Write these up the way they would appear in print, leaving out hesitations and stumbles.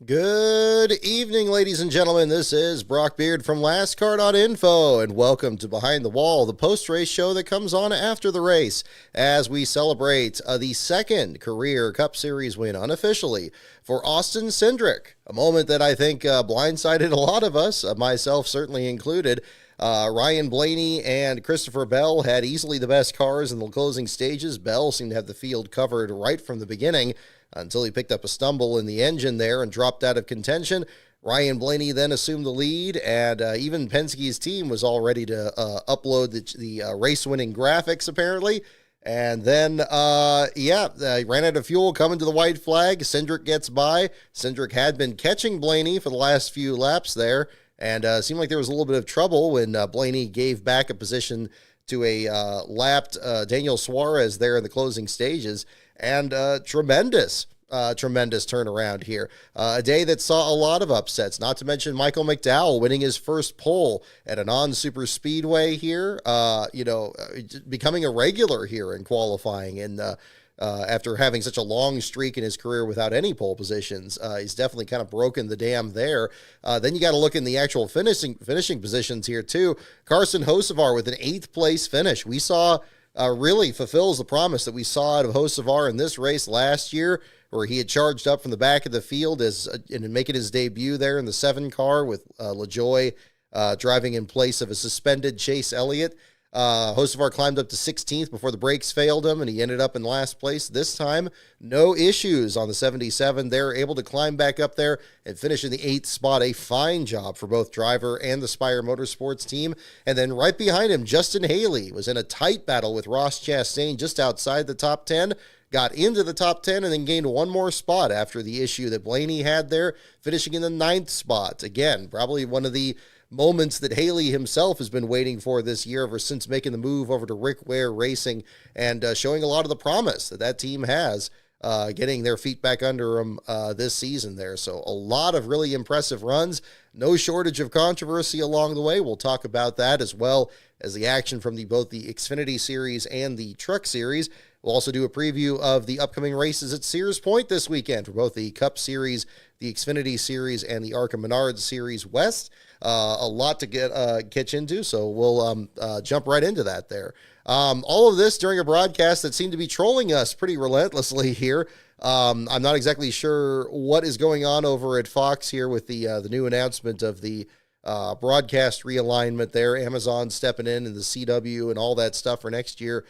Good evening, ladies and gentlemen. This is Brock Beard from LastCar.info, and welcome to Behind the Wall, the post-race show that comes on after the race as we celebrate the second career Cup Series win unofficially for Austin Cindric, a moment that I think blindsided a lot of us, myself certainly included. Ryan Blaney and Christopher Bell had easily the best cars in the closing stages. Bell seemed to have the field covered right from the beginning, until he picked up a stumble in the engine there and dropped out of contention. Ryan Blaney then assumed the lead, and even Penske's team was all ready to upload the race-winning graphics, apparently. And then, ran out of fuel coming to the white flag. Cindric gets by. Cindric had been catching Blaney for the last few laps there, and seemed like there was a little bit of trouble when Blaney gave back a position to a lapped Daniel Suarez there in the closing stages. And tremendous turnaround here. A day that saw a lot of upsets, not to mention Michael McDowell winning his first pole at a non-super speedway here, becoming a regular here in qualifying. And after having such a long streak in his career without any pole positions, he's definitely kind of broken the dam there. Then you got to look in the actual finishing positions here too. Carson Hocevar with an 8th place finish. We saw really fulfills the promise that we saw out of Hocevar in this race last year, where he had charged up from the back of the field and making his debut there in the 7 car with LaJoie driving in place of a suspended Chase Elliott. Hocevar climbed up to 16th before the brakes failed him, and he ended up in last place. This time, no issues on the 77. They're able to climb back up there and finish in the 8th spot. A fine job for both driver and the Spire Motorsports team. And then right behind him, Justin Haley was in a tight battle with Ross Chastain just outside the top 10. Got into the top 10 and then gained one more spot after the issue that Blaney had there, finishing in the 9th spot. Again, probably one of the moments that Haley himself has been waiting for this year ever since making the move over to Rick Ware Racing, and showing a lot of the promise that team has, getting their feet back under them this season there. So a lot of really impressive runs, no shortage of controversy along the way. We'll talk about that, as well as the action from both the Xfinity Series and the Truck Series. We'll also do a preview of the upcoming races at Sears Point this weekend for both the Cup Series, the Xfinity Series, and the ARCA Menards Series West. A lot to catch into, so we'll jump right into that there. All of this during a broadcast that seemed to be trolling us pretty relentlessly here. I'm not exactly sure what is going on over at Fox here with the new announcement of the broadcast realignment there, Amazon stepping in and the CW and all that stuff for next year.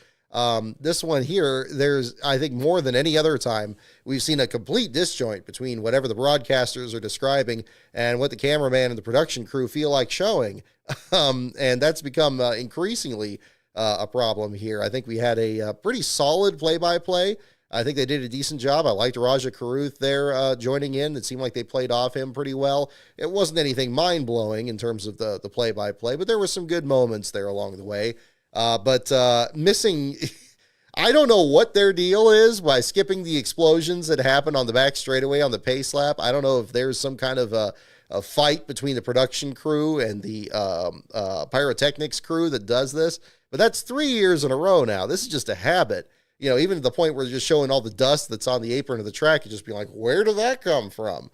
This one here, there's, I think more than any other time, we've seen a complete disjoint between whatever the broadcasters are describing and what the cameraman and the production crew feel like showing. And that's become increasingly a problem here. I think we had a pretty solid play-by-play. I think they did a decent job. I liked Raja Karuth there joining in. It seemed like they played off him pretty well. It wasn't anything mind-blowing in terms of the play-by-play, but there were some good moments there along the way. But missing, I don't know what their deal is by skipping the explosions that happened on the back straightaway on the pace lap. I don't know if there's some kind of a fight between the production crew and the pyrotechnics crew that does this, but that's 3 years in a row now. This is just a habit, even to the point where they're just showing all the dust that's on the apron of the track. You just be like, where did that come from?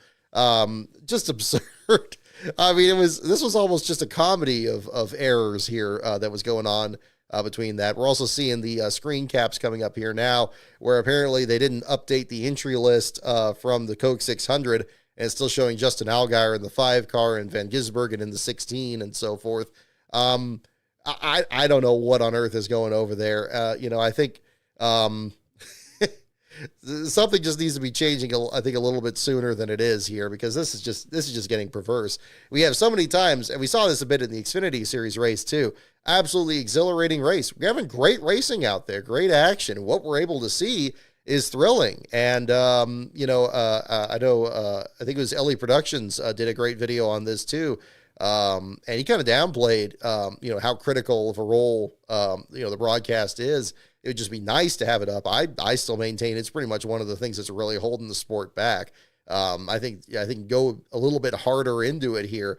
Just absurd. I mean, this was almost just a comedy of errors here that was going on between that. We're also seeing the screen caps coming up here now, where apparently they didn't update the entry list from the Coke 600, and it's still showing Justin Allgaier in the 5 car and Van Gisbergen in the 16 and so forth. I don't know what on earth is going over there. I think something just needs to be changing, I think, a little bit sooner than it is here, because this is just getting perverse. We have so many times, and we saw this a bit in the Xfinity Series race too, absolutely exhilarating race. We're having great racing out there, great action. What we're able to see is thrilling. And, I know, I think it was Ellie Productions did a great video on this too. And he kind of downplayed, how critical of a role, the broadcast is. It would just be nice to have it up. I still maintain it's pretty much one of the things that's really holding the sport back. I think go a little bit harder into it here,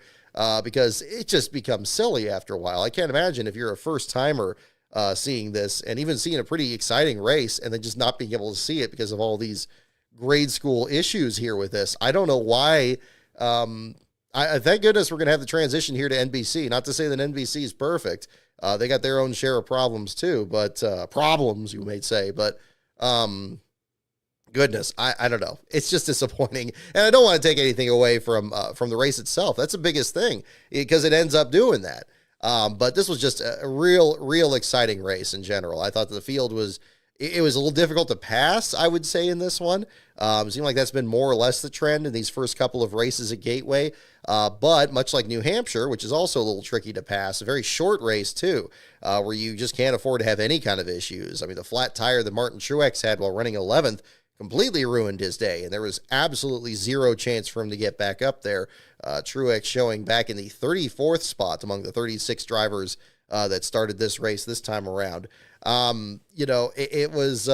because it just becomes silly after a while. I can't imagine if you're a first timer seeing this and even seeing a pretty exciting race and then just not being able to see it because of all these grade school issues here with this. I don't know why. I thank goodness we're going to have the transition here to NBC. Not to say that NBC is perfect. They got their own share of problems too, but problems you may say. But goodness, I don't know. It's just disappointing, and I don't want to take anything away from the race itself. That's the biggest thing because it ends up doing that. But this was just a real exciting race in general. I thought the field was. It was a little difficult to pass, I would say, in this one. It seemed like that's been more or less the trend in these first couple of races at Gateway. But much like New Hampshire, which is also a little tricky to pass, a very short race, too, where you just can't afford to have any kind of issues. I mean, the flat tire that Martin Truex had while running 11th completely ruined his day, and there was absolutely zero chance for him to get back up there. Truex showing back in the 34th spot among the 36 drivers that started this race this time around. It was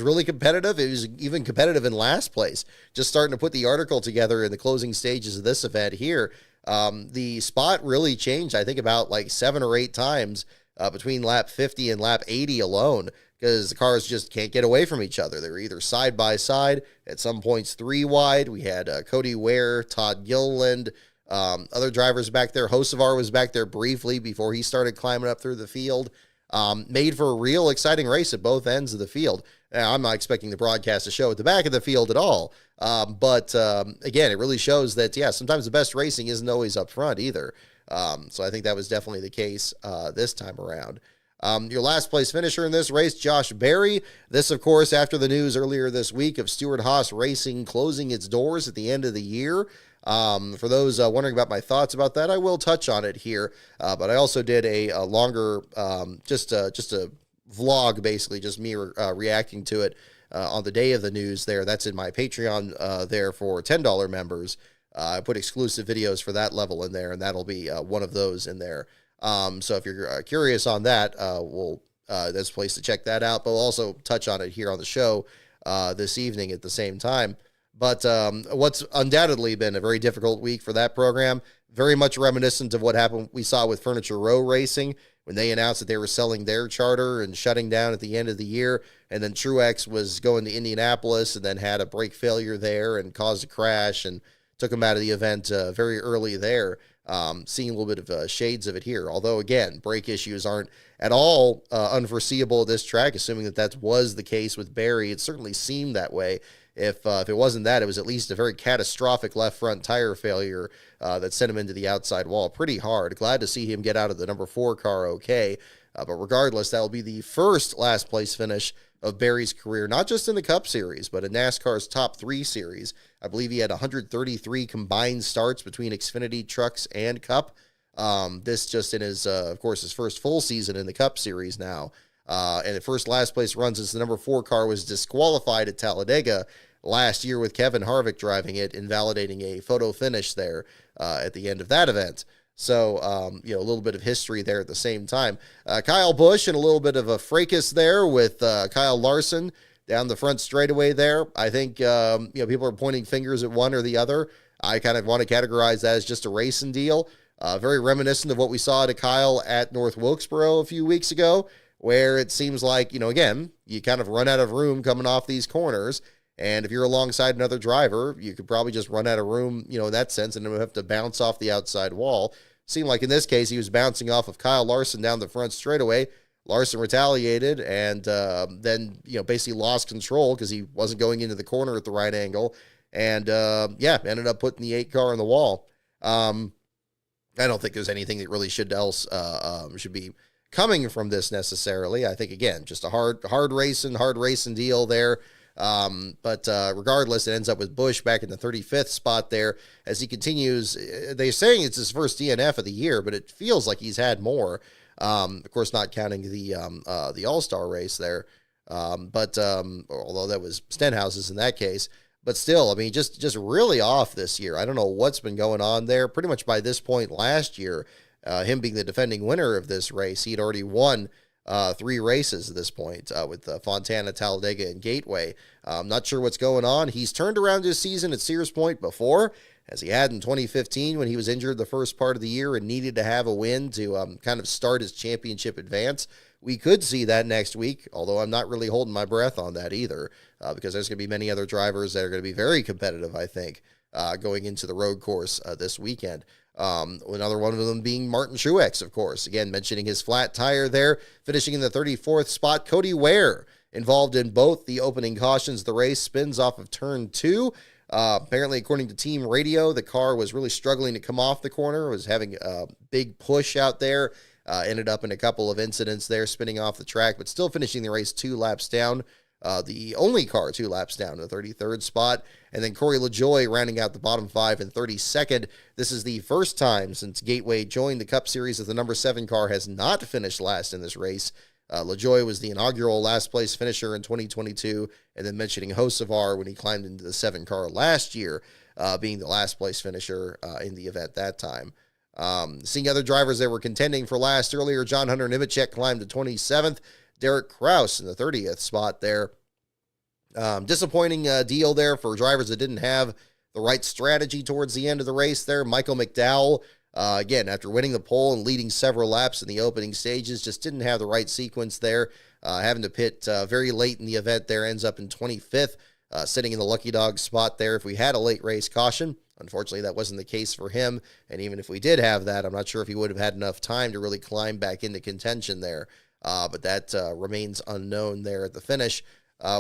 really competitive. It was even competitive in last place. Just starting to put the article together in the closing stages of this event here. The spot really changed, I think, about like 7 or 8 times between lap 50 and lap 80 alone, because the cars just can't get away from each other. They were either side by side, at some points 3 wide. We had Cody Ware, Todd Gilliland, other drivers back there. Hocevar was back there briefly before he started climbing up through the field. Made for a real exciting race at both ends of the field. Now, I'm not expecting the broadcast to show at the back of the field at all. But again, it really shows that, sometimes the best racing isn't always up front either. So I think that was definitely the case this time around. Your last place finisher in this race, Josh Berry. This, of course, after the news earlier this week of Stewart-Haas Racing closing its doors at the end of the year. For those wondering about my thoughts about that, I will touch on it here. But I also did a longer, just a vlog, basically, just me reacting to it on the day of the news there. That's in my Patreon there for $10 members. I put exclusive videos for that level in there, and that'll be one of those in there. So if you're curious on that, there's a place to check that out. But we'll also touch on it here on the show this evening at the same time. But what's undoubtedly been a very difficult week for that program, very much reminiscent of what happened we saw with Furniture Row Racing when they announced that they were selling their charter and shutting down at the end of the year. And then Truex was going to Indianapolis and then had a brake failure there and caused a crash and took him out of the event very early there. Seeing a little bit of shades of it here. Although, again, brake issues aren't at all unforeseeable at this track, assuming that was the case with Barry. It certainly seemed that way. If it wasn't that, it was at least a very catastrophic left front tire failure that sent him into the outside wall pretty hard. Glad to see him get out of the number 4 car okay. But regardless, that will be the first last place finish of Barry's career, not just in the Cup Series, but in NASCAR's top 3 series. I believe he had 133 combined starts between Xfinity, Trucks, and Cup. This just in his, of course, his first full season in the Cup Series now. And the first last place run since the number 4 car was disqualified at Talladega last year with Kevin Harvick driving it, invalidating a photo finish there at the end of that event. So, a little bit of history there at the same time. Kyle Busch and a little bit of a fracas there with Kyle Larson down the front straightaway there. I think, people are pointing fingers at one or the other. I kind of want to categorize that as just a racing deal. Very reminiscent of what we saw to Kyle at North Wilkesboro a few weeks ago, where it seems like, again, you kind of run out of room coming off these corners. And if you're alongside another driver, you could probably just run out of room, in that sense, and then have to bounce off the outside wall. Seemed like in this case, he was bouncing off of Kyle Larson down the front straightaway. Larson retaliated and then, basically lost control because he wasn't going into the corner at the right angle. And, ended up putting the 8 car on the wall. I don't think there's anything that really should be coming from this necessarily. I think, again, just a hard racing deal there. But regardless, it ends up with Busch back in the 35th spot there as he continues. They're saying it's his first DNF of the year, but it feels like he's had more. Of course, not counting the All-Star race there. Although that was Stenhouse's in that case. But still, I mean, just really off this year. I don't know what's been going on there. Pretty much by this point last year, him being the defending winner of this race, he'd already won 3 races at this point with Fontana, Talladega, and Gateway. I'm not sure what's going on. He's turned around his season at Sears Point before, as he had in 2015 when he was injured the first part of the year and needed to have a win to kind of start his championship advance. we could see that next week, although I'm not really holding my breath on that either, because there's going to be many other drivers that are going to be very competitive, I think, going into the road course this weekend. Another one of them being Martin Truex, of course. Again, mentioning his flat tire there, finishing in the 34th spot. Cody Ware involved in both the opening cautions. The race spins off of turn 2. Apparently, according to team radio, the car was really struggling to come off the corner, was having a big push out there, ended up in a couple of incidents there, spinning off the track, but still finishing the race 2 laps down. The only car 2 laps down to the 33rd spot. And then Corey LaJoie rounding out the bottom 5 in 32nd. This is the first time since Gateway joined the Cup Series that the number 7 car has not finished last in this race. LaJoie was the inaugural last place finisher in 2022, and then mentioning Hocevar when he climbed into the 7 car last year, being the last place finisher in the event that time. Seeing other drivers that were contending for last earlier, John Hunter Nemechek climbed to 27th. Derek Kraus in the 30th spot there. Disappointing deal there for drivers that didn't have the right strategy towards the end of the race there. Michael McDowell, again, after winning the pole and leading several laps in the opening stages, just didn't have the right sequence there. Having to pit very late in the event there, ends up in 25th, sitting in the lucky dog spot there if we had a late race caution. Unfortunately, that wasn't the case for him, and even if we did have that, I'm not sure if he would have had enough time to really climb back into contention there. But that remains unknown there at the finish.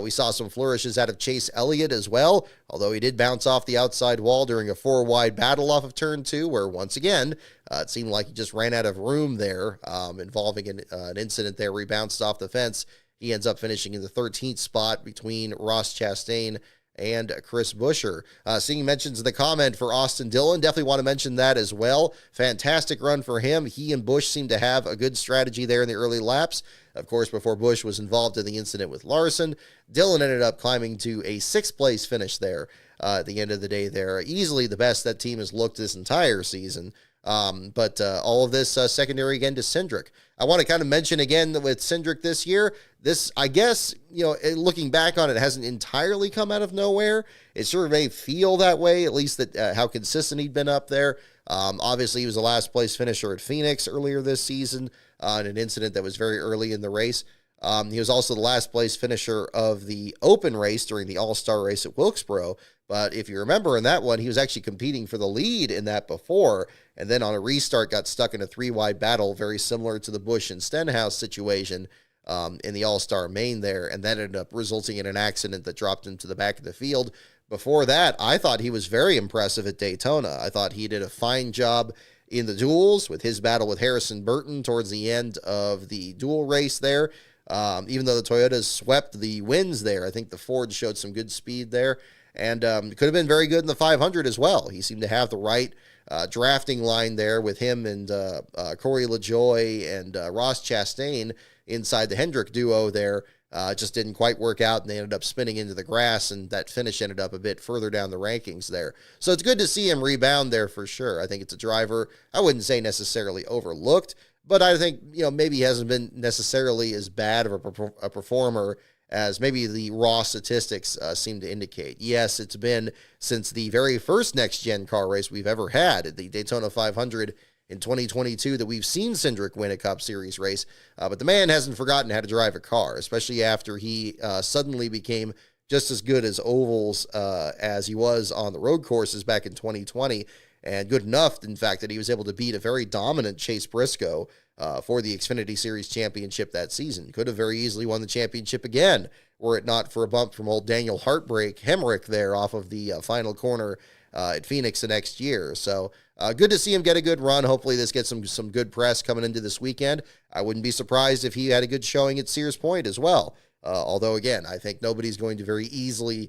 We saw some flourishes out of Chase Elliott as well, although he did bounce off the outside wall during a 4-wide battle off of turn 2, where once again, it seemed like he just ran out of room there, involving an incident there where he bounced off the fence. He ends up finishing in the 13th spot between Ross Chastain and Chris Buescher. Seeing mentions in the comment for Austin Dillon, definitely want to mention that as well. Fantastic run for him. He and Busch seemed to have a good strategy there in the early laps. Of course, before Busch was involved in the incident with Larson, Dillon ended up climbing to a 6th place finish there at the end of the day there. Easily the best that team has looked this entire season. But all of this secondary again to Cindric. I want to kind of mention again that with Cindric this year, this, I guess, looking back on it, hasn't entirely come out of nowhere. It sort of may feel that way, at least that how consistent he'd been up there. Obviously, he was the last place finisher at Phoenix earlier this season in an incident that was very early in the race. He was also the last place finisher of the open race during the All-Star race at Wilkesboro. But if you remember in that one, he was actually competing for the lead in that before, and then on a restart got stuck in a 3-wide battle, very similar to the Busch and Stenhouse situation in the All-Star main there, and that ended up resulting in an accident that dropped him to the back of the field. Before that, I thought he was very impressive at Daytona. I thought he did a fine job in the duels with his battle with Harrison Burton towards the end of the duel race there. Even though the Toyotas swept the wins there, I think the Ford showed some good speed there, and could have been very good in the 500 as well. He seemed to have the right drafting line there with him and Corey LaJoie and Ross Chastain inside the Hendrick duo there. Just didn't quite work out, and they ended up spinning into the grass, and that finish ended up a bit further down the rankings there. So it's good to see him rebound there for sure. I think it's a driver I wouldn't say necessarily overlooked, but I think, maybe he hasn't been necessarily as bad of a performer as maybe the raw statistics seem to indicate. Yes, it's been since the very first next-gen car race we've ever had at the Daytona 500 in 2022 that we've seen Cindric win a Cup Series race, but the man hasn't forgotten how to drive a car, especially after he suddenly became just as good as ovals as he was on the road courses back in 2020, and good enough, in fact, that he was able to beat a very dominant Chase Briscoe for the Xfinity Series championship that season. Could have very easily won the championship again, were it not for a bump from old Daniel Hemrick there off of the final corner at Phoenix the next year. So good to see him get a good run. Hopefully this gets some good press coming into this weekend. I wouldn't be surprised if he had a good showing at Sears Point as well. Although, again, I think nobody's going to very easily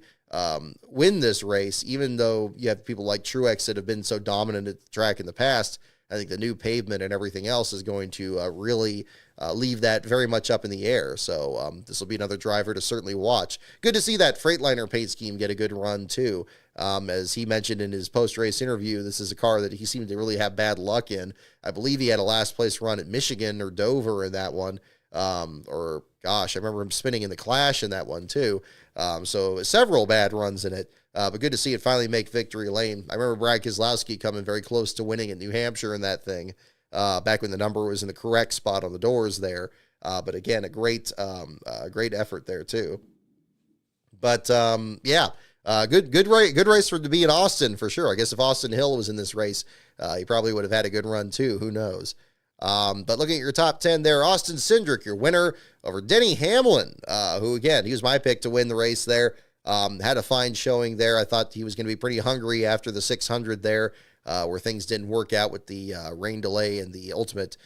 win this race, even though you have people like Truex that have been so dominant at the track in the past. I think the new pavement and everything else is going to really leave that very much up in the air. So this will be another driver to certainly watch. Good to see that Freightliner paint scheme get a good run, too. As he mentioned in his post-race interview, this is a car that he seemed to really have bad luck in. I believe he had a last-place run at Michigan or Dover in that one. I remember him spinning in the Clash in that one, too. So several bad runs in it. But good to see it finally make victory lane. I remember Brad Keselowski coming very close to winning at New Hampshire in that thing, back when the number was in the correct spot on the doors there. But again, a great effort there too. But good race to be in Austin for sure. I guess if Austin Hill was in this race, he probably would have had a good run too. Who knows? But looking at your top 10 there, Austin Cindric, your winner over Denny Hamlin, who again, he was my pick to win the race there. Had a fine showing there. I thought he was going to be pretty hungry after the 600 there, where things didn't work out with the rain delay and the ultimate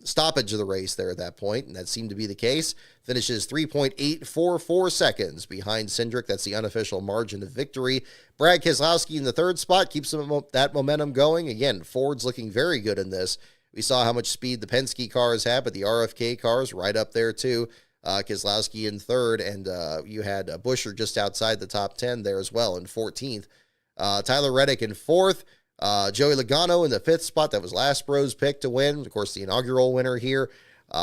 stoppage of the race there at that point, and that seemed to be the case. Finishes 3.844 seconds behind Cindric. That's the unofficial margin of victory. Brad Keselowski in the third spot keeps that momentum going. Again, Ford's looking very good in this. We saw how much speed the Penske cars had, but the RFK cars right up there too. Keselowski in third, and you had Buescher just outside the top 10 there as well in 14th. Tyler Reddick in fourth. Joey Logano in the fifth spot. That was Lasbro's pick to win. Of course, the inaugural winner here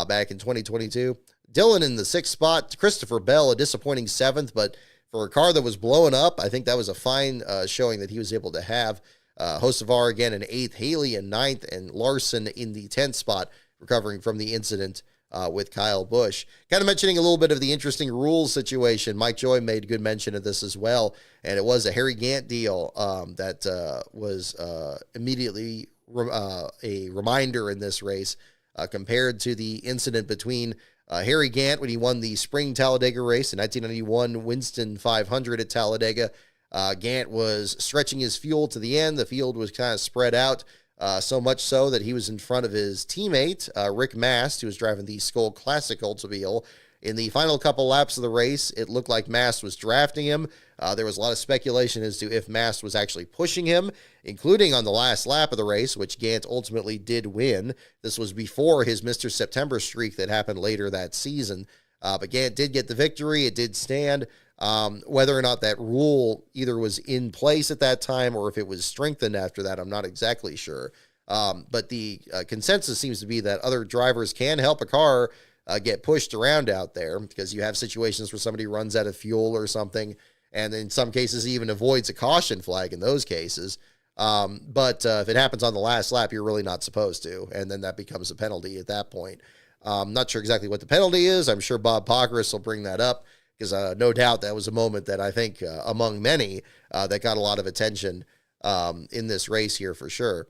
back in 2022. Dillon in the sixth spot. Christopher Bell, a disappointing seventh, but for a car that was blowing up, I think that was a fine showing that he was able to have. Hocevar again in eighth, Haley in ninth, and Larson in the 10th spot, recovering from the incident with Kyle Busch. Kind of mentioning a little bit of the interesting rules situation. Mike Joy made good mention of this as well, and it was a Harry Gant deal that was immediately a reminder in this race compared to the incident between Harry Gant when he won the Spring Talladega race in 1991 Winston 500 at Talladega. Gant was stretching his fuel to the end. The field was kind of spread out, so much so that he was in front of his teammate, Rick Mast, who was driving the Skoal Classic Ultimobile. In the final couple laps of the race, it looked like Mast was drafting him. There was a lot of speculation as to if Mast was actually pushing him, including on the last lap of the race, which Gant ultimately did win. This was before his Mr. September streak that happened later that season. But Gant did get the victory. It did stand. Whether or not that rule either was in place at that time or if it was strengthened after that, I'm not exactly sure. But the consensus seems to be that other drivers can help a car get pushed around out there, because you have situations where somebody runs out of fuel or something, and in some cases even avoids a caution flag in those cases. But if it happens on the last lap, you're really not supposed to, and then that becomes a penalty at that point. Not sure exactly what the penalty is. I'm sure Bob Pockrass will bring that up, because no doubt that was a moment that I think among many that got a lot of attention in this race here for sure.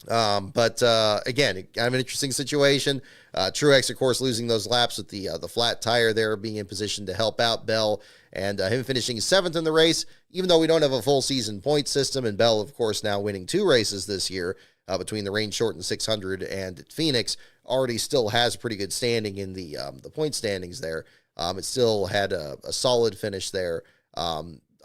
But again, kind of an interesting situation. Truex, of course, losing those laps with the flat tire there, being in position to help out Bell, and him finishing seventh in the race, even though we don't have a full season point system, and Bell, of course, now winning 2 races this year between the rain-shortened 600 and Phoenix, already still has pretty good standing in the point standings there. It still had a solid finish there.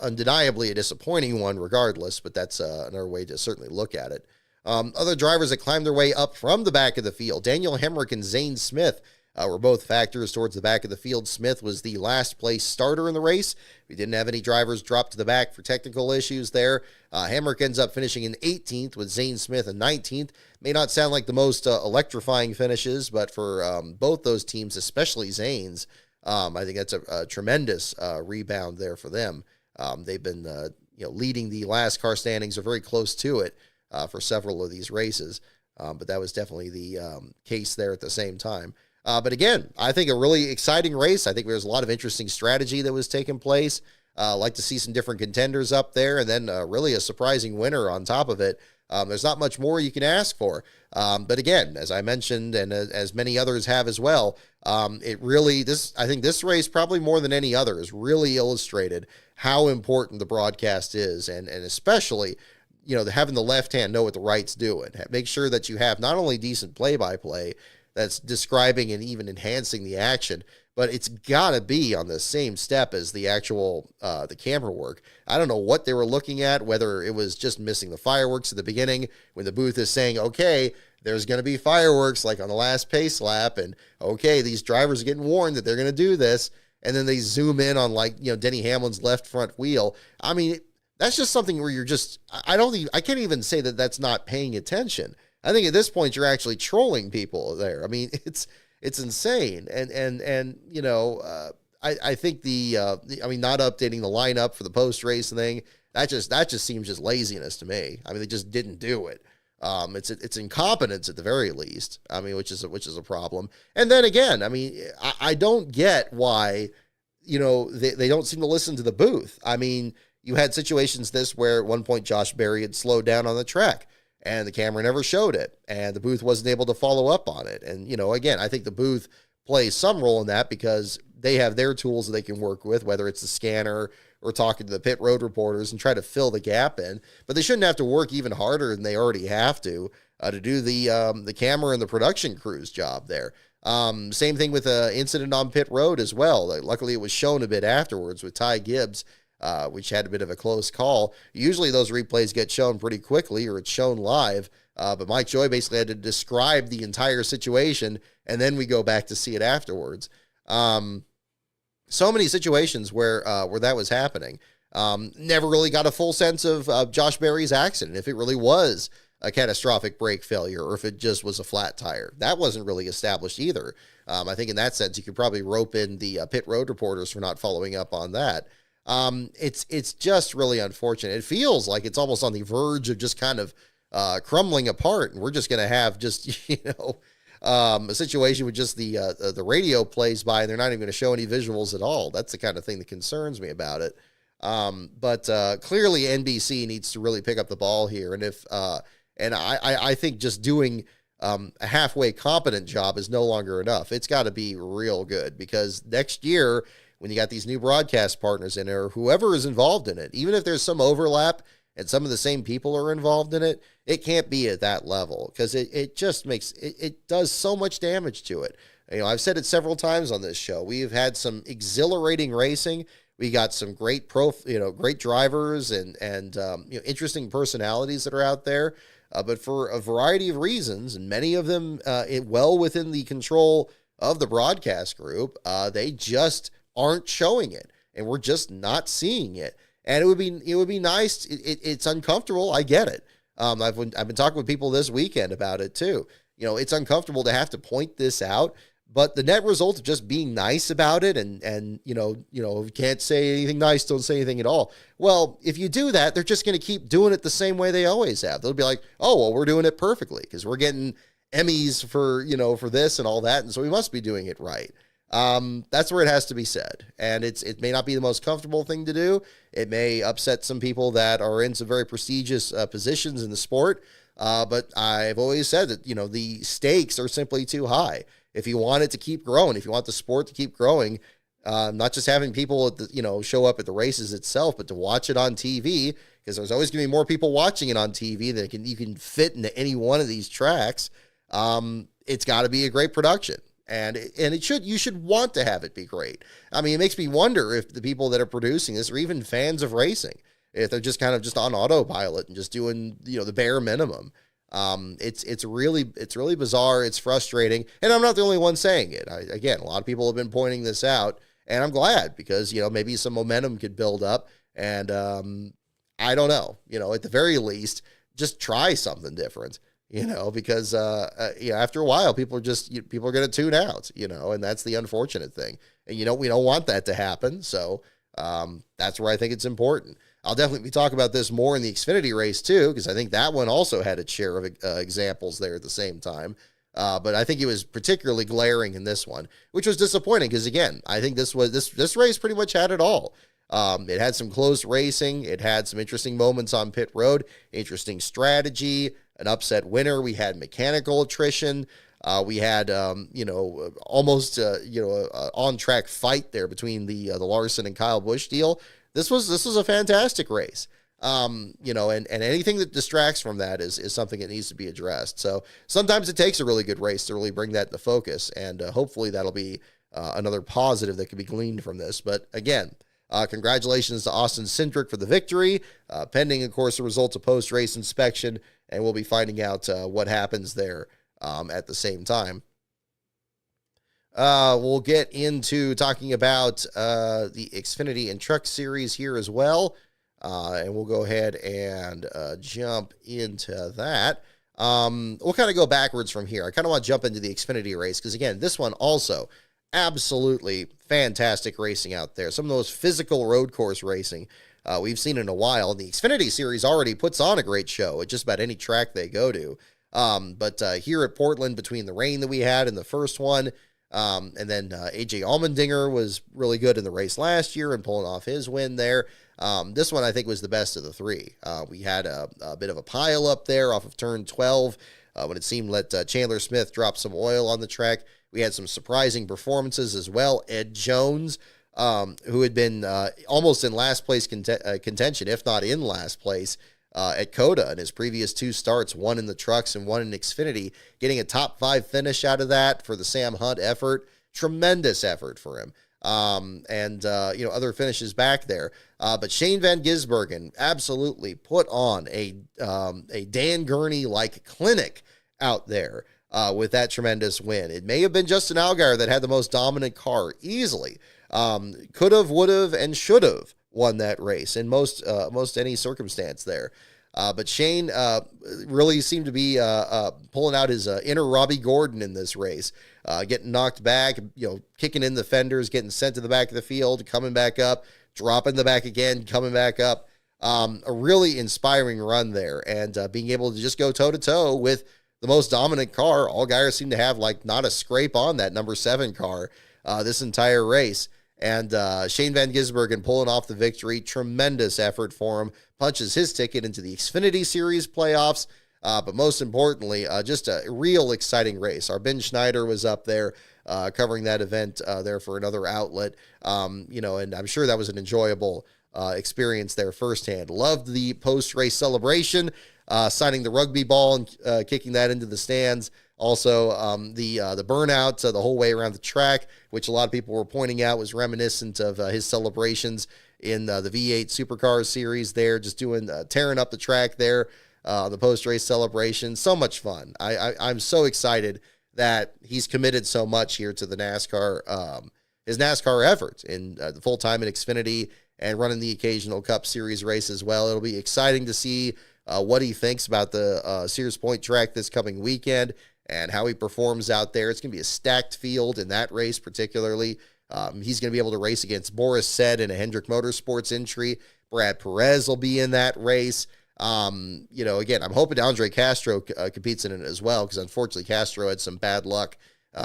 Undeniably a disappointing one regardless, but that's another way to certainly look at it. Other drivers that climbed their way up from the back of the field, Daniel Hemrick and Zane Smith were both factors towards the back of the field. Smith was the last place starter in the race. We didn't have any drivers drop to the back for technical issues there. Hemrick ends up finishing in 18th with Zane Smith in 19th. May not sound like the most electrifying finishes, but for both those teams, especially Zane's, I think that's a tremendous rebound there for them. They've been leading the last car standings, or very close to it, for several of these races. But that was definitely the case there at the same time. But again, I think a really exciting race. I think there's a lot of interesting strategy that was taking place. Like to see some different contenders up there, and then really a surprising winner on top of it. There's not much more you can ask for. But again, as I mentioned, and as many others have as well, I think this race, probably more than any other, has really illustrated how important the broadcast is, and especially, having the left hand know what the right's doing. Make sure that you have not only decent play-by-play that's describing and even enhancing the action, but it's got to be on the same step as the actual the camera work. I don't know what they were looking at, whether it was just missing the fireworks at the beginning when the booth is saying, okay, there's going to be fireworks like on the last pace lap, and okay, these drivers are getting warned that they're going to do this, and then they zoom in on Denny Hamlin's left front wheel. I mean, that's just something where you're just, I can't even say that that's not paying attention. I think at this point you're actually trolling people there. I mean, it's insane. And I think not updating the lineup for the post-race thing, that just seems just laziness to me. I mean, they just didn't do it. It's incompetence at the very least. I mean, which is a problem. And then again, I mean, I don't get why, they don't seem to listen to the booth. I mean, you had situations where at one point Josh Berry had slowed down on the track and the camera never showed it and the booth wasn't able to follow up on it. And, again, I think the booth plays some role in that because they have their tools that they can work with, whether it's the scanner or talking to the pit road reporters and try to fill the gap in. But they shouldn't have to work even harder than they already have to do the camera and the production crew's job there. Same thing with an incident on pit road as well. Luckily, it was shown a bit afterwards with Ty Gibbs, which had a bit of a close call. Usually those replays get shown pretty quickly or it's shown live. But Mike Joy basically had to describe the entire situation, and then we go back to see it afterwards. So many situations where that was happening. Never really got a full sense of Josh Berry's accident, if it really was a catastrophic brake failure or if it just was a flat tire. That wasn't really established either. I think in that sense, you could probably rope in the pit road reporters for not following up on that. It's just really unfortunate. It feels like it's almost on the verge of just kind of crumbling apart, and we're just going to have just, a situation with just the radio plays by and they're not even going to show any visuals at all. That's the kind of thing that concerns me about it. But clearly NBC needs to really pick up the ball here. And I think just doing a halfway competent job is no longer enough. It's got to be real good, because next year, when you got these new broadcast partners in there, whoever is involved in it, even if there's some overlap and some of the same people are involved in it, it can't be at that level, because it just makes, it does so much damage to it. I've said it several times on this show. We've had some exhilarating racing. We got some great great drivers and interesting personalities that are out there. But for a variety of reasons, and many of them well within the control of the broadcast group, they just aren't showing it, and we're just not seeing it. And it would be nice. It's uncomfortable. I get it. I've been talking with people this weekend about it too. It's uncomfortable to have to point this out, but the net result of just being nice about it and if you can't say anything nice, don't say anything at all. Well, if you do that, they're just going to keep doing it the same way they always have. They'll be like, oh, well, we're doing it perfectly because we're getting Emmys for this and all that. And so we must be doing it right. That's where it has to be said. And it may not be the most comfortable thing to do. It may upset some people that are in some very prestigious positions in the sport. But I've always said that, the stakes are simply too high. If you want it to keep growing, if you want the sport to keep growing, not just having people show up at the races itself, but to watch it on TV, because there's always going to be more people watching it on TV than you can fit into any one of these tracks. It's got to be a great production. And you should want to have it be great. I mean, it makes me wonder if the people that are producing this are even fans of racing, if they're just kind of just on autopilot and just doing, the bare minimum. It's really bizarre. It's frustrating. And I'm not the only one saying it. Again, a lot of people have been pointing this out, and I'm glad, because, maybe some momentum could build up. And I don't know, at the very least, just try something different. Because, after a while, people are going to tune out, and that's the unfortunate thing. And, we don't want that to happen. So that's where I think it's important. I'll definitely be talking about this more in the Xfinity race too, because I think that one also had its share of examples there at the same time. But I think it was particularly glaring in this one, which was disappointing because, again, I think this race pretty much had it all. It had some close racing. It had some interesting moments on pit road, interesting strategy, an upset winner. We had mechanical attrition. We had, almost, an on-track fight there between the Larson and Kyle Busch deal. This was a fantastic race. And anything that distracts from that is something that needs to be addressed. So sometimes it takes a really good race to really bring that into focus, and hopefully that'll be another positive that can be gleaned from this. But again, congratulations to Austin Cindric for the victory, pending, of course, the results of post-race inspection, and we'll be finding out what happens there at the same time. We'll get into talking about the Xfinity and Truck Series here as well, and we'll go ahead and jump into that. We'll kind of go backwards from here. I kind of want to jump into the Xfinity race because, again, this one also absolutely fantastic racing out there. Some of those physical road course racing we've seen in a while. The Xfinity Series already puts on a great show at just about any track they go to. But here at Portland, between the rain that we had in the first one, and then AJ Allmendinger was really good in the race last year and pulling off his win there. This one, I think, was the best of the three. We had a bit of a pile up there off of turn 12 when it seemed let Chandler Smith drop some oil on the track. We had some surprising performances as well. Ed Jones, who had been almost in last place contention, if not in last place, at COTA in his previous two starts, one in the trucks and one in Xfinity, getting a top 5 finish out of that for the Sam Hunt effort. Tremendous effort for him. And other finishes back there. But Shane Van Gisbergen absolutely put on a Dan Gurney-like clinic out there with that tremendous win. It may have been Justin Allgaier that had the most dominant car easily. Could have, would have, and should have won that race in most any circumstance there. But Shane really seemed to be pulling out his inner Robbie Gordon in this race, getting knocked back, kicking in the fenders, getting sent to the back of the field, coming back up, dropping the back again, coming back up. A really inspiring run there, and being able to just go toe-to-toe with the most dominant car. Allgaier seemed to have not a scrape on that number 7 car this entire race. And Shane Van Gisbergen pulling off the victory. Tremendous effort for him. Punches his ticket into the Xfinity Series playoffs. But most importantly, just a real exciting race. Our Ben Schneider was up there covering that event there for another outlet. And I'm sure that was an enjoyable experience there firsthand. Loved the post-race celebration, signing the rugby ball and kicking that into the stands. Also, the burnout the whole way around the track, which a lot of people were pointing out was reminiscent of his celebrations in the V8 Supercars series there, just tearing up the track there, the post-race celebration. So much fun. I'm so excited that he's committed so much here to the NASCAR, his NASCAR efforts in the full-time in Xfinity and running the occasional Cup Series race as well. It'll be exciting to see what he thinks about the Sears Point track this coming weekend and how he performs out there. It's going to be a stacked field in that race particularly. He's going to be able to race against Boris Said in a Hendrick Motorsports entry. Brad Perez will be in that race. Again, I'm hoping Andre Castro competes in it as well, because unfortunately Castro had some bad luck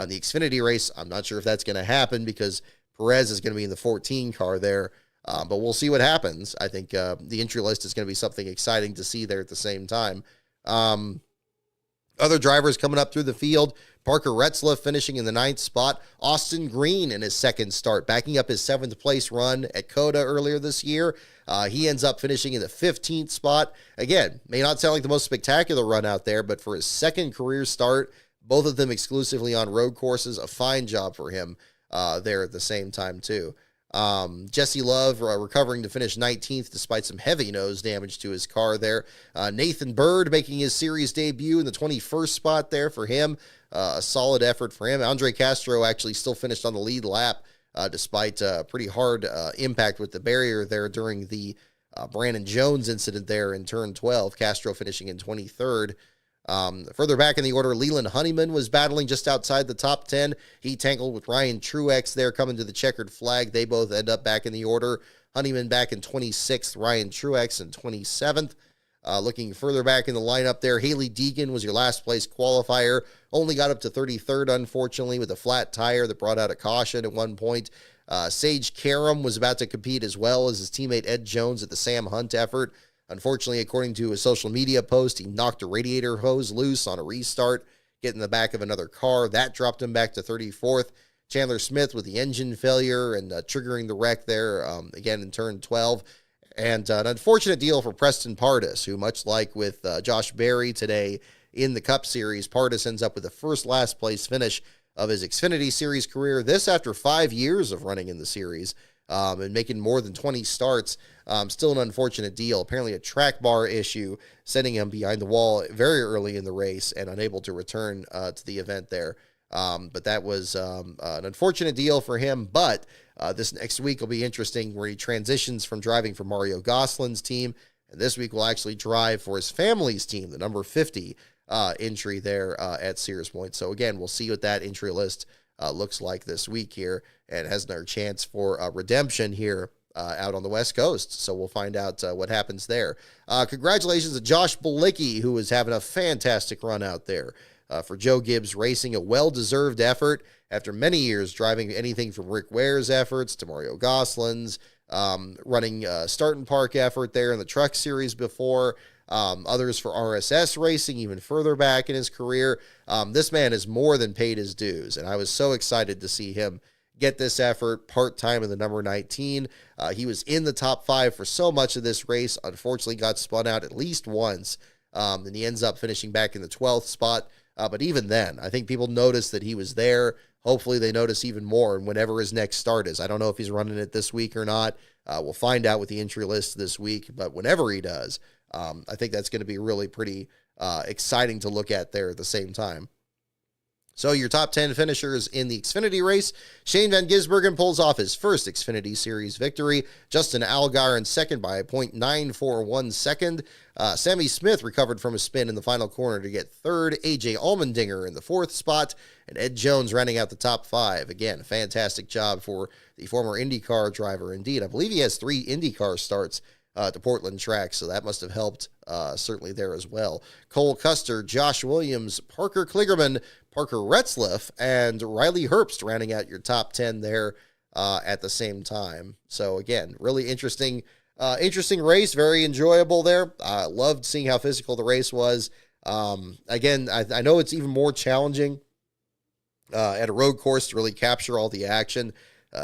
in the Xfinity race. I'm not sure if that's going to happen because Perez is going to be in the 14 car there. But we'll see what happens. I think the entry list is going to be something exciting to see there at the same time. Other drivers coming up through the field. Parker Retzlaff finishing in the 9th spot. Austin Green in his second start, backing up his 7th place run at COTA earlier this year. He ends up finishing in the 15th spot. Again, may not sound like the most spectacular run out there, but for his second career start, both of them exclusively on road courses, a fine job for him there at the same time too. Jesse Love recovering to finish 19th despite some heavy nose damage to his car there. Nathan Bird making his series debut in the 21st spot there for him. A solid effort for him. Andre Castro actually still finished on the lead lap despite pretty hard impact with the barrier there during the Brandon Jones incident there in turn 12. Castro finishing in 23rd. Further back in the order, Leland Honeyman was battling just outside the top 10. He tangled with Ryan Truex there coming to the checkered flag. They both end up back in the order. Honeyman back in 26th, Ryan Truex in 27th. Looking further back in the lineup there, Haley Deegan was your last place qualifier. Only got up to 33rd, unfortunately, with a flat tire that brought out a caution at one point. Sage Karam was about to compete as well as his teammate Ed Jones at the Sam Hunt effort. Unfortunately, according to a social media post, he knocked a radiator hose loose on a restart, getting in the back of another car. That dropped him back to 34th. Chandler Smith with the engine failure and triggering the wreck there, again in turn 12. And an unfortunate deal for Preston Pardus, who, much like with Josh Berry today in the Cup Series, Pardus ends up with the first last place finish of his Xfinity Series career. This after 5 years of running in the series. And making more than 20 starts. Still an unfortunate deal. Apparently a track bar issue, sending him behind the wall very early in the race and unable to return to the event there. But that was an unfortunate deal for him. But this next week will be interesting, where he transitions from driving for Mario Gosselin's team. And this week will actually drive for his family's team, the number 50 entry there at Sears Point. So again, we'll see what that entry list looks like this week here, and has another chance for redemption here out on the West Coast. So we'll find out what happens there. Congratulations to Josh Bilicki, who is having a fantastic run out there. For Joe Gibbs Racing, a well-deserved effort after many years driving anything from Rick Ware's efforts to Mario Gosselin's, running Start and Park effort there in the Truck Series before, others for RSS Racing even further back in his career. This man has more than paid his dues, and I was so excited to see him get this effort part-time in the number 19. He was in the top 5 for so much of this race, unfortunately got spun out at least once, and he ends up finishing back in the 12th spot. But even then, I think people noticed that he was there. Hopefully they notice even more whenever his next start is. I don't know if he's running it this week or not. We'll find out with the entry list this week. But whenever he does, I think that's going to be really pretty exciting to look at there at the same time. So your top 10 finishers in the Xfinity race: Shane Van Gisbergen pulls off his first Xfinity Series victory. Justin Allgaier in second by a .941 second. Sammy Smith recovered from a spin in the final corner to get third. AJ Allmendinger in the 4th spot. And Ed Jones rounding out the top 5. Again, fantastic job for the former IndyCar driver. Indeed, I believe he has 3 IndyCar starts to Portland track, so that must have helped certainly there as well. Cole Custer, Josh Williams, Parker Kligerman, Parker Retzlaff, and Riley Herbst rounding out your top 10 there at the same time. So again, really interesting race, very enjoyable there. Loved seeing how physical the race was. Again, I know it's even more challenging at a road course to really capture all the action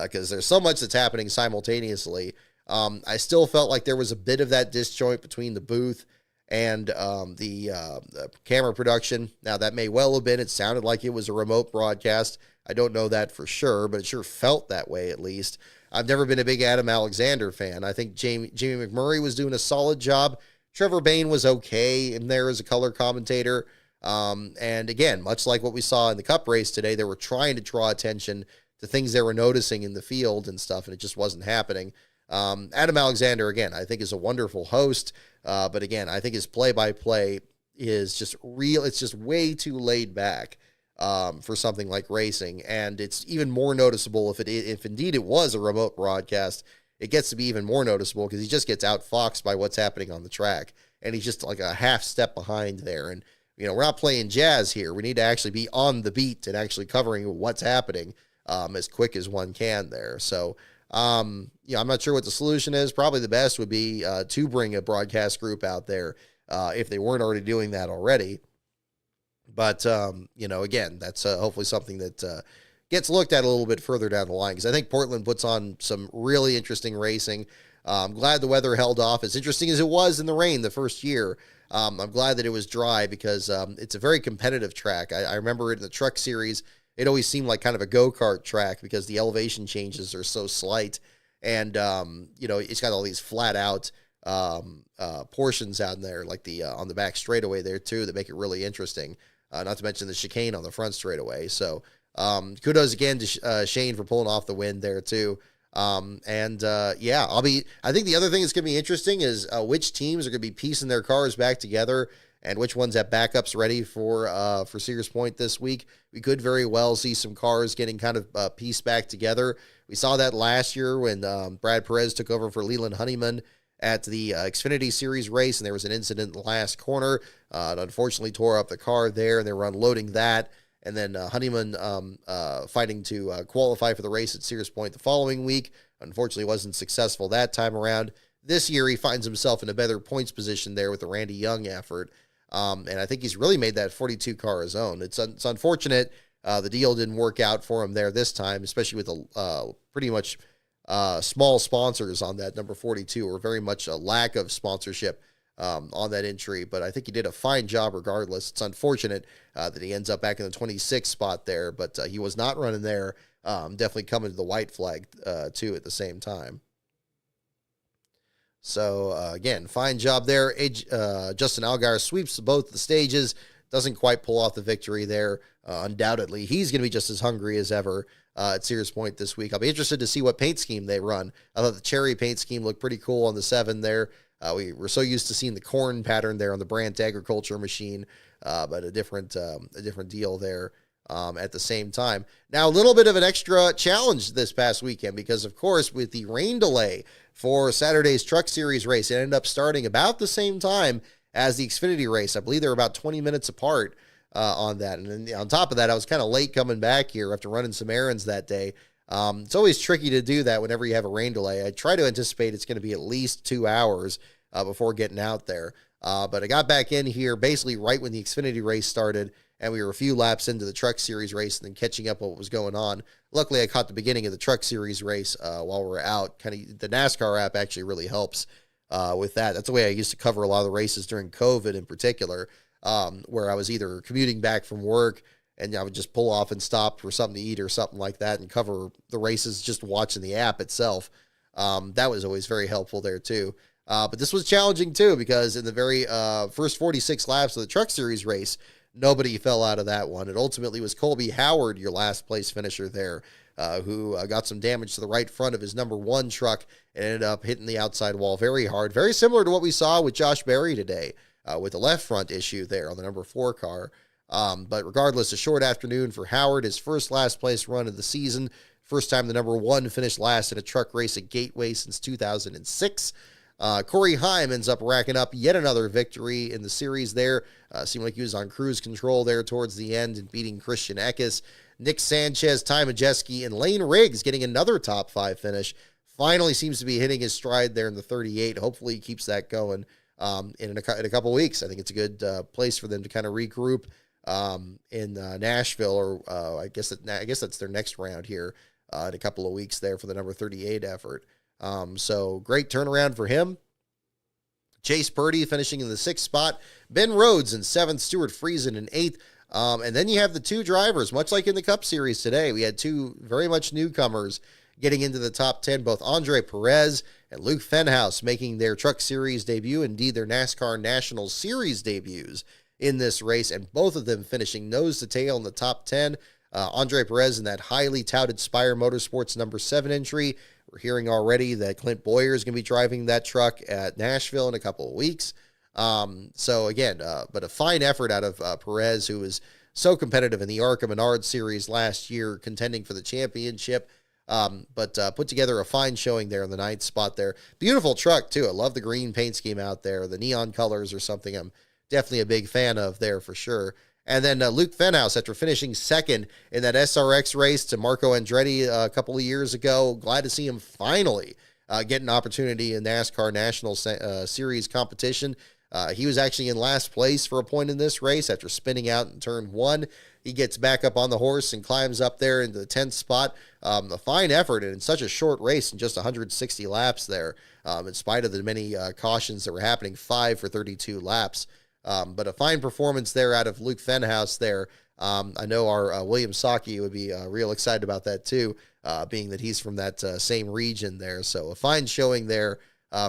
because there's so much that's happening simultaneously. I still felt like there was a bit of that disjoint between the booth and the camera production. Now, that may well have been. It sounded like it was a remote broadcast. I don't know that for sure, but it sure felt that way at least. I've never been a big Adam Alexander fan. I think Jamie McMurray was doing a solid job. Trevor Bayne was okay in there as a color commentator. And again, much like what we saw in the Cup race today, they were trying to draw attention to things they were noticing in the field and stuff, and it just wasn't happening. Adam Alexander, again, I think is a wonderful host. But again, I think his play-by-play is just real. It's just way too laid back for something like racing. And it's even more noticeable if indeed it was a remote broadcast. It gets to be even more noticeable because he just gets outfoxed by what's happening on the track. And he's just like a half step behind there. And, you know, we're not playing jazz here. We need to actually be on the beat and actually covering what's happening as quick as one can there. So, I'm not sure what the solution is. Probably the best would be to bring a broadcast group out there if they weren't already doing that already. But, again, that's hopefully something that gets looked at a little bit further down the line because I think Portland puts on some really interesting racing. I'm glad the weather held off. As interesting as it was in the rain the first year, I'm glad that it was dry because it's a very competitive track. I remember it in the Truck Series. It always seemed like kind of a go-kart track because the elevation changes are so slight. And, it's got all these flat-out portions out there, like the on the back straightaway there, too, that make it really interesting. Not to mention the chicane on the front straightaway. So kudos again to Shane for pulling off the win there, too. I think the other thing that's going to be interesting is which teams are going to be piecing their cars back together and which ones have backups ready for Sears Point this week. We could very well see some cars getting kind of pieced back together. We saw that last year when Brad Perez took over for Leland Honeyman at the Xfinity Series race, and there was an incident in the last corner. It unfortunately tore up the car there, and they were unloading that. And then Honeyman fighting to qualify for the race at Sears Point the following week. Unfortunately, wasn't successful that time around. This year, he finds himself in a better points position there with the Randy Young effort. And I think he's really made that 42 car his own. It's unfortunate the deal didn't work out for him there this time, especially with the pretty much small sponsors on that number 42, or very much a lack of sponsorship on that entry. But I think he did a fine job regardless. It's unfortunate that he ends up back in the 26th spot there, but he was not running there. Definitely coming to the white flag too at the same time. So, again, fine job there. Justin Allgaier sweeps both the stages, doesn't quite pull off the victory there. Undoubtedly, he's going to be just as hungry as ever at Sears Point this week. I'll be interested to see what paint scheme they run. I thought the cherry paint scheme looked pretty cool on the 7 there. We were so used to seeing the corn pattern there on the Brandt Agriculture machine, but a different deal there at the same time. Now, a little bit of an extra challenge this past weekend because, of course, with the rain delay for Saturday's Truck Series race, it ended up starting about the same time as the Xfinity race. I believe they were about 20 minutes apart on that. And then on top of that, I was kind of late coming back here after running some errands that day. It's always tricky to do that whenever you have a rain delay. I try to anticipate it's going to be at least 2 hours before getting out there. But I got back in here basically right when the Xfinity race started, and we were a few laps into the Truck Series race and then catching up what was going on. Luckily, I caught the beginning of the Truck Series race while we were out. Kind of the NASCAR app actually really helps with that. That's the way I used to cover a lot of the races during COVID in particular, where I was either commuting back from work and I would just pull off and stop for something to eat or something like that and cover the races just watching the app itself. That was always very helpful there too. But this was challenging too because in the very first 46 laps of the Truck Series race, nobody fell out of that one. It ultimately was Colby Howard, your last place finisher there, who got some damage to the right front of his number 1 truck and ended up hitting the outside wall very hard. Very similar to what we saw with Josh Berry today with the left front issue there on the number 4 car. But regardless, a short afternoon for Howard, his first last place run of the season. First time the number 1 finished last in a truck race at Gateway since 2006. Corey Heim ends up racking up yet another victory in the series there. Seemed like he was on cruise control there towards the end and beating Christian Eckes. Nick Sanchez, Ty Majeski, and Lane Riggs getting another top 5 finish. Finally seems to be hitting his stride there in the 38. Hopefully he keeps that going in a couple weeks. I think it's a good place for them to kind of regroup in Nashville, or I guess that's their next round here in a couple of weeks there for the number 38 effort. So great turnaround for him. Chase Purdy finishing in the 6th spot. Ben Rhodes in 7th. Stuart Friesen in 8th. And then you have the 2 drivers, much like in the Cup Series today. We had 2 very much newcomers getting into the top 10, both Andre Perez and Luke Fenhaus making their Truck Series debut, indeed their NASCAR National Series debuts in this race, and both of them finishing nose to tail in the top 10. Andre Perez in that highly touted Spire Motorsports number 7 entry. We're hearing already that Clint Boyer is going to be driving that truck at Nashville in a couple of weeks. So again, but a fine effort out of Perez, who was so competitive in the ARCA Menard Series last year, contending for the championship. But put together a fine showing there in the 9th spot there. Beautiful truck too. I love the green paint scheme out there. The neon colors are something I'm definitely a big fan of there for sure. And then Luke Fenhaus, after finishing 2nd in that SRX race to Marco Andretti a couple of years ago, glad to see him finally get an opportunity in NASCAR National Series competition. He was actually in last place for a point in this race after spinning out in turn 1. He gets back up on the horse and climbs up there into the 10th spot. A fine effort in such a short race in just 160 laps there, in spite of the many cautions that were happening, 5 for 32 laps. But a fine performance there out of Luke Fenhaus there. I know our William Saki would be real excited about that too, being that he's from that same region there. So a fine showing there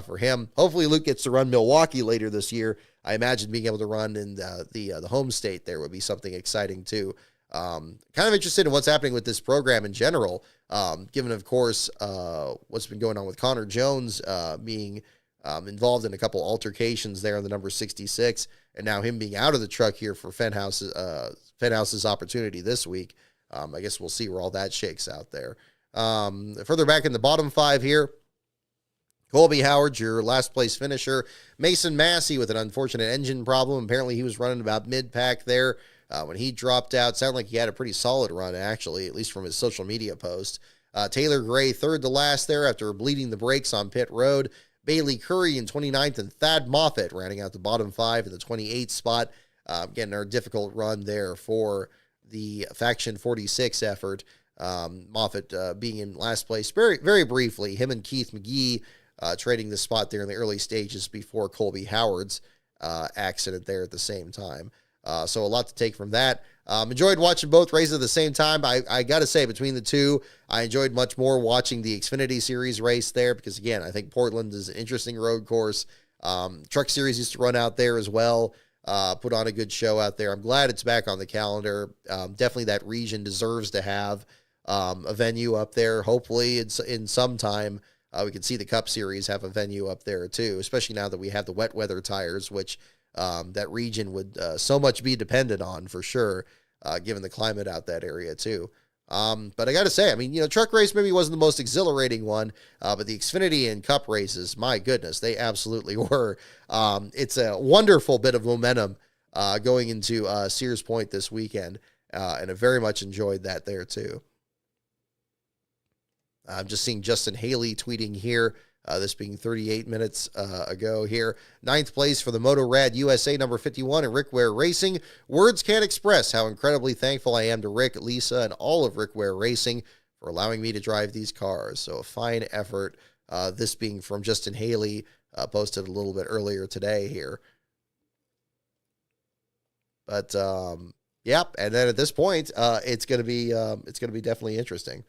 for him. Hopefully Luke gets to run Milwaukee later this year. I imagine being able to run in the home state there would be something exciting too. Kind of interested in what's happening with this program in general, given, of course, what's been going on with Connor Jones being involved in a couple altercations there on the number 66, and now him being out of the truck here for Fenhaus's opportunity this week. I guess we'll see where all that shakes out there. Further back in the bottom 5 here, Colby Howard, your last place finisher. Mason Massey with an unfortunate engine problem. Apparently he was running about mid-pack there when he dropped out. Sounded like he had a pretty solid run, actually, at least from his social media post. Taylor Gray, 3rd to last there after bleeding the brakes on pit road. Bailey Curry in 29th, and Thad Moffitt rounding out the bottom 5 in the 28th spot. Getting our difficult run there for the Faction 46 effort. Moffitt being in last place very, very briefly. Him and Keith McGee trading the spot there in the early stages before Colby Howard's accident there at the same time. So a lot to take from that. Enjoyed watching both races at the same time. I got to say, between the two, I enjoyed much more watching the Xfinity Series race there because, again, I think Portland is an interesting road course. Truck Series used to run out there as well. Put on a good show out there. I'm glad it's back on the calendar. Definitely that region deserves to have a venue up there. Hopefully in some time we can see the Cup Series have a venue up there too, especially now that we have the wet weather tires, which that region would so much be dependent on for sure. given the climate out that area too. But I got to say, I mean, truck race maybe wasn't the most exhilarating one, but the Xfinity and Cup races, my goodness, they absolutely were. It's a wonderful bit of momentum going into Sears Point this weekend, and I very much enjoyed that there too. I'm just seeing Justin Haley tweeting here, this being 38 minutes ago here. 9th place for the Moto Rad USA number 51 and Rick Ware Racing. Words can't express how incredibly thankful I am to Rick, Lisa, and all of Rick Ware Racing for allowing me to drive these cars. So a fine effort. This being from Justin Haley, posted a little bit earlier today here. But yep, and then at this point, it's gonna be definitely interesting.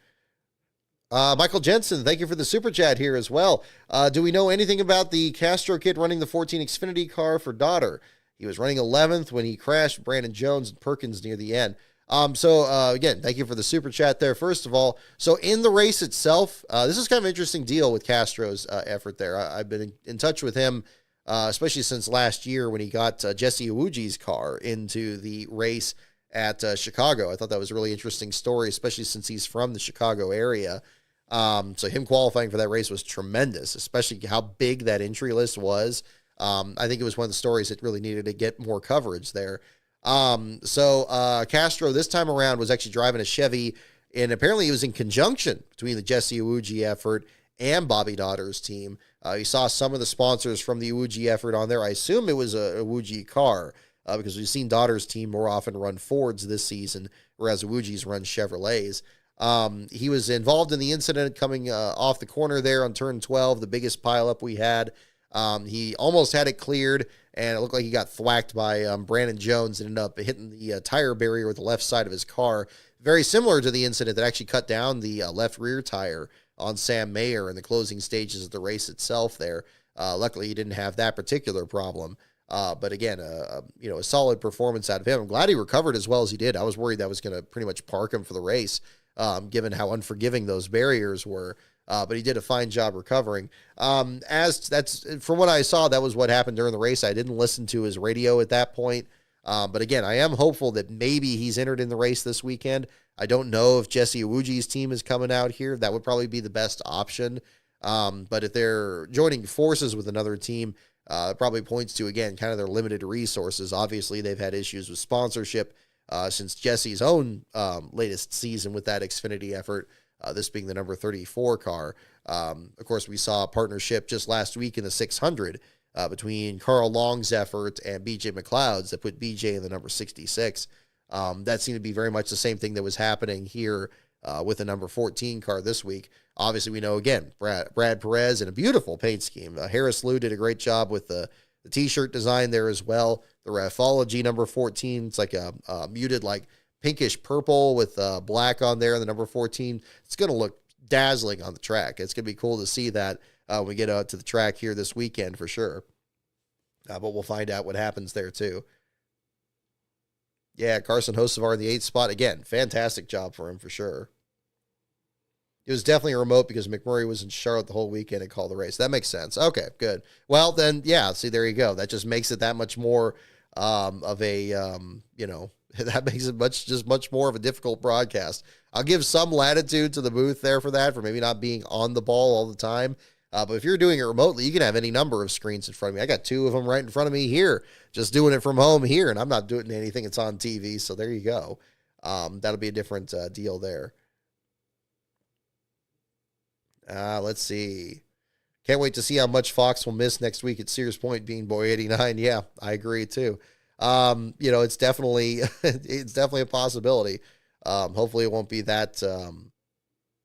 Michael Jensen, thank you for the super chat here as well. Do we know anything about the Castro kid running the 14 Xfinity car for daughter? He was running 11th when he crashed Brandon Jones and Perkins near the end. Again, thank you for the super chat there. First of all, so in the race itself, this is kind of an interesting deal with Castro's effort there. I've been in touch with him, especially since last year when he got Jesse Iwuji's car into the race at Chicago. I thought that was a really interesting story, especially since he's from the Chicago area. So him qualifying for that race was tremendous, especially how big that entry list was. I think it was one of the stories that really needed to get more coverage there. Castro this time around was actually driving a Chevy, and apparently it was in conjunction between the Jesse Iwuji effort and Bobby Daughter's team. You saw some of the sponsors from the Iwuji effort on there. I assume it was a Iwuji car, because we've seen Daughter's team more often run Fords this season, whereas Iwuji's run Chevrolets. He was involved in the incident coming off the corner there on turn 12, the biggest pileup we had. He almost had it cleared, and it looked like he got thwacked by Brandon Jones and ended up hitting the tire barrier with the left side of his car. Very similar to the incident that actually cut down the left rear tire on Sam Mayer in the closing stages of the race itself there. Luckily, he didn't have that particular problem. But again, a solid performance out of him. I'm glad he recovered as well as he did. I was worried that was going to pretty much park him for the race, given how unforgiving those barriers were. But he did a fine job recovering. As that's from what I saw, that was what happened during the race. I didn't listen to his radio at that point. But again, I am hopeful that maybe he's entered in the race this weekend. I don't know if Jesse Iwuji's team is coming out here. That would probably be the best option. But if they're joining forces with another team, it probably points to, again, kind of their limited resources. Obviously, they've had issues with sponsorship since Jesse's own latest season with that Xfinity effort, this being the number 34 car. Of course, we saw a partnership just last week in the 600 between Carl Long's effort and BJ McLeod's that put BJ in the number 66. That seemed to be very much the same thing that was happening here with the number 14 car this week. Obviously, we know, again, Brad Perez and a beautiful paint scheme. Harris Liu did a great job with the T-shirt design there as well. The Rafology number 14, it's like a muted, like pinkish purple with black on there. The number 14, it's going to look dazzling on the track. It's going to be cool to see that when we get out to the track here this weekend for sure. But we'll find out what happens there too. Yeah, Carson Hocevar in the 8th spot. Again, fantastic job for him for sure. It was definitely a remote because McMurray was in Charlotte the whole weekend and called the race. That makes sense. Okay, good. Well, then, yeah, see, there you go. That just makes it that much more of a, that makes it much more of a difficult broadcast. I'll give some latitude to the booth there for that, for maybe not being on the ball all the time. But if you're doing it remotely, you can have any number of screens in front of me. I got 2 of them right in front of me here, just doing it from home here, and I'm not doing anything that's on TV, so there you go. That'll be a different deal there. Let's see. Can't wait to see how much Fox will miss next week at Sears Point being Boy 89. Yeah, I agree too. It's definitely a possibility. Hopefully it won't be that,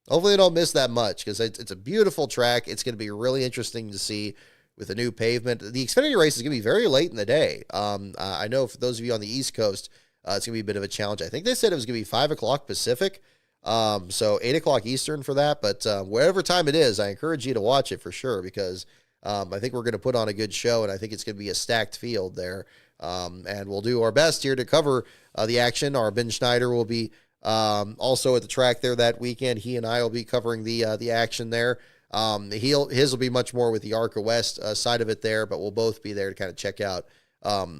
hopefully they don't miss that much because it's a beautiful track. It's going to be really interesting to see with the new pavement. The Xfinity race is going to be very late in the day. I know for those of you on the East Coast, it's going to be a bit of a challenge. I think they said it was going to be 5 o'clock Pacific. So 8 o'clock Eastern for that, but whatever time it is, I encourage you to watch it for sure because I think we're going to put on a good show, and I think it's going to be a stacked field there. And we'll do our best here to cover the action. Our Ben Schneider will be also at the track there that weekend. He and I will be covering the action there. His will be much more with the ARCA West side of it there, but we'll both be there to kind of check out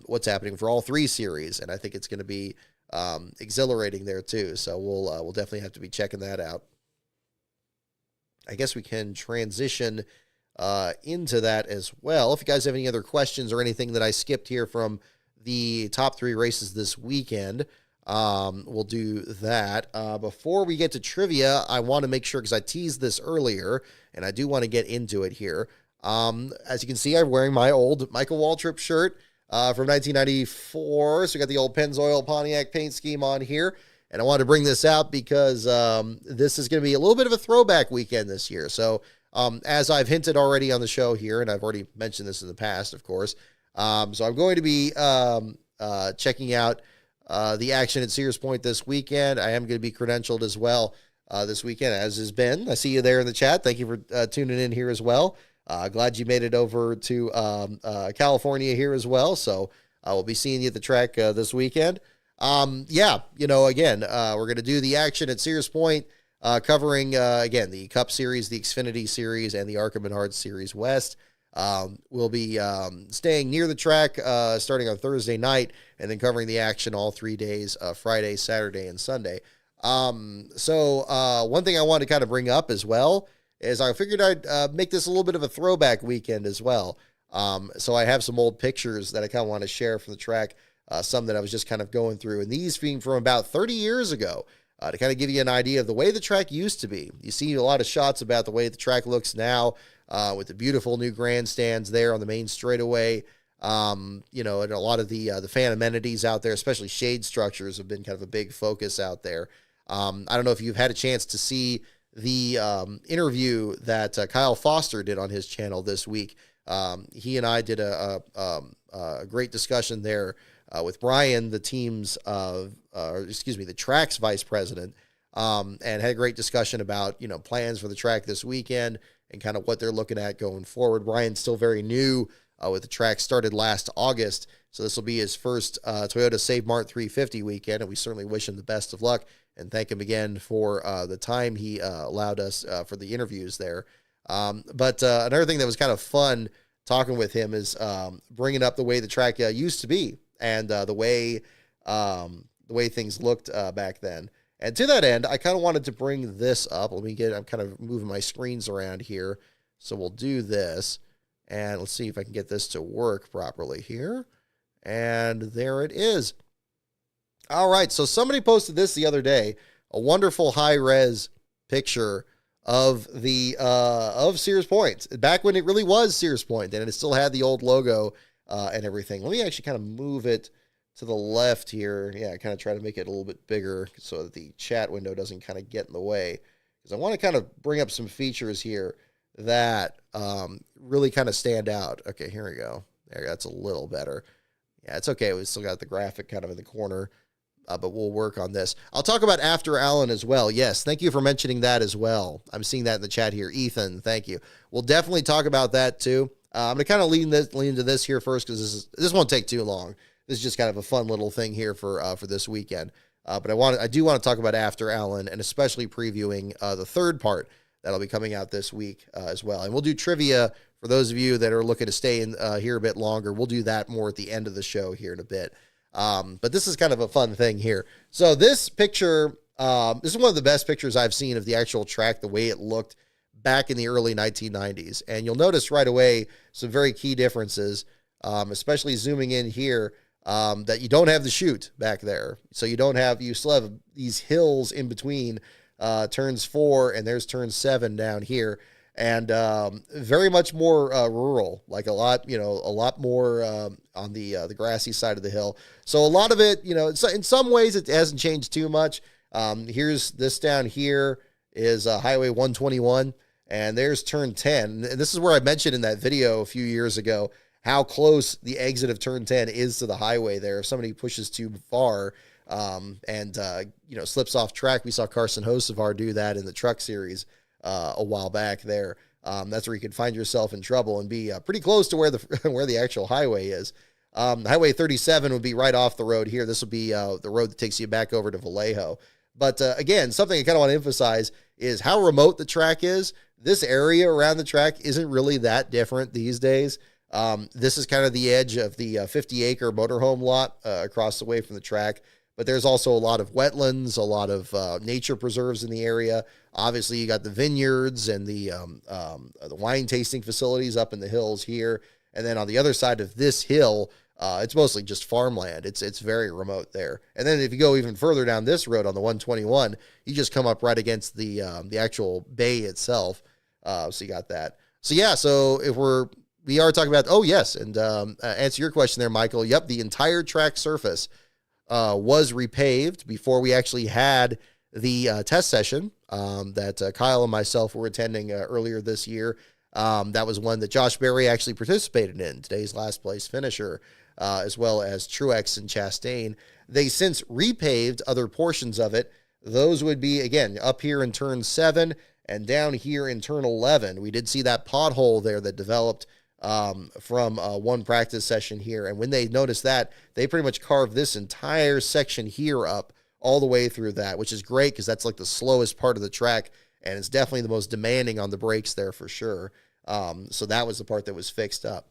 what's happening for all 3 series, and I think it's going to be exhilarating there too. So we'll definitely have to be checking that out. I guess we can transition into that as well. If you guys have any other questions or anything that I skipped here from the top 3 races this weekend, we'll do that. Before we get to trivia, I want to make sure, because I teased this earlier, and I do want to get into it here. As you can see, I'm wearing my old Michael Waltrip shirt from 1994. So we got the old Pennzoil Pontiac paint scheme on here. And I wanted to bring this out because this is going to be a little bit of a throwback weekend this year. So as I've hinted already on the show here, and I've already mentioned this in the past, of course, so I'm going to be checking out the action at Sears Point this weekend. I am going to be credentialed as well this weekend, as has been. I see you there in the chat. Thank you for tuning in here as well. Glad you made it over to California here as well. So we'll be seeing you at the track this weekend. Again, we're going to do the action at Sears Point, covering, again, the Cup Series, the Xfinity Series, and the ARCA Menards Series West. We'll be staying near the track starting on Thursday night, and then covering the action all 3 days, Friday, Saturday, and Sunday. One thing I want to kind of bring up as well is I figured I'd make this a little bit of a throwback weekend as well. So I have some old pictures that I kind of want to share from the track, some that I was just kind of going through, and these being from about 30 years ago, to kind of give you an idea of the way the track used to be. You see a lot of shots about the way the track looks now, with the beautiful new grandstands there on the main straightaway, and a lot of the fan amenities out there, especially shade structures, have been kind of a big focus out there. I don't know if you've had a chance to see the interview that Kyle Foster did on his channel this week. He and I did a great discussion there with Brian, the track's vice president, and had a great discussion about, plans for the track this weekend and kind of what they're looking at going forward. Brian's still very new with the track, started last August, so this will be his first Toyota Save Mart 350 weekend, and we certainly wish him the best of luck and thank him again for the time he allowed us for the interviews there. But another thing that was kind of fun talking with him is bringing up the way the track used to be, and the way things looked back then. And to that end, I kind of wanted to bring this up. I'm kind of moving my screens around here. So we'll do this. And let's see if I can get this to work properly here. And there it is. All right. So somebody posted this the other day, a wonderful high-res picture of the of Sears Point, back when it really was Sears Point, and it still had the old logo and everything. Let me actually kind of move it to the left here. Yeah, kind of try to make it a little bit bigger so that the chat window doesn't kind of get in the way, because I want to kind of bring up some features here that really kind of stand out. Okay, here we go. There, that's a little better. Yeah, it's okay. We still got the graphic kind of in the corner, but we'll work on this. I'll talk about After Allen as well. Yes, thank you for mentioning that as well. I'm seeing that in the chat here. Ethan, thank you. We'll definitely talk about that too. I'm going to kind of lean into this here first, because this won't take too long. This is just kind of a fun little thing here for this weekend. But I do want to talk about After Allen, and especially previewing the third part that'll be coming out this week as well. And we'll do trivia for those of you that are looking to stay in here a bit longer. We'll do that more at the end of the show here in a bit. But this is kind of a fun thing here. So this picture, this is one of the best pictures I've seen of the actual track, the way it looked back in the early 1990s. And you'll notice right away some very key differences, especially zooming in here, that you don't have the chute back there. So you still have these hills in between turns 4, and there's turn 7 down here. And very much more rural, like a lot more on the grassy side of the hill. So a lot of it, in some ways it hasn't changed too much. Here's this down here is Highway 121, and there's turn 10. And this is where I mentioned in that video a few years ago how close the exit of turn 10 is to the highway there. If somebody pushes too far and slips off track, we saw Carson Hocevar do that in the Truck Series a while back there. That's where you could find yourself in trouble and be pretty close to where the actual highway is. Highway 37 would be right off the road here. This will be the road that takes you back over to Vallejo. But again, something I kind of want to emphasize is how remote the track is. This area around the track isn't really that different these days. This is kind of the edge of the 50-acre motorhome lot across the way from the track. but there's also a lot of wetlands, a lot of nature preserves in the area. Obviously, you got the vineyards and the wine tasting facilities up in the hills here. And then on the other side of this hill, it's mostly just farmland. It's very remote there. And then if you go even further down this road on the 121, you just come up right against the actual bay itself. So you got that. So yeah, so if we are talking about, oh yes, and answer your question there, Michael. Yep, the entire track surface was repaved before we actually had the test session that Kyle and myself were attending earlier this year. That was one that Josh Berry actually participated in, today's last place finisher, as well as Truex and Chastain. They since repaved other portions of it. Those would be, again, up here in turn 7 and down here in turn 11. We did see that pothole there that developed from one practice session here. And when they noticed that, they pretty much carved this entire section here up all the way through that, which is great because that's like the slowest part of the track, and it's definitely the most demanding on the brakes there for sure. So that was the part that was fixed up.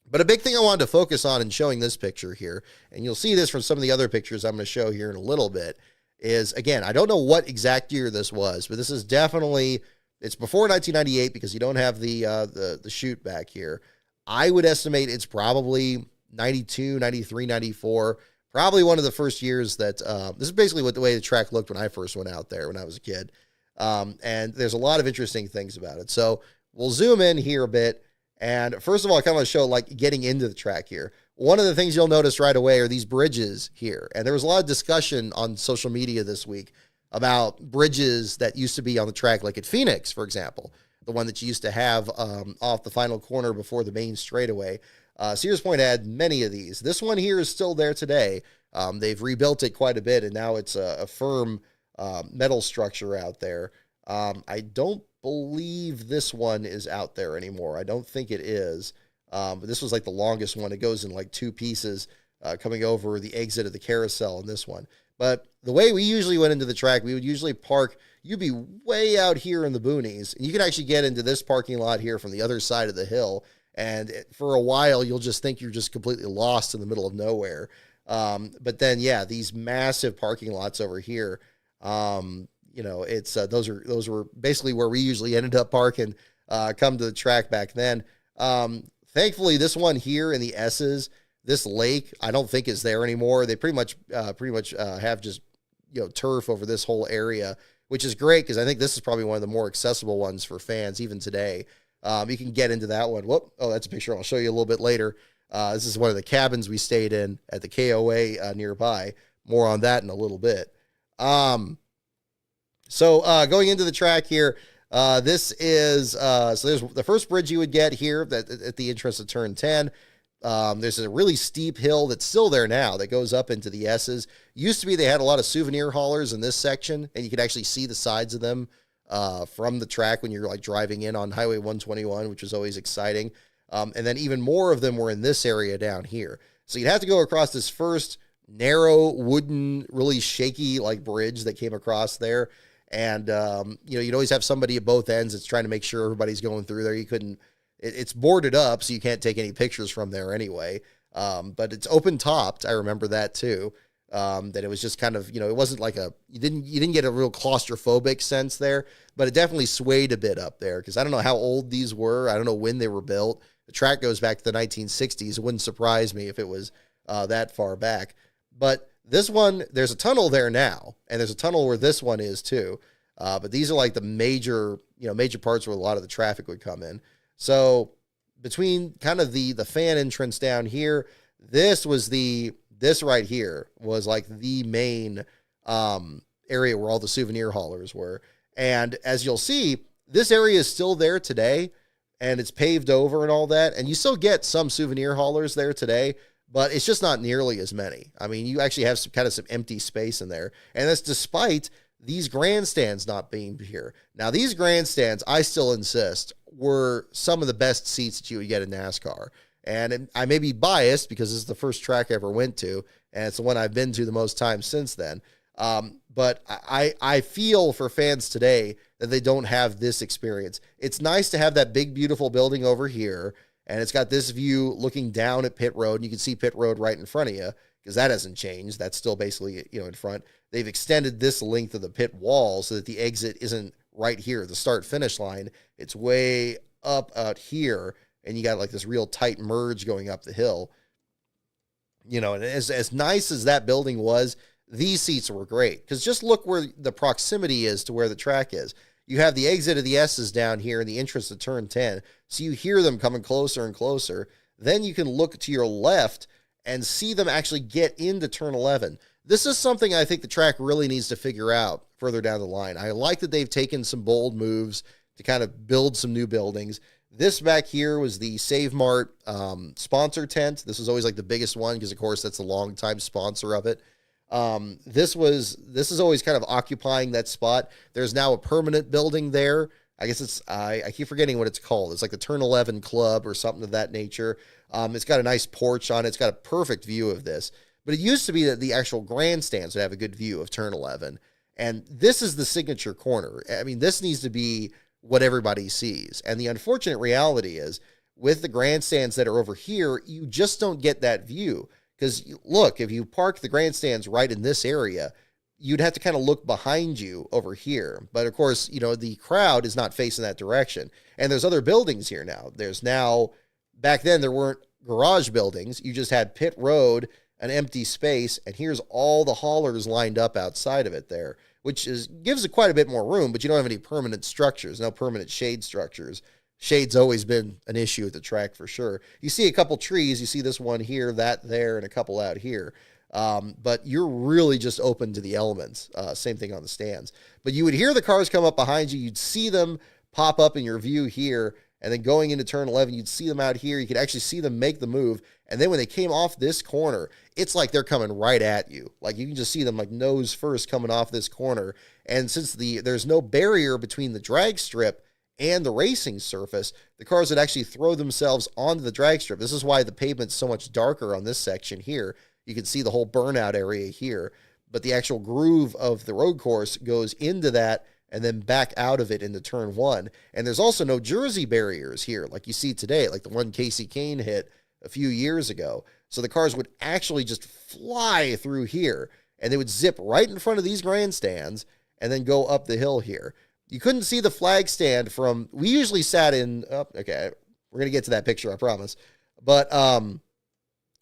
But a big thing I wanted to focus on in showing this picture here, and you'll see this from some of the other pictures I'm going to show here in a little bit, is, again, I don't know what exact year this was, but this is definitely, it's before 1998 because you don't have the chute back here. I would estimate it's probably 92, 93, 94, probably one of the first years that, this is basically what the way the track looked when I first went out there when I was a kid. And there's a lot of interesting things about it. So we'll zoom in here a bit. And first of all, I kind of want to show like getting into the track here. One of the things you'll notice right away are these bridges here. And there was a lot of discussion on social media this week about bridges that used to be on the track, like at Phoenix, for example, the one that you used to have off the final corner before the main straightaway. Sears Point had many of these. This one here is still there today. They've rebuilt it quite a bit, and now it's a firm metal structure out there. I don't believe this one is out there anymore. I don't think it is. But this was like the longest one. It goes in like 2 pieces coming over the exit of the carousel in this one. But the way we usually went into the track, we would usually park, you'd be way out here in the boonies, and you can actually get into this parking lot here from the other side of the hill. And for a while, you'll just think you're just completely lost in the middle of nowhere. But then, yeah, these massive parking lots over here, it's those were basically where we usually ended up parking, come to the track back then. Thankfully, this one here in the S's, this lake, I don't think is there anymore. They pretty much have just turf over this whole area, which is great because I think this is probably one of the more accessible ones for fans even today. You can get into that one. Whoop! Oh, that's a picture I'll show you a little bit later. This is one of the cabins we stayed in at the KOA nearby. More on that in a little bit. So going into the track here, this is so there's the first bridge you would get here that at the entrance of turn 10. There's a really steep hill that's still there now that goes up into the S's. Used to be they had a lot of souvenir haulers in this section, and you could actually see the sides of them from the track when you're like driving in on Highway 121, which was always exciting. And then even more of them were in this area down here. So you'd have to go across this first narrow wooden, really shaky like bridge that came across there. And, you'd always have somebody at both ends that's trying to make sure everybody's going through there. You couldn't, it's boarded up, so you can't take any pictures from there anyway. But it's open topped. I remember that too. That it was just kind of, it wasn't like you didn't get a real claustrophobic sense there, but it definitely swayed a bit up there. Cause I don't know how old these were. I don't know when they were built. The track goes back to the 1960s. It wouldn't surprise me if it was, that far back, but this one, there's a tunnel there now, and there's a tunnel where this one is too. But these are like the major parts where a lot of the traffic would come in. So between kind of the fan entrance down here, this right here was like the main area where all the souvenir haulers were. And as you'll see, this area is still there today, and it's paved over and all that. And you still get some souvenir haulers there today, but it's just not nearly as many. I mean, you actually have some empty space in there. And that's despite these grandstands not being here. Now, these grandstands, I still insist, were some of the best seats that you would get in NASCAR. And I may be biased because this is the first track I ever went to, and it's the one I've been to the most times since then. But I feel for fans today that they don't have this experience. It's nice to have that big, beautiful building over here, And it's got this view looking down at pit road, and you can see pit road right in front of you because that hasn't changed. That's still basically, in front. They've extended this length of the pit wall so that the exit isn't right here, the start-finish line. It's way up out here, and you got like this real tight merge going up the hill. And as nice as that building was, these seats were great because just look where the proximity is to where the track is. You have the exit of the S's down here in the entrance to turn 10, so you hear them coming closer and closer. Then you can look to your left and see them actually get into turn 11. This is something I think the track really needs to figure out further down the line. I like that they've taken some bold moves to kind of build some new buildings. This back here was the Save Mart sponsor tent. This was always like the biggest one because, of course, that's the longtime sponsor of it. This is always kind of occupying that spot. There's now a permanent building there. I guess I keep forgetting what it's called. It's like the Turn 11 Club or something of that nature. It's got a nice porch on it. It's got a perfect view of this. But it used to be that the actual grandstands would have a good view of Turn 11. And this is the signature corner. I mean, this needs to be what everybody sees. And the unfortunate reality is, with the grandstands that are over here, you just don't get that view. Because look, if you park the grandstands right in this area, you'd have to kind of look behind you over here. But of course, the crowd is not facing that direction. And there's other buildings here now. Back then there weren't garage buildings. You just had pit road, an empty space, and here's all the haulers lined up outside of it there, which gives it quite a bit more room, but you don't have any permanent structures, no permanent shade structures. Shade's always been an issue at the track for sure. You see a couple trees, you see this one here, that there, and a couple out here. But you're really just open to the elements. Same thing on the stands. But you would hear the cars come up behind you. You'd see them pop up in your view here. And then going into turn 11, you'd see them out here. You could actually see them make the move. And then when they came off this corner, it's like they're coming right at you. Like you can just see them like nose first coming off this corner. And since there's no barrier between the drag strip and the racing surface, the cars would actually throw themselves onto the drag strip. This is why the pavement's so much darker on this section here. You can see the whole burnout area here, but the actual groove of the road course goes into that and then back out of it into turn 1. And there's also no jersey barriers here like you see today, like the one Casey Kane hit a few years ago. So the cars would actually just fly through here, and they would zip right in front of these grandstands and then go up the hill here. You couldn't see the flag stand we usually sat in, okay, we're going to get to that picture, I promise. But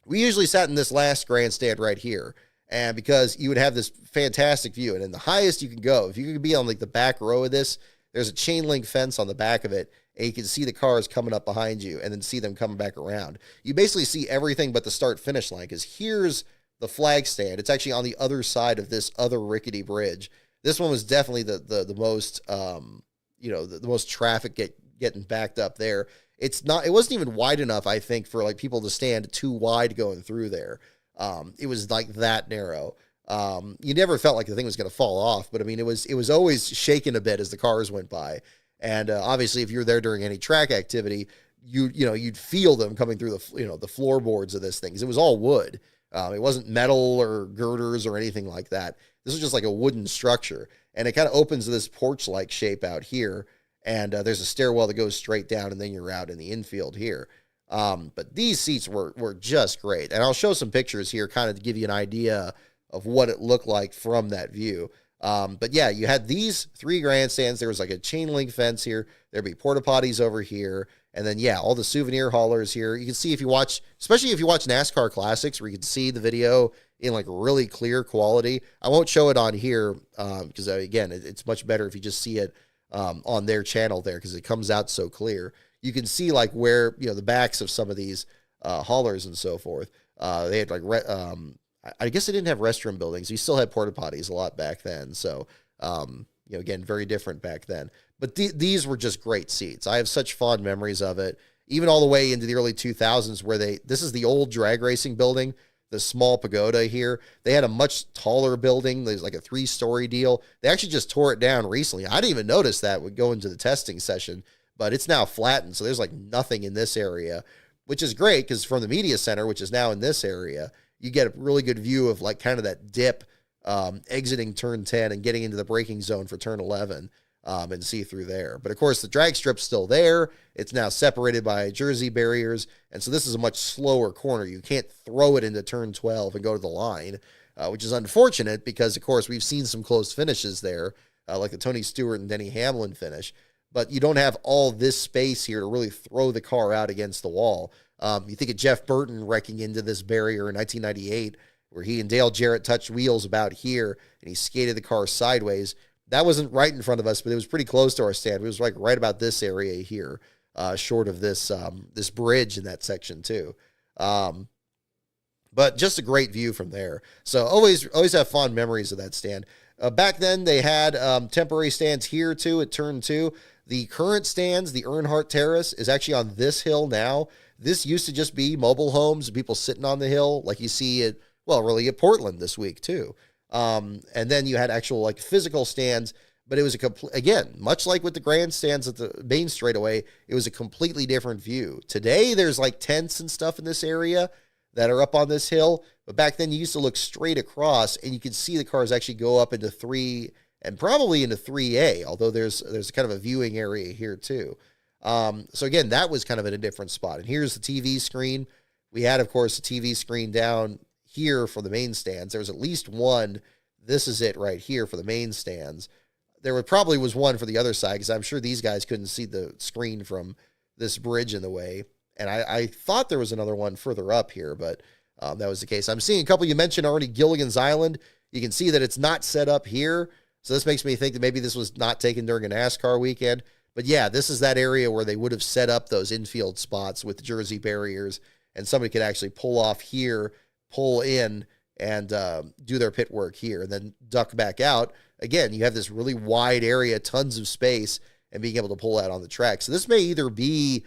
we usually sat in this last grandstand right here. And because you would have this fantastic view, and in the highest you can go, if you could be on like the back row of this, there's a chain link fence on the back of it, and you can see the cars coming up behind you and then see them coming back around. You basically see everything but the start finish line, because here's the flag stand. It's actually on the other side of this other rickety bridge. This one was definitely the most, the most traffic getting backed up there. It wasn't even wide enough, I think, for like people to stand too wide going through there. It was like that narrow. You never felt like the thing was going to fall off, but I mean, it was always shaking a bit as the cars went by. And obviously, if you were there during any track activity, you'd feel them coming through the floorboards of this thing. 'Cause it was all wood. It wasn't metal or girders or anything like that. This was just like a wooden structure, and it kind of opens to this porch-like shape out here. And there's a stairwell that goes straight down, and then you're out in the infield here. But these seats were just great. And I'll show some pictures here kind of to give you an idea of what it looked like from that view. But yeah, you had these 3 grandstands. There was like a chain link fence here. There'd be porta potties over here. And then, yeah, all the souvenir haulers here. You can see especially if you watch NASCAR Classics, where you can see the video in like really clear quality. I won't show it on here because, again, it's much better if you just see it on their channel there, because it comes out so clear. You can see like where, the backs of some of these haulers and so forth. They had like, I guess they didn't have restroom buildings. You still had porta potties a lot back then. So, again, very different back then. But these were just great seats. I have such fond memories of it, even all the way into the early 2000s where this is the old drag racing building, the small pagoda here. They had a much taller building. There's like a 3-story deal. They actually just tore it down recently. I didn't even notice that would go into the testing session, but it's now flattened. So there's like nothing in this area, which is great because from the media center, which is now in this area, you get a really good view of like kind of that dip exiting turn 10 and getting into the braking zone for turn 11. and see through there. But of course, the drag strip's still there. It's now separated by jersey barriers, and so this is a much slower corner. You can't throw it into turn 12 and go to the line, which is unfortunate because, of course, we've seen some close finishes there, like the Tony Stewart and Denny Hamlin finish, but you don't have all this space here to really throw the car out against the wall. You think of Jeff Burton wrecking into this barrier in 1998, where he and Dale Jarrett touched wheels about here, and he skated the car sideways. That wasn't right in front of us, but it was pretty close to our stand. It was like right about this area here, short of this this bridge in that section too. But just a great view from there. So always have fond memories of that stand. Back then, they had temporary stands here too at turn 2. The current stands, the Earnhardt Terrace, is actually on this hill now. This used to just be mobile homes, people sitting on the hill, like you see at, well, really at Portland this week too. And then you had actual like physical stands, but it was again, much like with the grandstands at the main straightaway, it was a completely different view. Today, there's like tents and stuff in this area that are up on this hill, but back then you used to look straight across and you could see the cars actually go up into 3 and probably into 3A, although there's kind of a viewing area here too. So again, that was kind of in a different spot. And here's the TV screen. We had, of course, the TV screen down here for the main stands. There was at least one. This is it right here for the main stands. There probably was one for the other side because I'm sure these guys couldn't see the screen from this bridge in the way. And I thought there was another one further up here, but that was the case. I'm seeing a couple you mentioned already, Gilligan's Island. You can see that it's not set up here. So this makes me think that maybe this was not taken during a NASCAR weekend. But yeah, this is that area where they would have set up those infield spots with jersey barriers, and somebody could actually pull off here, pull in, and do their pit work here, and then duck back out. Again, you have this really wide area, tons of space, and being able to pull out on the track. So this may either be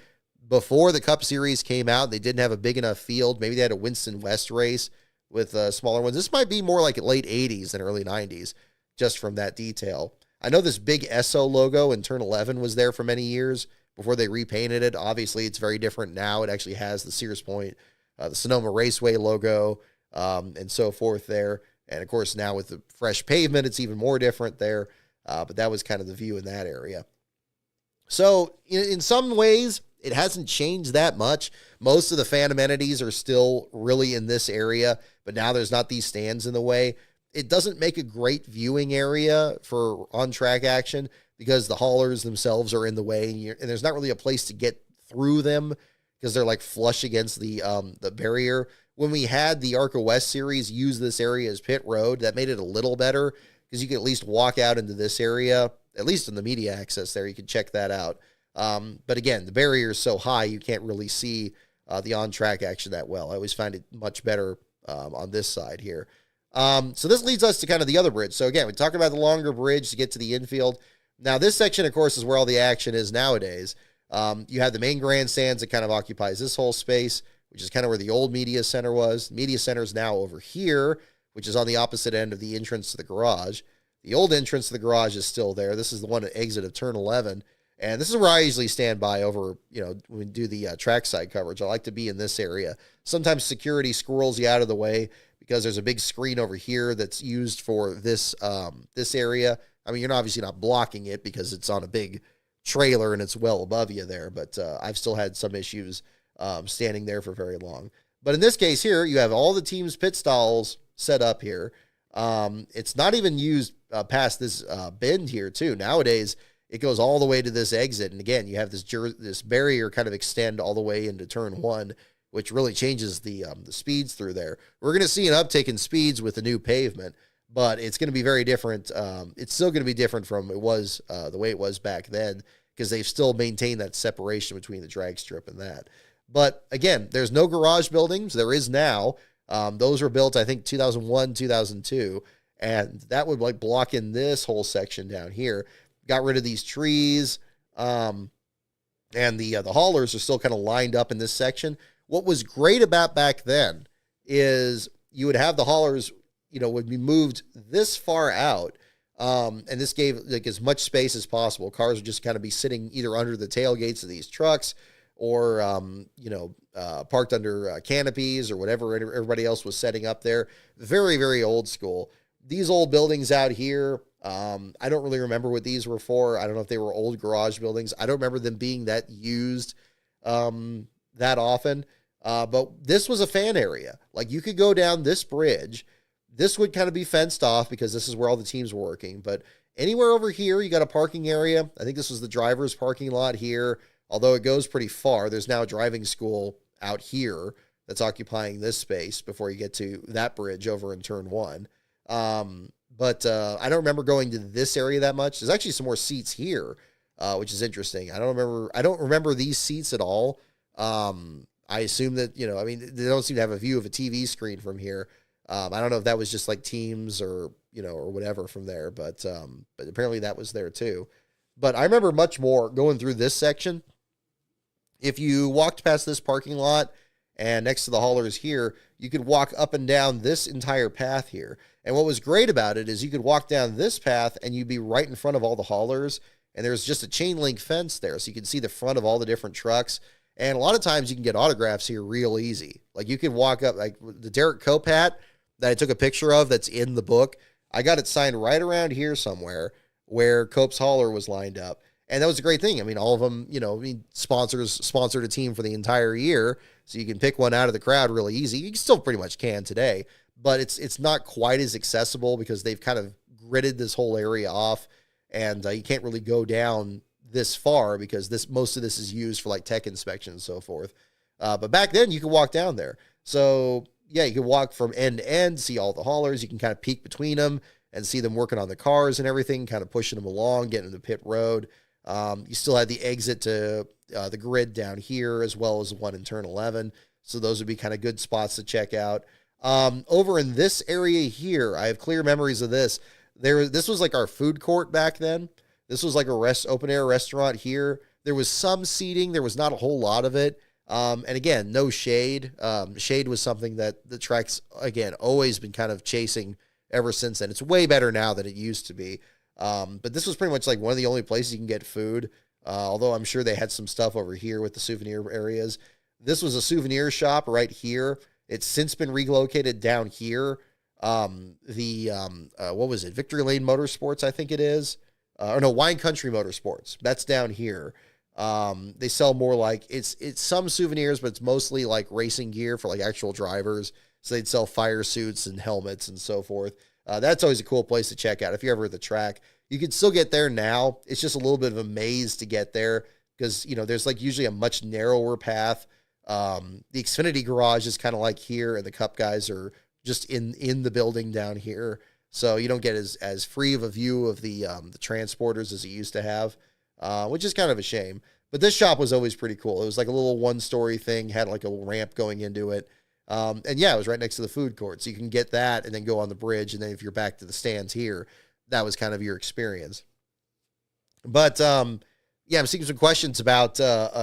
before the Cup Series came out, they didn't have a big enough field. Maybe they had a Winston West race with smaller ones. This might be more like late 80s than early 90s, just from that detail. I know this big Esso logo in turn 11 was there for many years before they repainted it. Obviously, it's very different now. It actually has the Sears Point, the Sonoma Raceway logo, and so forth there. And, of course, now with the fresh pavement, it's even more different there. But that was kind of the view in that area. So, in some ways, it hasn't changed that much. Most of the fan amenities are still really in this area, but now there's not these stands in the way. It doesn't make a great viewing area for on-track action because the haulers themselves are in the way, and there's not really a place to get through them because they're like flush against the barrier. When we had the ARCA West Series use this area as pit road, that made it a little better because you could at least walk out into this area, at least in the media access there. You can check that out. But again, the barrier is so high, you can't really see the on-track action that well. I always find it much better on this side here. So this leads us to kind of the other bridge. So again, we talked about the longer bridge to get to the infield. Now this section, of course, is where all the action is nowadays. You have the main grandstands that kind of occupies this whole space, which is kind of where the old media center was. The media center is now over here, which is on the opposite end of the entrance to the garage. The old entrance to the garage is still there. This is the one at exit of turn 11. And this is where I usually stand by over, when we do the trackside coverage. I like to be in this area. Sometimes security squirrels you out of the way because there's a big screen over here that's used for this this area. I mean, you're obviously not blocking it because it's on a big trailer and it's well above you there, but I've still had some issues standing there for very long. But in this case here, you have all the team's pit stalls set up here. It's not even used past this bend here, too. Nowadays, it goes all the way to this exit. And again, you have this barrier kind of extend all the way into turn 1, which really changes the speeds through there. We're going to see an uptick in speeds with the new pavement, but it's going to be very different. It's still going to be different from it was the way it was back then because they've still maintained that separation between the drag strip and that. But again, there's no garage buildings. There is now. Those were built, I think, 2001, 2002, and that would like block in this whole section down here. Got rid of these trees, and the haulers are still kind of lined up in this section. What was great about back then is you would have the haulers, would be moved this far out, and this gave like as much space as possible. Cars would just kind of be sitting either under the tailgates of these trucks or, parked under canopies or whatever everybody else was setting up there. Very, very old school. These old buildings out here, I don't really remember what these were for. I don't know if they were old garage buildings. I don't remember them being that used that often. But this was a fan area. Like, you could go down this bridge. This would kind of be fenced off because this is where all the teams were working. But anywhere over here, you got a parking area. I think this was the driver's parking lot here, although it goes pretty far. There's now a driving school out here that's occupying this space before you get to that bridge over in turn one. But I don't remember going to this area that much. There's actually some more seats here, which is interesting. I don't remember these seats at all. I assume that, I mean, they don't seem to have a view of a TV screen from here. I don't know if that was just like teams or, or whatever from there, but apparently that was there too. But I remember much more going through this section. If you walked past this parking lot and next to the haulers here, you could walk up and down this entire path here. And what was great about it is you could walk down this path and you'd be right in front of all the haulers. And there's just a chain link fence there. So you can see the front of all the different trucks. And a lot of times you can get autographs here real easy. Like, you can walk up, like the Derek Cope hat that I took a picture of that's in the book. I got it signed right around here somewhere where Cope's hauler was lined up. And that was a great thing. I mean, all of them, sponsors sponsored a team for the entire year. So you can pick one out of the crowd really easy. You still pretty much can today, but it's not quite as accessible because they've kind of gridded this whole area off, and you can't really go down this far because most of this is used for like tech inspection and so forth. But back then you could walk down there. So yeah, you can walk from end to end, see all the haulers. You can kind of peek between them and see them working on the cars and everything, kind of pushing them along, getting to the pit road. You still had the exit to the grid down here, as well as the one in turn 11. So those would be kind of good spots to check out. Over in this area here, I have clear memories of this. This was like our food court back then. This was like a open air restaurant here. There was some seating. There was not a whole lot of it. And again, no shade. Shade was something that the track's, again, always been kind of chasing ever since then. It's way better now than it used to be. But this was pretty much like one of the only places you can get food. Although I'm sure they had some stuff over here with the souvenir areas. This was a souvenir shop right here. It's since been relocated down here. What was it? Victory Lane Motorsports, I think it is. Or no, Wine Country Motorsports. That's down here. They sell more like, it's some souvenirs, but it's mostly like racing gear for like actual drivers. So they'd sell fire suits and helmets and so forth. That's always a cool place to check out if you're ever at the track. You can still get there now. It's just a little bit of a maze to get there because, there's like usually a much narrower path. The Xfinity garage is kind of like here, and the Cup guys are just in the building down here. So you don't get as free of a view of the transporters as you used to have, which is kind of a shame. But this shop was always pretty cool. It was like a little one-story thing, had like a little ramp going into it. And yeah, it was right next to the food court. So you can get that and then go on the bridge. And then if you're back to the stands here, that was kind of your experience. But yeah, I'm seeing some questions about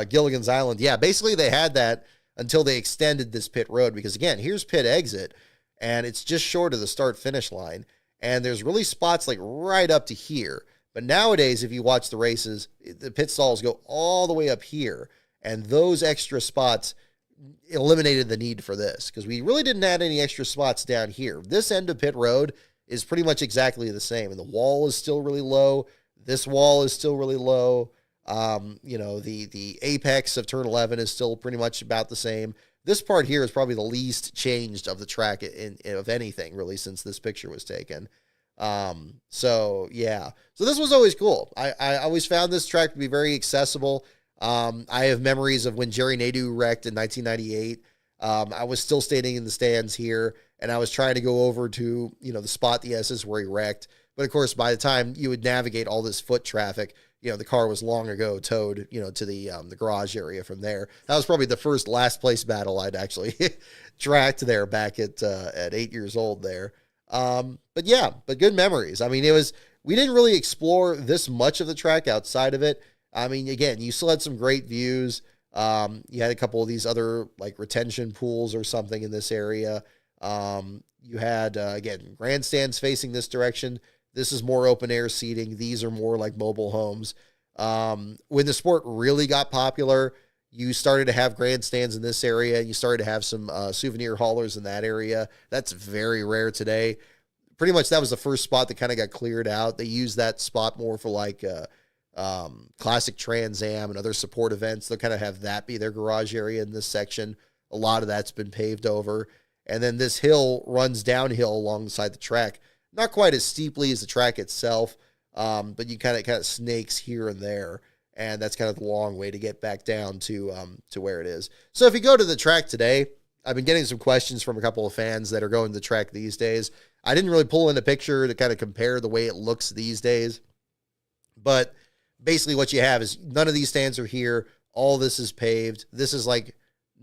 Gilligan's Island. Yeah, basically they had that until they extended this pit road because, again, here's pit exit, and it's just short of the start-finish line. And there's really spots like right up to here. But nowadays, if you watch the races, the pit stalls go all the way up here. And those extra spots eliminated the need for this because we really didn't add any extra spots down here. This end of pit road is pretty much exactly the same. And the wall is still really low. This wall is still really low. The apex of turn 11 is still pretty much about the same. This part here is probably the least changed of the track of anything really since this picture was taken. So this was always cool. I always found this track to be very accessible. I have memories of when Jerry Nadeau wrecked in 1998. I was still standing in the stands here, and I was trying to go over to, the spot the S's where he wrecked. But of course, by the time you would navigate all this foot traffic, the car was long ago towed, to the garage area from there. That was probably the first last place battle I'd actually tracked there back at 8 years old there. But good memories. I mean, we didn't really explore this much of the track outside of it. I mean, again, you still had some great views. You had a couple of these other like retention pools or something in this area. You had, again, grandstands facing this direction. This is more open air seating. These are more like mobile homes. When the sport really got popular, you started to have grandstands in this area. You started to have some souvenir haulers in that area. That's very rare today. pretty much that was the first spot that kind of got cleared out. They used that spot more for like classic Trans Am and other support events. They'll kind of have that be their garage area in this section. A lot of that's been paved over. And then this hill runs downhill alongside the track. Not quite as steeply as the track itself, but you kind of snakes here and there. And that's kind of the long way to get back down to where it is. So if you go to the track today, I've been getting some questions from a couple of fans that are going to the track these days. I didn't really pull in a picture to kind of compare the way it looks these days. But basically what you have is none of these stands are here. All this is paved. This is like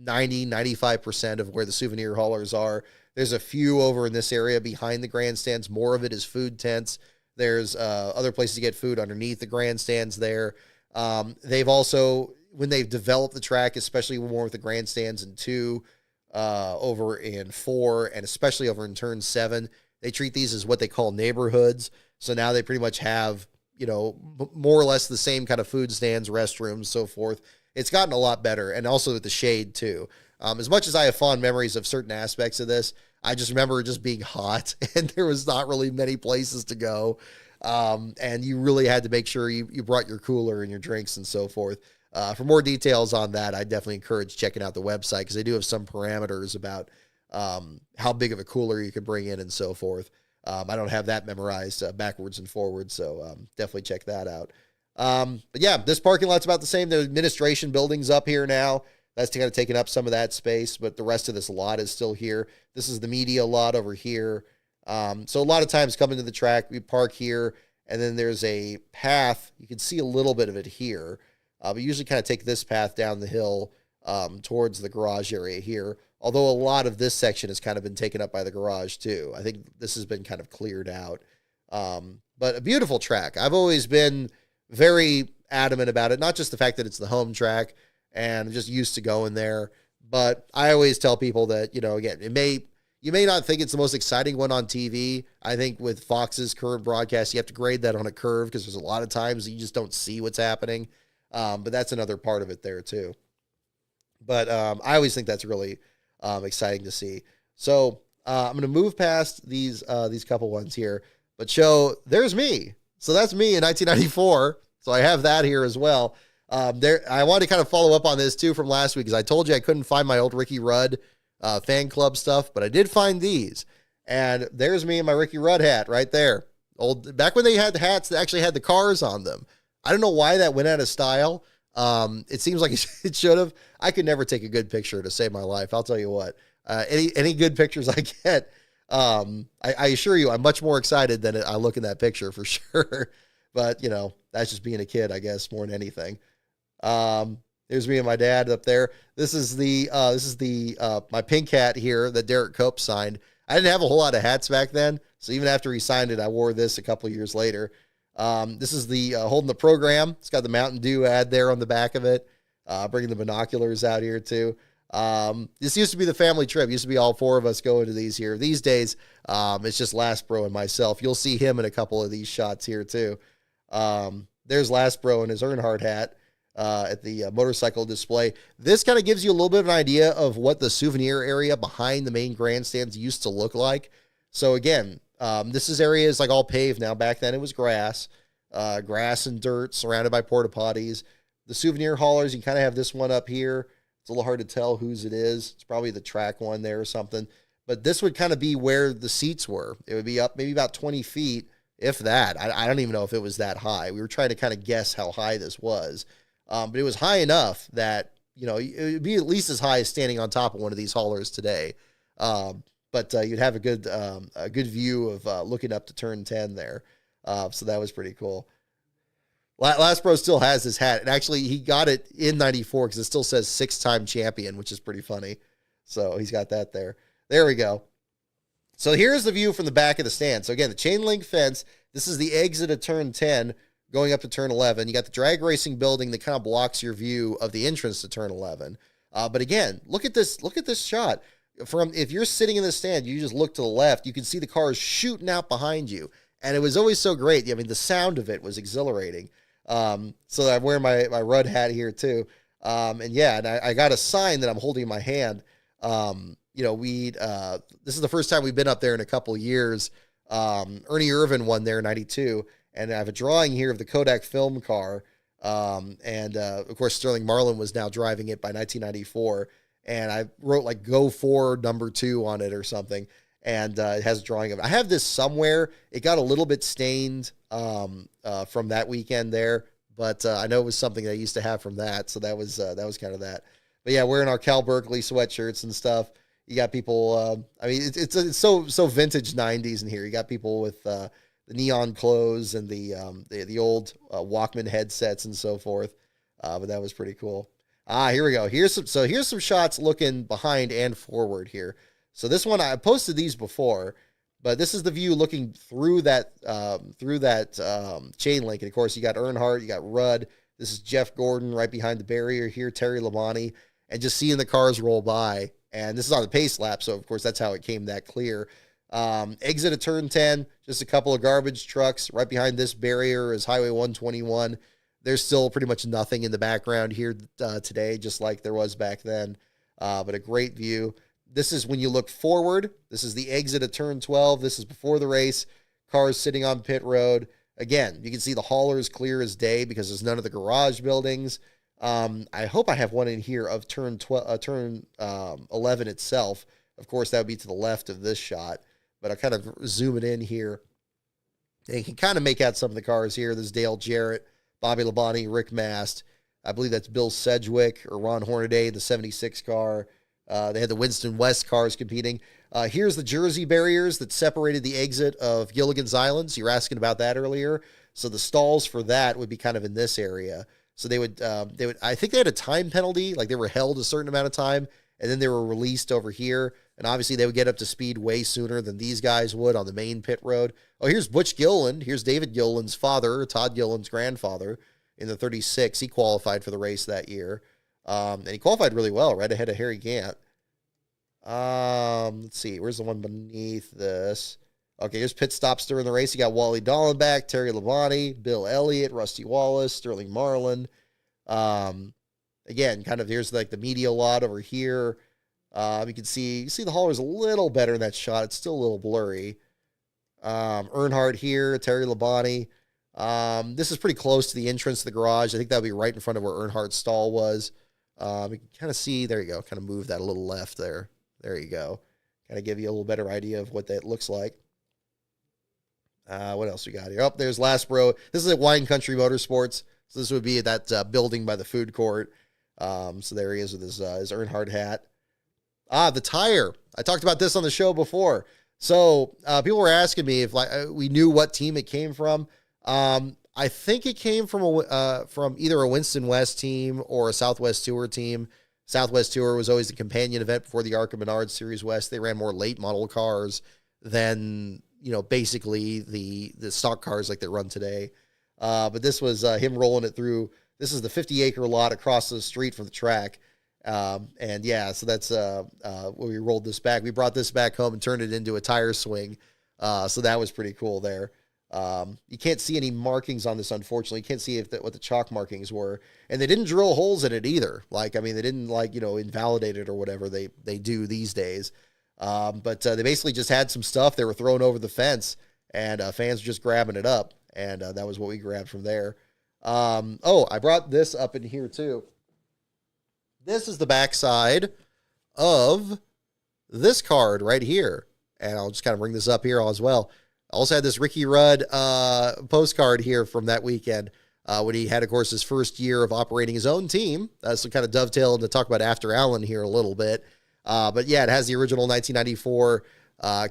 95% of where the souvenir haulers are. There's a few over in this area behind the grandstands. More of it is food tents. There's other places to get food underneath the grandstands there. They've also, when they've developed the track, especially more with the grandstands in 2, over in 4, and especially over in turn 7, they treat these as what they call neighborhoods. So now they pretty much have, more or less the same kind of food stands, restrooms, so forth. It's gotten a lot better, and also with the shade too. As much as I have fond memories of certain aspects of this, I just remember it just being hot and there was not really many places to go. And you really had to make sure you brought your cooler and your drinks and so forth. For more details on that, I definitely encourage checking out the website because they do have some parameters about how big of a cooler you can bring in and so forth. I don't have that memorized backwards and forwards, so definitely check that out. But yeah, this parking lot's about the same. The administration building's up here now. That's kind of taking up some of that space, but the rest of this lot is still here. This is the media lot over here. So a lot of times coming to the track, we park here, and then there's a path. You can see a little bit of it here. We usually kind of take this path down the hill towards the garage area here, although a lot of this section has kind of been taken up by the garage too. I think this has been kind of cleared out. But a beautiful track. I've always been very adamant about it, not just the fact that it's the home track and I'm just used to going there, but I always tell people that, again, you may not think it's the most exciting one on TV. I think with Fox's current broadcast, you have to grade that on a curve because there's a lot of times you just don't see what's happening. But that's another part of it there too. But I always think that's really exciting to see. So I'm going to move past these couple ones here, but there's me. So that's me in 1994. So I have that here as well. I wanted to kind of follow up on this too from last week because I told you I couldn't find my old Ricky Rudd fan club stuff, but I did find these. And there's me in my Ricky Rudd hat right there. Back when they had the hats that actually had the cars on them. I don't know why that went out of style. It seems like it should have. I could never take a good picture to save my life. I'll tell you what. Any good pictures I get, I assure you, I'm much more excited than I look in that picture for sure. But that's just being a kid, I guess, more than anything. There's me and my dad up there. This is my pink hat here that Derek Cope signed. I didn't have a whole lot of hats back then, so even after he signed it, I wore this a couple years later. This is the holding the program. It's got the Mountain Dew ad there on the back of it. Bringing the binoculars out here too. This used to be the family trip. Used to be all 4 of us going to these here. These days, it's just Last Bro and myself. You'll see him in a couple of these shots here too. There's Last Bro in his Earnhardt hat at the motorcycle display. This kind of gives you a little bit of an idea of what the souvenir area behind the main grandstands used to look like. So again, this is areas like all paved now. Back then it was grass and dirt surrounded by porta potties. The souvenir haulers, you kind of have this one up here. It's a little hard to tell whose it is. It's probably the track one there or something. But this would kind of be where the seats were. It would be up maybe about 20 feet, if that. I don't even know if it was that high. We were trying to kind of guess how high this was. But it was high enough that, it would be at least as high as standing on top of one of these haulers today. But you'd have a good view of looking up to turn 10 there. So that was pretty cool. Last Bro still has his hat. And actually, he got it in 94 because it still says 6-time champion, which is pretty funny. So he's got that there. There we go. So here's the view from the back of the stand. So again, the chain link fence. This is the exit of turn 10 going up to turn 11. You got the drag racing building that kind of blocks your view of the entrance to turn 11. But again, look at this shot. If you're sitting in the stand, you just look to the left, you can see the cars shooting out behind you. And it was always so great. I mean, the sound of it was exhilarating. So I'm wearing my Rudd hat here too. And I got a sign that I'm holding in my hand. This is the first time we've been up there in a couple of years. Ernie Irvin won there in 92. And I have a drawing here of the Kodak film car. Of course, Sterling Marlin was now driving it by 1994. And I wrote like Go For number 2 on it or something. And it has a drawing of it. I have this somewhere. It got a little bit stained from that weekend there. But I know it was something I used to have from that. So that was kind of that. But yeah, wearing our Cal Berkeley sweatshirts and stuff. You got people, it's so vintage 90s in here. You got people with the neon clothes and the old Walkman headsets and so forth. But that was pretty cool. Here we go. Here's some shots looking behind and forward here. So this one, I posted these before, but this is the view looking through that chain link. And of course, you got Earnhardt, you got Rudd. This is Jeff Gordon right behind the barrier here, Terry Labonte, and just seeing the cars roll by. And this is on the pace lap, so of course that's how it came that clear. Exit of turn 10, just a couple of garbage trucks. Right behind this barrier is Highway 121. There's still pretty much nothing in the background here today, just like there was back then. But a great view. This is when you look forward. This is the exit of turn 12. This is before the race. Cars sitting on pit road. Again, you can see the haulers clear as day because there's none of the garage buildings. I hope I have one in here of turn 11 itself. Of course, that would be to the left of this shot, but I'll kind of zoom it in here. And you can kind of make out some of the cars here. There's Dale Jarrett, Bobby Labonte, Rick Mast. I believe that's Bill Sedgwick or Ron Hornaday, the 76 car. They had the Winston West cars competing. Here's the Jersey barriers that separated the exit of Gilligan's Island. So you were asking about that earlier. So the stalls for that would be kind of in this area. So they would, I think they had a time penalty, like they were held a certain amount of time, and then they were released over here. And obviously they would get up to speed way sooner than these guys would on the main pit road. Oh, here's Butch Gilliland. Here's David Gilliland's father, Todd Gilliland's grandfather in the 36. He qualified for the race that year. And he qualified really well, right ahead of Harry Gant. Let's see, where's the one beneath this? Okay, here's pit stops during the race. You got Wally Dallenbach, Terry Labonte, Bill Elliott, Rusty Wallace, Sterling Marlin. Again, kind of here's like the media lot over here. You can see the haulers a little better in that shot. It's still a little blurry. Earnhardt here, Terry Labonte. This is pretty close to the entrance to the garage. I think that would be right in front of where Earnhardt's stall was. You can kind of see, there you go, kind of move that a little left there. There you go. Kind of give you a little better idea of what that looks like. What else we got here? Oh, there's Last Row. This is at Wine Country Motorsports. So this would be at that building by the food court. So there he is with his Earnhardt hat. The tire. I talked about this on the show before. So people were asking me if we knew what team it came from. I think it came from either a Winston West team or a Southwest Tour team. Southwest Tour was always the companion event before the ARCA Menard Series West. They ran more late model cars than, basically the stock cars like they run today. But this was him rolling it through. This is the 50-acre lot across the street from the track. So that's where we rolled this back. We brought this back home and turned it into a tire swing. So that was pretty cool there. You can't see any markings on this, unfortunately. You can't see what the chalk markings were. And they didn't drill holes in it either. They didn't invalidate it or whatever they do these days. But they basically just had some stuff they were throwing over the fence, and fans were just grabbing it up. And that was what we grabbed from there. I brought this up in here too. This is the backside of this card right here. And I'll just kind of bring this up here as well. I also had this Ricky Rudd postcard here from that weekend when he had, of course, his first year of operating his own team. So kind of dovetail to talk about After Allen here a little bit. But yeah, it has the original 1994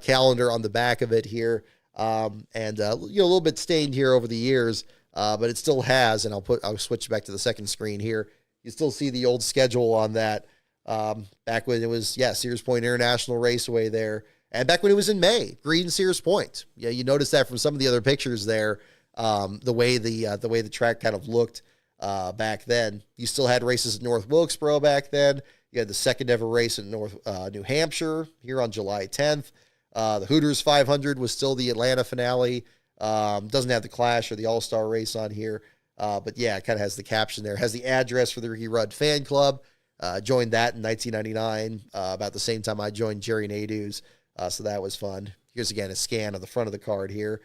calendar on the back of it here. A little bit stained here over the years, but it still has, and I'll switch back to the second screen here. You still see the old schedule on that back when it was, Sears Point International Raceway there. And back when it was in May, green Sears Point. Yeah, you notice that from some of the other pictures there, the way the track kind of looked back then. You still had races at North Wilkesboro back then. You had the second ever race in New Hampshire here on July 10th. The Hooters 500 was still the Atlanta finale. Doesn't have the Clash or the All-Star race on here. But yeah, it kind of has the caption there. It has the address for the Ricky Rudd fan club. Joined that in 1999, about the same time I joined Jerry Nadeau's. So that was fun. Here's again a scan of the front of the card here.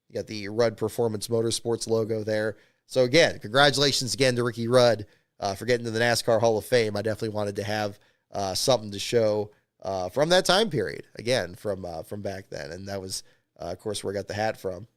You got the Rudd Performance Motorsports logo there. So again, congratulations again to Ricky Rudd for getting to the NASCAR Hall of Fame. I definitely wanted to have something to show from that time period, again, from back then. And that was, of course, where I got the hat from.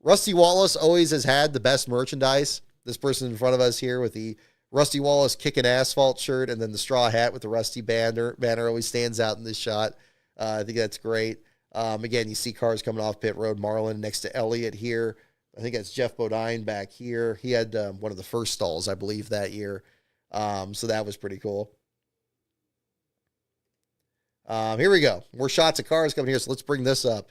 Rusty Wallace always has had the best merchandise. This person in front of us here with the Rusty Wallace Kickin' Asphalt shirt and then the straw hat with the Rusty banner always stands out in this shot. I think that's great. Again, you see cars coming off pit road. Marlin next to Elliott here. I think that's Jeff Bodine back here. He had one of the first stalls, I believe, that year. So that was pretty cool. Here we go. More shots of cars coming here, so let's bring this up.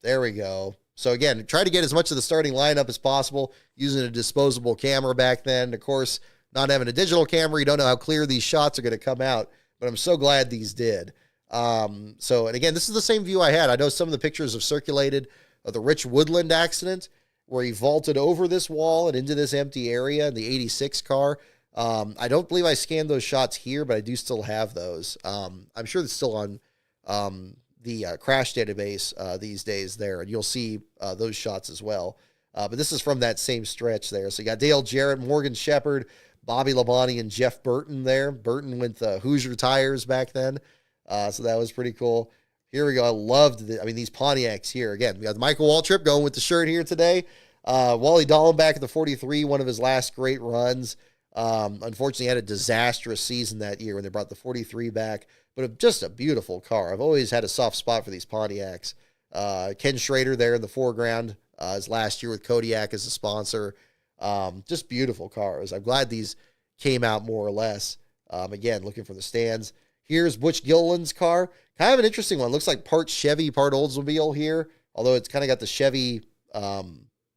There we go. So again, try to get as much of the starting lineup as possible using a disposable camera back then. Of course, not having a digital camera, you don't know how clear these shots are going to come out, but I'm so glad these did. And again, this is the same view I had. I know some of the pictures have circulated of the Rich Woodland accident where he vaulted over this wall and into this empty area in the 86 car. I don't believe I scanned those shots here, but I do still have those. I'm sure it's still on the crash database these days there, and you'll see those shots as well. But this is from that same stretch there. So you got Dale Jarrett, Morgan Shepherd, Bobby Labonte, and Jeff Burton there. Burton with Hoosier tires back then. So that was pretty cool. Here we go. I loved these Pontiacs here. Again, we got Michael Waltrip going with the shirt here today. Wally Dahlem back at the 43, one of his last great runs. Unfortunately, had a disastrous season that year when they brought the 43 back, but just a beautiful car. I've always had a soft spot for these Pontiacs. Ken Schrader there in the foreground, his last year with Kodiak as a sponsor. Just beautiful cars. I'm glad these came out more or less. Again, looking for the stands. Here's Butch Gilliland's car. Kind of an interesting one. Looks like part Chevy, part Oldsmobile here, although it's kind of got the Chevy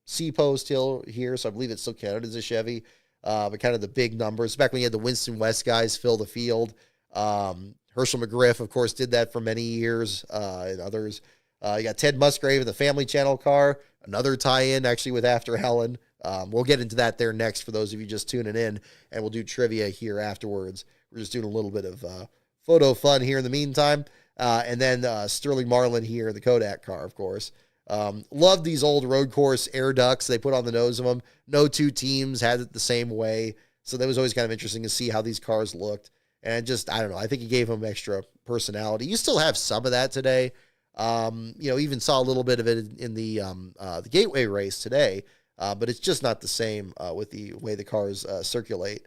C-post here, so I believe it's still counted as a Chevy. But kind of the big numbers. Back when you had the Winston West guys fill the field. Herschel McGriff, of course, did that for many years, and others. You got Ted Musgrave in the Family Channel car, another tie-in actually with After Helen. We'll get into that there next for those of you just tuning in, and we'll do trivia here afterwards. We're just doing a little bit of photo fun here in the meantime. And then Sterling Marlin here, the Kodak car, of course. Love these old road course air ducts they put on the nose of them. No two teams had it the same way. So that was always kind of interesting to see how these cars looked. And just, I don't know, I think he gave them extra personality. You still have some of that today. Even saw a little bit of it in the Gateway race today. But it's just not the same with the way the cars circulate.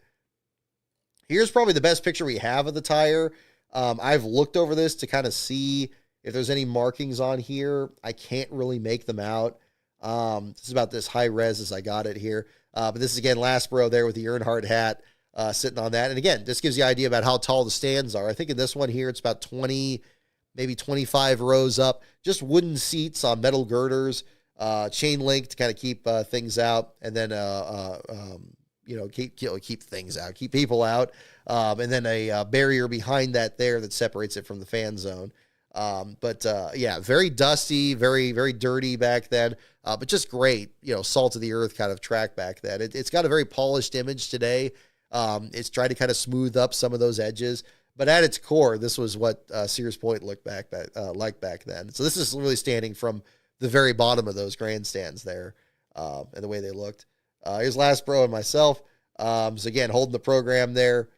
Here's probably the best picture we have of the tire. I've looked over this to kind of see if there's any markings on here. I can't really make them out. This is about this high res as I got it here. But this is, again, Lasbro there with the Earnhardt hat sitting on that. And, again, this gives you an idea about how tall the stands are. I think in this one here, it's about 20, maybe 25 rows up. Just wooden seats on metal girders, chain link to kind of keep things out. And then, keep things out, keep people out. And then a barrier behind that there that separates it from the fan zone. Very dusty, very, very dirty back then, but just great, salt of the earth kind of track back then. It's got a very polished image today. It's tried to kind of smooth up some of those edges, but at its core, this was what Sears Point looked like back then. So this is really standing from the very bottom of those grandstands there, and the way they looked. Here's Lasbro and myself. So again, holding the program there.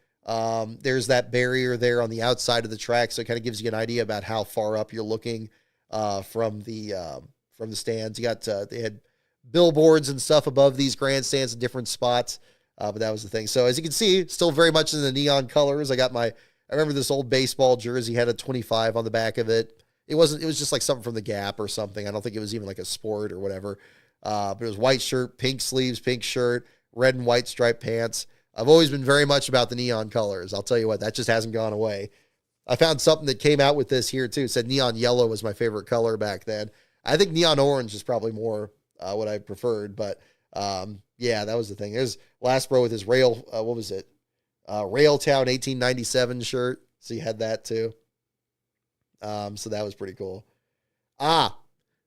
There's that barrier there on the outside of the track, so it kind of gives you an idea about how far up you're looking from the stands. You got they had billboards and stuff above these grandstands in different spots, but that was the thing. So as you can see, still very much in the neon colors. I remember this old baseball jersey had a 25 on the back of it. It was just like something from the Gap or something. I don't think it was even like a sport or whatever. But it was white shirt, pink sleeves, pink shirt, red and white striped pants. I've always been very much about the neon colors. I'll tell you what, that just hasn't gone away. I found something that came out with this here too. It said neon yellow was my favorite color back then. I think neon orange is probably more what I preferred, but that was the thing. There's Lasbro with his Railtown 1897 shirt. So you had that too. So that was pretty cool.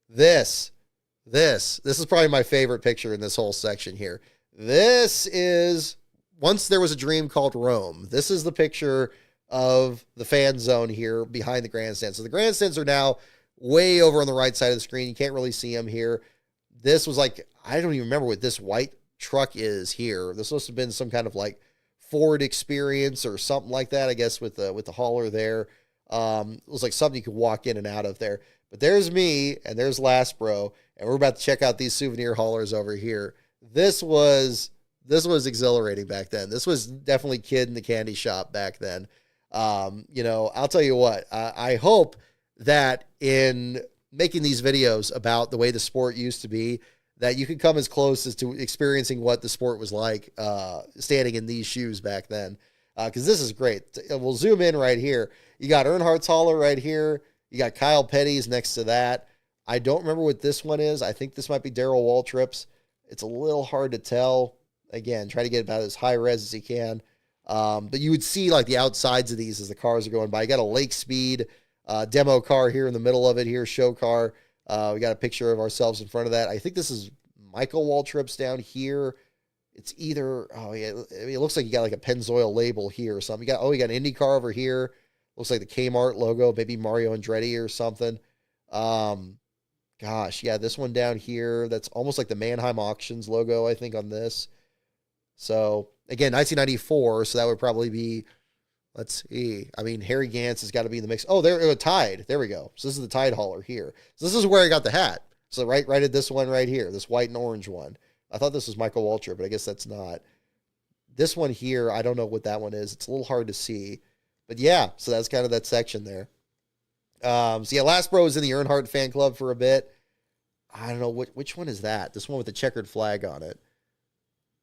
This is probably my favorite picture in this whole section here. This is Once There Was a Dream Called Rome. This is the picture of the fan zone here behind the grandstands. So the grandstands are now way over on the right side of the screen. You can't really see them here. This was like, I don't even remember what this white truck is here. This must have been some kind of like Ford Experience or something like that, I guess, with the hauler there. It was like something you could walk in and out of there. But there's me, and there's Lastbro, and we're about to check out these souvenir haulers over here. This was exhilarating back then. This was definitely kid in the candy shop back then. I'll tell you what, I hope that in making these videos about the way the sport used to be, that you could come as close as to experiencing what the sport was like standing in these shoes back then. Because this is great. We'll zoom in right here. You got Earnhardt's hauler right here. You got Kyle Petty's next to that. I don't remember what this one is. I think this might be Darrell Waltrip's. It's a little hard to tell. Again, try to get about as high res as you can. But you would see like the outsides of these as the cars are going by. You got a Lake Speed demo car here in the middle of it here, show car. We got a picture of ourselves in front of that. I think this is Michael Waltrip's down here. It's either, it looks like you got like a Pennzoil label here or something. You got an IndyCar over here. Looks like the Kmart logo, maybe Mario Andretti or something. This one down here, that's almost like the Mannheim Auctions logo, I think, on this. So, again, 1994, so that would probably be, let's see. I mean, Harry Gantz has got to be in the mix. Oh, there, Tide. There we go. So this is the Tide hauler here. So this is where I got the hat. So right at this one right here, this white and orange one. I thought this was Michael Waltrip, but I guess that's not. This one here, I don't know what that one is. It's a little hard to see. But yeah, so that's kind of that section there. Lastbro was in the Earnhardt fan club for a bit. I don't know, which one is that? This one with the checkered flag on it.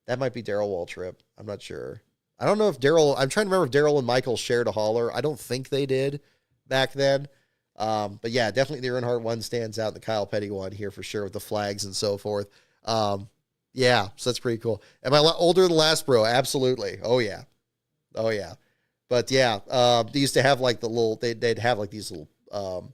That might be Darrell Waltrip. I'm not sure. I don't know if I'm trying to remember if Darrell and Michael shared a hauler. I don't think they did back then. But yeah, definitely the Earnhardt one stands out, the Kyle Petty one here for sure with the flags and so forth. So that's pretty cool. Am I older than Lastbro? Absolutely. Oh yeah. But yeah, they used to have like they'd have like these little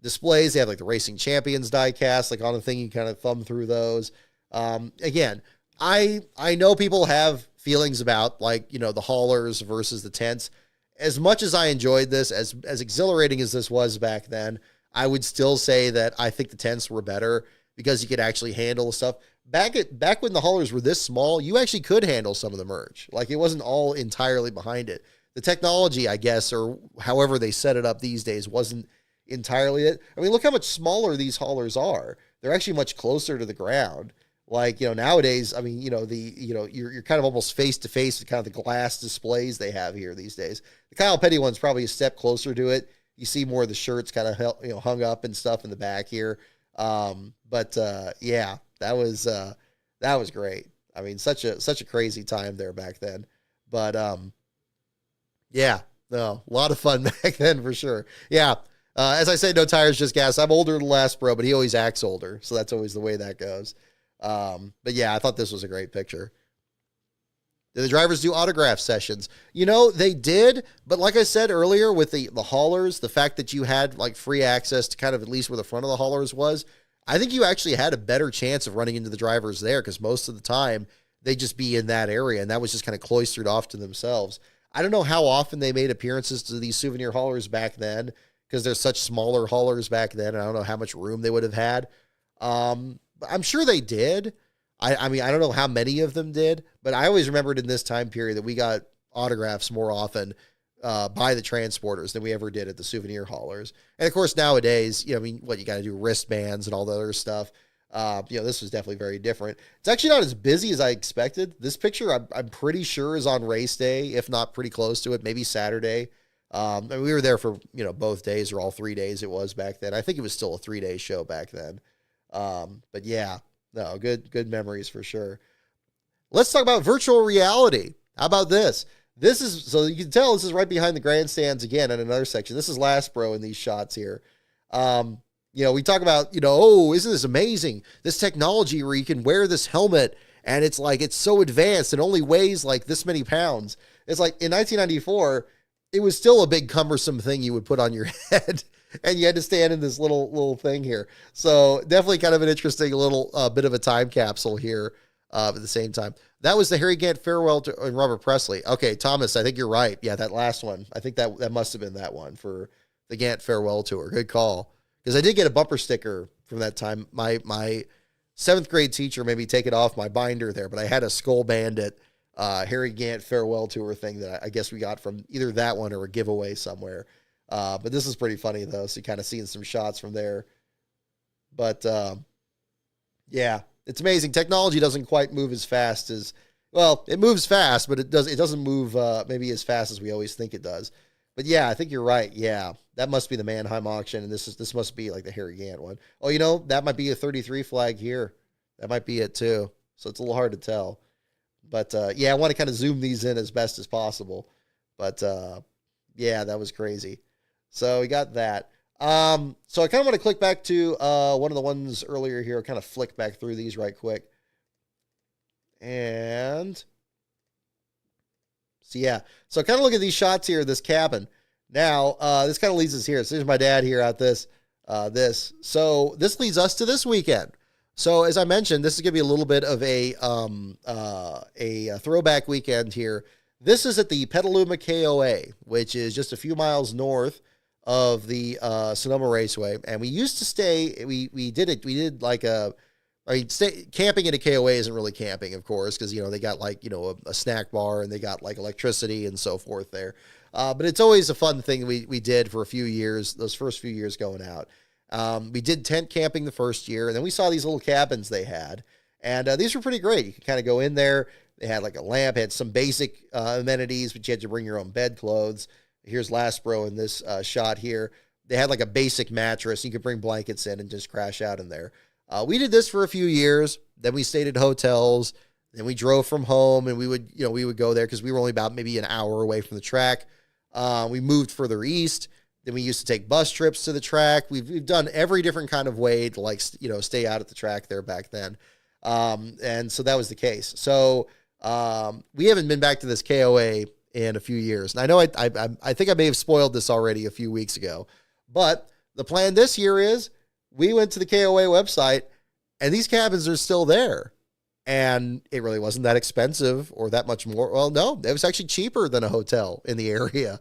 displays. They have like the Racing Champions diecast, like on the thing, you kind of thumb through those. Again, I know people have feelings about like, the haulers versus the tents. As much as I enjoyed this, as exhilarating as this was back then, I would still say that I think the tents were better because you could actually handle the stuff. Back when the haulers were this small, you actually could handle some of the merch. Like it wasn't all entirely behind it. The technology, I guess, or however they set it up these days, wasn't entirely it. I mean, look how much smaller these haulers are. They're actually much closer to the ground. Like, nowadays, I mean, you're kind of almost face to face with kind of the glass displays they have here these days. The Kyle Petty one's probably a step closer to it. You see more of the shirts kind of, hung up and stuff in the back here. That was great. I mean, such a crazy time there back then. But, a lot of fun back then for sure. Yeah. As I say, no tires, just gas. I'm older than Lastbro, but he always acts older. So that's always the way that goes. But yeah, I thought this was a great picture. Did the drivers do autograph sessions? They did, but like I said earlier with the haulers, the fact that you had like free access to kind of at least where the front of the haulers was, I think you actually had a better chance of running into the drivers there because most of the time they just be in that area and that was just kind of cloistered off to themselves. I don't know how often they made appearances to these souvenir haulers back then because they're such smaller haulers back then. And I don't know how much room they would have had. I'm sure they did. I mean, I don't know how many of them did, but I always remembered in this time period that we got autographs more often by the transporters than we ever did at the souvenir haulers. And of course, nowadays, you got to do wristbands and all the other stuff. This was definitely very different. It's actually not as busy as I expected. This picture, I'm pretty sure is on race day, if not pretty close to it, maybe Saturday. And we were there for, both days or all 3 days it was back then. I think it was still a 3-day show back then. But yeah, no, good memories for sure. Let's talk about virtual reality. How about this? This is, so you can tell this is right behind the grandstands again in another section. This is Lastbro in these shots here. We talk about, isn't this amazing? This technology where you can wear this helmet and it's like, it's so advanced and only weighs like this many pounds. It's like in 1994, it was still a big cumbersome thing you would put on your head. And you had to stand in this little thing here. So definitely kind of an interesting little bit of a time capsule here at the same time. That was the Harry Gant farewell to Robert Presley. Okay, Thomas, I think you're right. Yeah, that last one. I think that must have been that one for the Gant farewell tour. Good call. because I did get a bumper sticker from that time. My 7th grade teacher made me take it off my binder there, but I had a Skull Bandit Harry Gant farewell tour thing that I guess we got from either that one or a giveaway somewhere. But this is pretty funny though. So you kind of seeing some shots from there. But yeah, it's amazing. Technology doesn't quite move as fast as, well, it moves fast, but it doesn't move maybe as fast as we always think it does. But yeah, I think you're right. Yeah, that must be the Mannheim auction, and this must be like the Harry Gant one. Oh, that might be a 33 flag here. That might be it too. So it's a little hard to tell. But yeah, I want to kind of zoom these in as best as possible. But yeah, that was crazy. So we got that. So I kind of want to click back to one of the ones earlier here. I'll kind of flick back through these right quick. And so yeah, so kind of look at these shots here, this cabin. Now, this kind of leads us here. So there's my dad here at this. So this leads us to this weekend. So as I mentioned, this is going to be a little bit of a throwback weekend here. This is at the Petaluma KOA, which is just a few miles north of the Sonoma Raceway. And we used to stay, we did like camping in a KOA isn't really camping, of course, because, they got like, a snack bar and they got like electricity and so forth there. But it's always a fun thing we did for a few years, those first few years going out. We did tent camping the first year, and then we saw these little cabins they had. And these were pretty great. You could kind of go in there. They had like a lamp, had some basic amenities, but you had to bring your own bedclothes. Here's Lastbro in this shot here. They had like a basic mattress. You could bring blankets in and just crash out in there. We did this for a few years. Then we stayed at hotels. Then we drove from home, and we would go there because we were only about maybe an hour away from the track. We moved further east. Then we used to take bus trips to the track. We've done every different kind of way to stay out at the track there back then. And so that was the case. So we haven't been back to this KOA in a few years. And I know I think I may have spoiled this already a few weeks ago, but the plan this year is we went to the KOA website and these cabins are still there. And it really wasn't that expensive or that much more. Well, no, it was actually cheaper than a hotel in the area.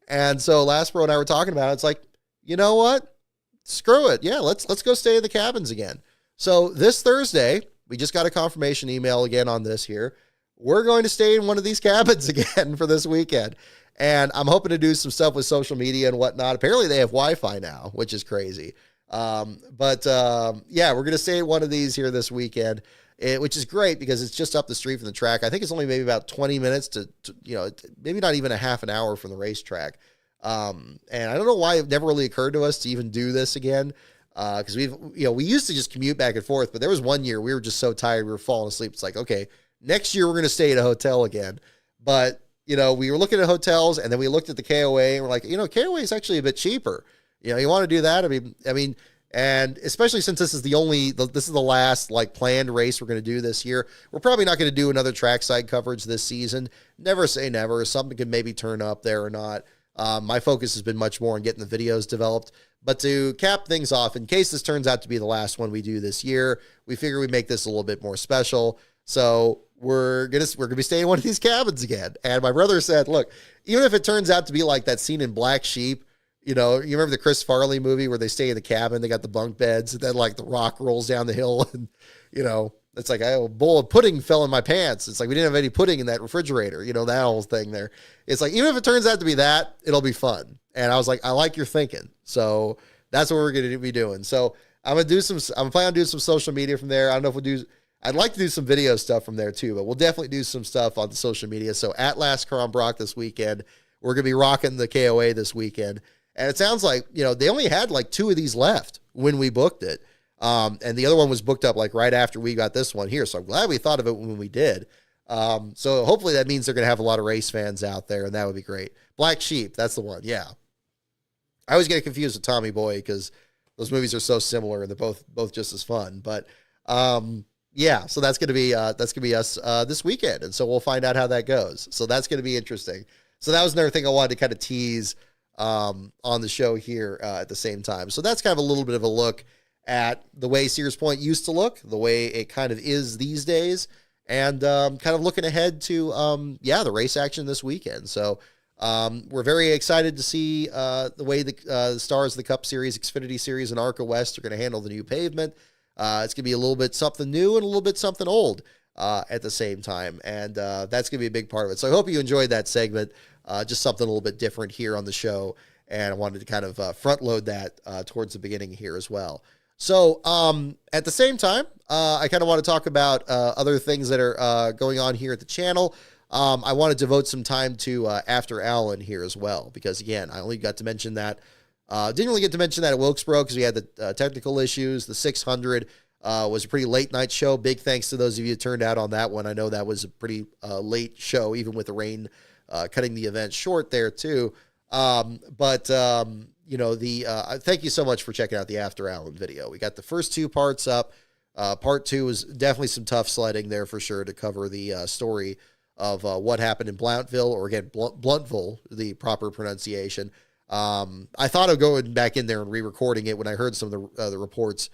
And so Lastbro and I were talking about it. It's like, you know what? Screw it. Yeah, let's go stay in the cabins again. So this Thursday, we just got a confirmation email again on this here. We're going to stay in one of these cabins again for this weekend. And I'm hoping to do some stuff with social media and whatnot. Apparently they have Wi-Fi now, which is crazy. Yeah, we're going to stay at one of these here this weekend. Which is great because it's just up the street from the track. I think it's only maybe about 20 minutes to maybe not even a half an hour from the racetrack. And I don't know why it never really occurred to us to even do this again. Because we used to just commute back and forth, but there was one year we were just so tired we were falling asleep. It's like, okay, next year we're going to stay at a hotel again. But we were looking at hotels and then we looked at the KOA and we're like, KOA is actually a bit cheaper. You want to do that? I mean, and especially since this is the last like planned race we're going to do this year, we're probably not going to do another trackside coverage this season. Never say never. Something could maybe turn up there or not. My focus has been much more on getting the videos developed. But to cap things off, in case this turns out to be the last one we do this year, we figure we make this a little bit more special. So we're gonna be staying in one of these cabins again. And my brother said, look, even if it turns out to be like that scene in Black Sheep, you remember the Chris Farley movie where they stay in the cabin, they got the bunk beds, and then like the rock rolls down the hill, and it's like a bowl of pudding fell in my pants. It's like we didn't have any pudding in that refrigerator, that whole thing there. It's like, even if it turns out to be that, it'll be fun. And I was like, I like your thinking. So that's what we're going to be doing. So I'm planning on doing some social media from there. I don't know if I'd like to do some video stuff from there too, but we'll definitely do some stuff on the social media. So at Last Car on Brock this weekend, we're going to be rocking the KOA this weekend. And it sounds like, they only had like 2 of these left when we booked it. And the other one was booked up like right after we got this one here. So I'm glad we thought of it when we did. So hopefully that means they're going to have a lot of race fans out there, and that would be great. Black Sheep, that's the one. Yeah. I always get confused with Tommy Boy because those movies are so similar and they're both just as fun. But yeah, so that's going to be us this weekend. And so we'll find out how that goes. So that's going to be interesting. So that was another thing I wanted to kind of tease on the show here at the same time. So that's kind of a little bit of a look at the way Sears Point used to look, the way it kind of is these days, and kind of looking ahead to the race action this weekend. So We're very excited to see the way the stars of the Cup Series, Xfinity Series, and ARCA West are going to handle the new pavement. It's going to be a little bit something new and a little bit something old at the same time, and that's going to be a big part of it. So I hope you enjoyed that segment, just something a little bit different here on the show, and I wanted to kind of front load that towards the beginning here as well. So at the same time, I kind of want to talk about other things that are going on here at the channel. I want to devote some time to After Allen here as well, because again, I only got to mention that. Didn't really get to mention that at Wilkesboro because we had the technical issues. The 600 was a pretty late night show. Big thanks to those of you who turned out on that one. I know that was a pretty late show, even with the rain cutting the event short there too. You know, thank you so much for checking out the After Allen video. We got the first two parts up. Part two was definitely some tough sledding there for sure to cover the story of what happened in Blountville, or again, Bluntville, the proper pronunciation. I thought of going back in there and re-recording it when I heard some of the reports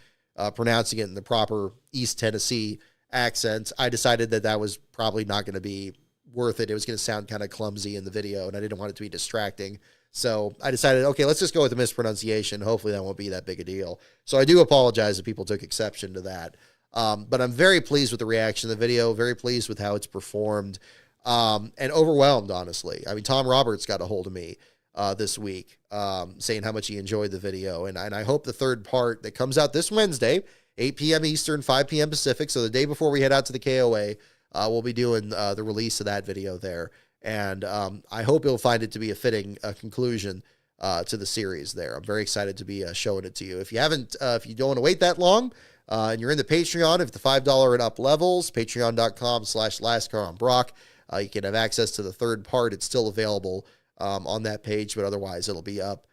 pronouncing it in the proper East Tennessee accent. I decided that was probably not going to be worth it. It was going to sound kind of clumsy in the video, and I didn't want it to be distracting. So I decided, okay, let's just go with the mispronunciation. Hopefully that won't be that big a deal. So I do apologize if people took exception to that. But I'm very pleased with the reaction of the video, very pleased with how it's performed, and overwhelmed, honestly. I mean, Tom Roberts got a hold of me this week saying how much he enjoyed the video. And I hope the third part that comes out this Wednesday, 8 p.m. Eastern, 5 p.m. Pacific, so the day before we head out to the KOA, we'll be doing the release of that video there. And I hope you'll find it to be a fitting conclusion to the series there. I'm very excited to be showing it to you. If you don't want to wait that long, and you're in the Patreon, if the $5 and up levels, patreon.com/lastcaronbrock, you can have access to the third part. It's still available on that page, but otherwise it'll be up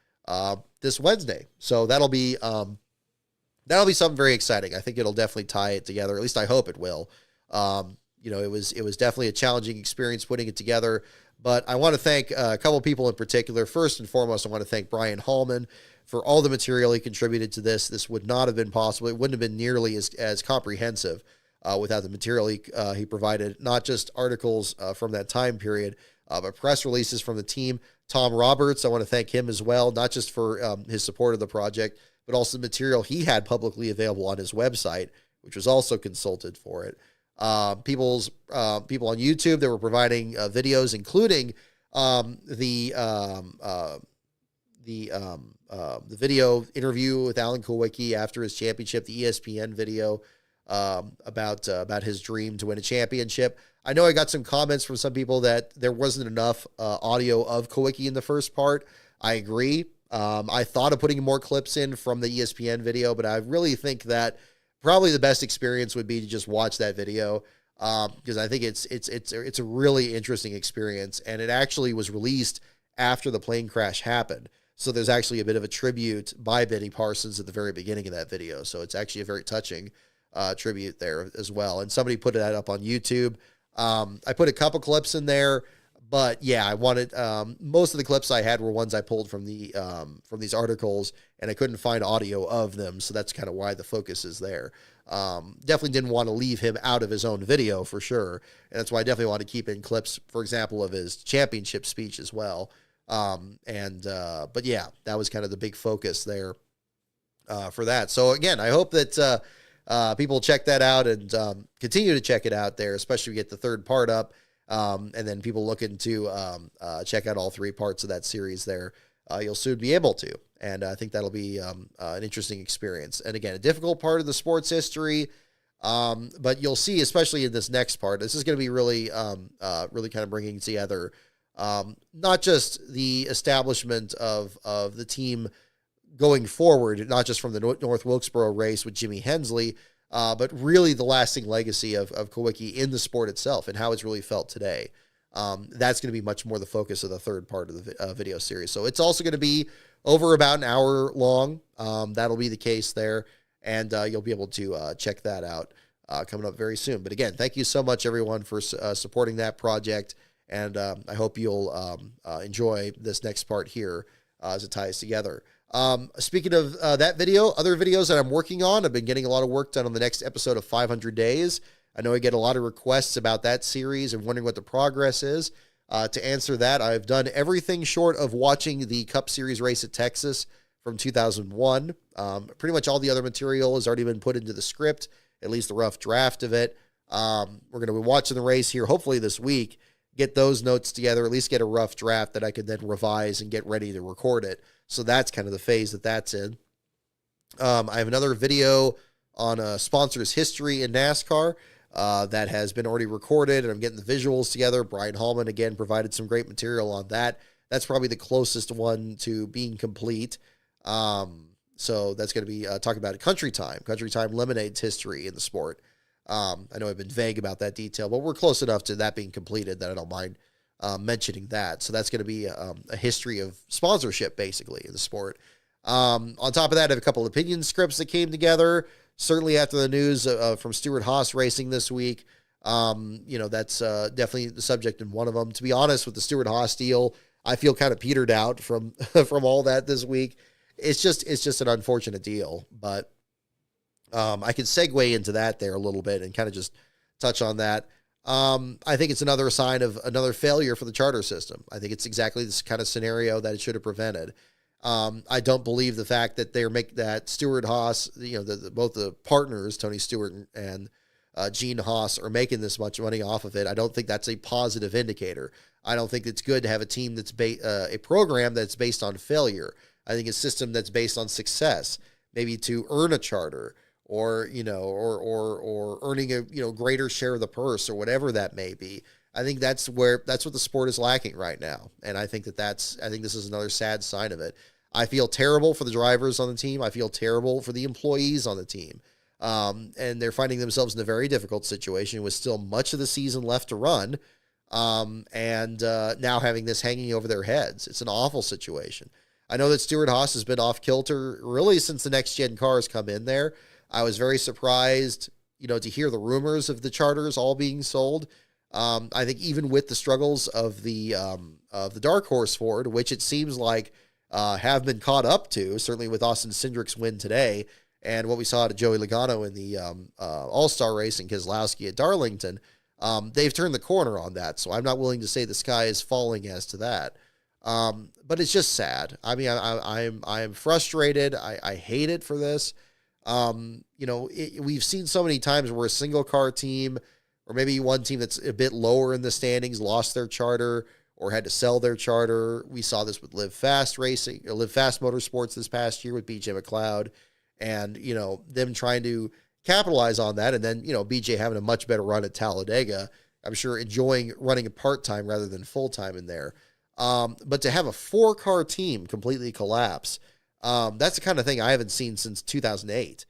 this Wednesday. So that'll be something very exciting. I think it'll definitely tie it together. At least I hope it will. You know, it was definitely a challenging experience putting it together, but I want to thank a couple people in particular. First and foremost, I want to thank Brian Hallman for all the material he contributed to this. This would not have been possible. It wouldn't have been nearly as comprehensive without the material he provided, not just articles from that time period, but press releases from the team. Tom Roberts, I want to thank him as well, not just for his support of the project, but also the material he had publicly available on his website, which was also consulted for it. People on YouTube that were providing videos, including the video interview with Alan Kulwicki after his championship, the ESPN video about his dream to win a championship. I know I got some comments from some people that there wasn't enough audio of Kulwicki in the first part. I agree. I thought of putting more clips in from the ESPN video, but I really think that probably the best experience would be to just watch that video, because I think it's a really interesting experience, and it actually was released after the plane crash happened. So there's actually a bit of a tribute by Benny Parsons at the very beginning of that video. So it's actually a very touching tribute there as well. And somebody put that up on YouTube. I put a couple clips in there, but yeah, I wanted most of the clips I had were ones I pulled from these articles, and I couldn't find audio of them, so that's kind of why the focus is there. Definitely didn't want to leave him out of his own video for sure, and that's why I definitely want to keep in clips, for example, of his championship speech as well. But yeah, that was kind of the big focus there for that. So again, I hope that people check that out and continue to check it out there, especially if we get the third part up. And then people looking to check out all three parts of that series there, you'll soon be able to. And I think that'll be an interesting experience. And again, a difficult part of the sports history, but you'll see, especially in this next part, this is going to be really kind of bringing together not just the establishment of the team going forward, not just from the North Wilkesboro race with Jimmy Hensley, but really the lasting legacy of Kulwicki in the sport itself and how it's really felt today. That's going to be much more the focus of the third part of the video series. So it's also going to be over about an hour long. That'll be the case there, and you'll be able to check that out coming up very soon. But again, thank you so much, everyone, for supporting that project, and I hope you'll enjoy this next part here as it ties together. Speaking of that video, other videos that I'm working on, I've been getting a lot of work done on the next episode of 500 Days. I know I get a lot of requests about that series and wondering what the progress is. To answer that, I've done everything short of watching the Cup Series race at Texas from 2001. Pretty much all the other material has already been put into the script, at least the rough draft of it. We're going to be watching the race here, hopefully this week, get those notes together, at least get a rough draft that I can then revise and get ready to record it. So that's kind of the phase that that's in. I have another video on sponsors' history in NASCAR that has been already recorded, and I'm getting the visuals together. Brian Hallman, again, provided some great material on that. That's probably the closest one to being complete. So that's going to be talking about Country Time. Country Time Lemonade's history in the sport. I know I've been vague about that detail, but we're close enough to that being completed that I don't mind mentioning that. So that's going to be a history of sponsorship, basically, in the sport. On top of that, I have a couple of opinion scripts that came together, certainly after the news from Stewart-Haas Racing this week. That's definitely the subject in one of them. To be honest, with the Stewart-Haas deal, I feel kind of petered out from from all that this week. It's just an unfortunate deal, but I can segue into that there a little bit and kind of just touch on that. I think it's another sign of another failure for the charter system. I think it's exactly this kind of scenario that it should have prevented. I don't believe the fact that that Stewart-Haas, both the partners, Tony Stewart and Gene Haas, are making this much money off of it. I don't think that's a positive indicator. I don't think it's good to have a team that's a program that's based on failure. I think a system that's based on success, maybe to earn a charter or earning a greater share of the purse or whatever that may be. I think that's what the sport is lacking right now. And I think this is another sad sign of it. I feel terrible for the drivers on the team. I feel terrible for the employees on the team. And they're finding themselves in a very difficult situation with still much of the season left to run. And now having this hanging over their heads. It's an awful situation. I know that Stewart-Haas has been off kilter really since the next gen cars come in there. I was very surprised, to hear the rumors of the charters all being sold. I think even with the struggles of the Dark Horse Ford, which it seems like have been caught up to, certainly with Austin Cindric's win today, and what we saw to Joey Logano in the All-Star race and Keselowski at Darlington, they've turned the corner on that. So I'm not willing to say the sky is falling as to that. But it's just sad. I mean, I'm frustrated. I hate it for this. We've seen so many times where a single car team, or maybe one team that's a bit lower in the standings, lost their charter or had to sell their charter. We saw this with Live Fast Motorsports this past year with BJ McLeod, and them trying to capitalize on that, and then BJ having a much better run at Talladega. I'm sure enjoying running a part-time rather than full-time in there. But to have a 4-car team completely collapse, that's the kind of thing I haven't seen since 2008,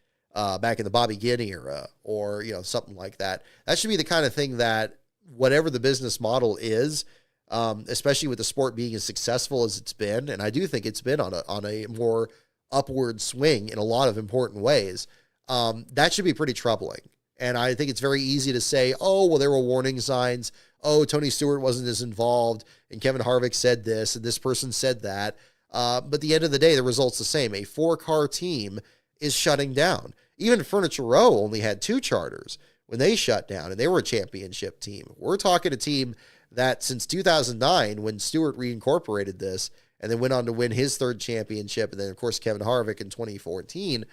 back in the Bobby Ginn era, or, something like that. That should be the kind of thing that whatever the business model is, especially with the sport being as successful as it's been, and I do think it's been on a more upward swing in a lot of important ways, that should be pretty troubling. And I think it's very easy to say, oh, well, there were warning signs. Oh, Tony Stewart wasn't as involved, and Kevin Harvick said this, and this person said that. But at the end of the day, the result's the same. A 4-car team is shutting down. Even Furniture Row only had 2 charters when they shut down, and they were a championship team. We're talking a team that since 2009, when Stewart reincorporated this, and then went on to win his 3rd championship, and then, of course, Kevin Harvick in 2014,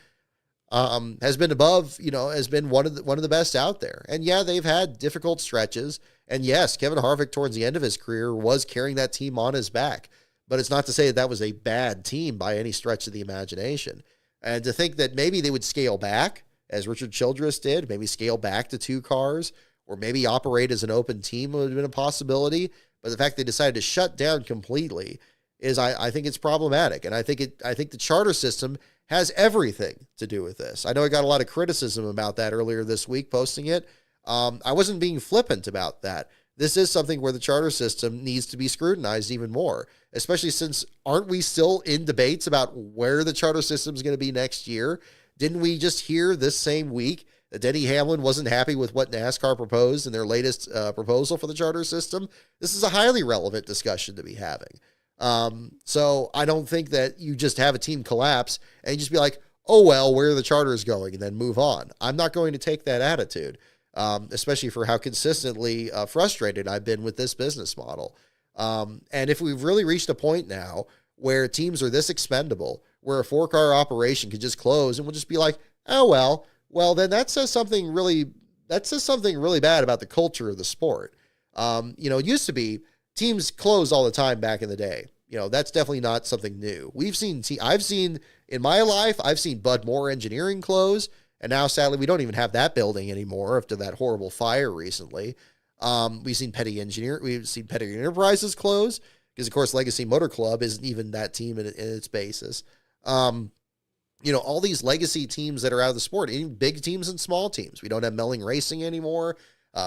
has been above, has been one of the best out there. And yeah, they've had difficult stretches. And yes, Kevin Harvick towards the end of his career was carrying that team on his back. But it's not to say that was a bad team by any stretch of the imagination. And to think that maybe they would scale back, as Richard Childress did, maybe scale back to 2 cars, or maybe operate as an open team would have been a possibility. But the fact they decided to shut down completely is, I think it's problematic. And I think the charter system has everything to do with this. I know I got a lot of criticism about that earlier this week, posting it. I wasn't being flippant about that. This is something where the charter system needs to be scrutinized even more, especially since aren't we still in debates about where the charter system is going to be next year? Didn't we just hear this same week that Denny Hamlin wasn't happy with what NASCAR proposed in their latest proposal for the charter system? This is a highly relevant discussion to be having. So I don't think that you just have a team collapse and you just be like, oh, well, where are the charters going, and then move on. I'm not going to take that attitude, especially for how consistently frustrated I've been with this business model. And if we've really reached a point now where teams are this expendable, where a 4-car operation could just close and we'll just be like, oh, well, then that says something really bad about the culture of the sport. It used to be teams closed all the time back in the day. That's definitely not something new. In my life, I've seen Bud Moore Engineering close, and now sadly we don't even have that building anymore after that horrible fire recently. We've seen Petty Enterprises close because, of course, Legacy Motor Club isn't even that team in its basis. All these legacy teams that are out of the sport, even big teams and small teams. We don't have Melling Racing anymore.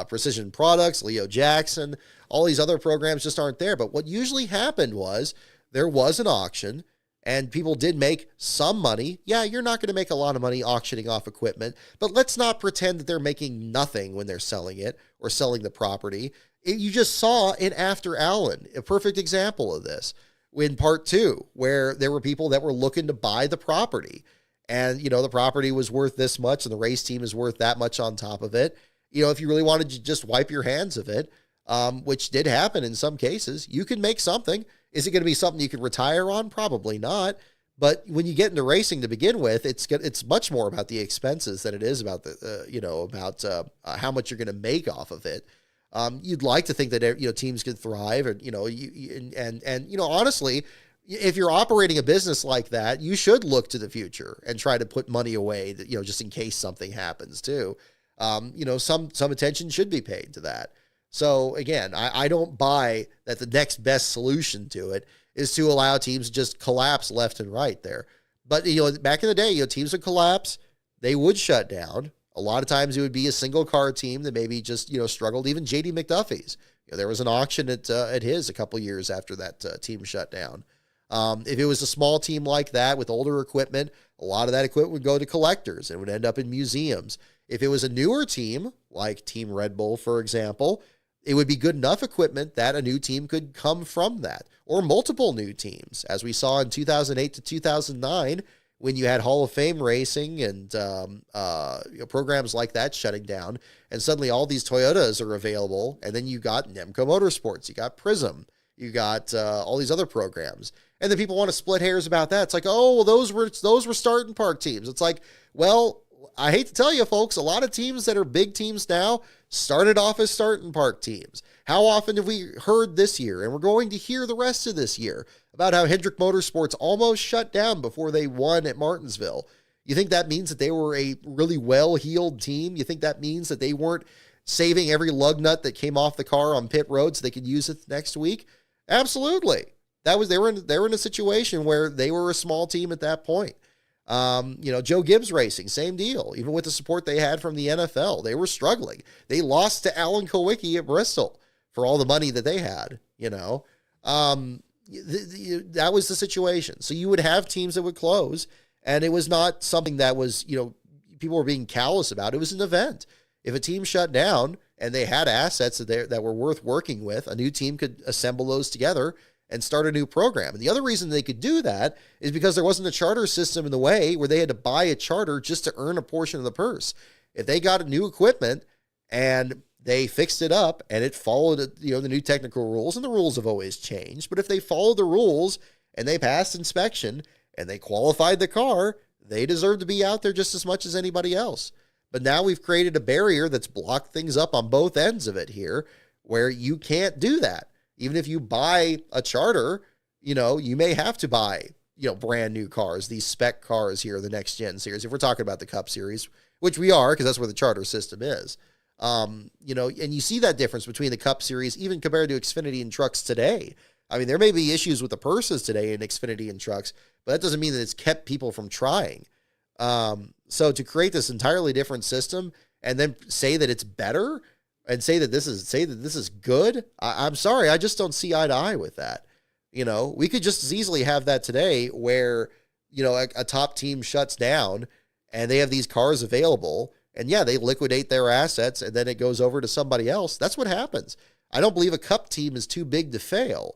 Precision Products, Leo Jackson, all these other programs just aren't there. But what usually happened was there was an auction and people did make some money. Yeah, you're not going to make a lot of money auctioning off equipment, but let's not pretend that they're making nothing when they're selling it or selling the property. You just saw in After Allen, a perfect example of this, in part 2, where there were people that were looking to buy the property. And, the property was worth this much and the race team is worth that much on top of it. If you really wanted to just wipe your hands of it, which did happen in some cases, you can make something. Is it going to be something you can retire on? Probably not. But when you get into racing to begin with, it's much more about the expenses than it is about how much you're going to make off of it. You'd like to think that teams could thrive, and honestly, if you're operating a business like that, you should look to the future and try to put money away that just in case something happens too. Some attention should be paid to that. So again, I don't buy that the next best solution to it is to allow teams to just collapse left and right there. But, back in the day, teams would collapse, they would shut down. A lot of times it would be a single car team that maybe just, struggled. Even JD McDuffie's, there was an auction at his a couple years after that team shut down. If it was a small team like that with older equipment, a lot of that equipment would go to collectors and would end up in museums. If it was a newer team, like Team Red Bull, for example, it would be good enough equipment that a new team could come from that, or multiple new teams, as we saw in 2008 to 2009, when you had Hall of Fame racing and programs like that shutting down, and suddenly all these Toyotas are available, and then you got Nemco Motorsports, you got Prism, you got all these other programs, and then people want to split hairs about that. It's like, oh, well, those were starting park teams. It's like, well, I hate to tell you, folks, a lot of teams that are big teams now started off as starting park teams. How often have we heard this year, and we're going to hear the rest of this year, about how Hendrick Motorsports almost shut down before they won at Martinsville? You think that means that they were a really well-heeled team? You think that means that they weren't saving every lug nut that came off the car on pit road so they could use it next week? Absolutely. They were in a situation where they were a small team at that point. Joe Gibbs Racing, same deal. Even with the support they had from the NFL, they were struggling. They lost to Alan Kowicki at Bristol for all the money that they had, that was the situation. So you would have teams that would close, and it was not something that was, people were being callous about. It was an event. If a team shut down and they had assets that were worth working with, a new team could assemble those together and start a new program. And the other reason they could do that is because there wasn't a charter system in the way where they had to buy a charter just to earn a portion of the purse. If they got new equipment and they fixed it up and it followed, the new technical rules, and the rules have always changed, but if they followed the rules and they passed inspection and they qualified the car, they deserve to be out there just as much as anybody else. But now we've created a barrier that's blocked things up on both ends of it here, where you can't do that. Even if you buy a charter, you may have to buy, brand new cars, these spec cars here, the next gen series, if we're talking about the Cup Series, which we are, because that's where the charter system is. And you see that difference between the Cup Series, even compared to Xfinity and Trucks today. I mean, there may be issues with the purses today in Xfinity and Trucks, but that doesn't mean that it's kept people from trying. So to create this entirely different system and then say that it's better and say that this is good, I'm sorry, I just don't see eye to eye with that. We could just as easily have that today where, a top team shuts down and they have these cars available, and yeah, they liquidate their assets and then it goes over to somebody else. That's what happens. I don't believe a Cup team is too big to fail.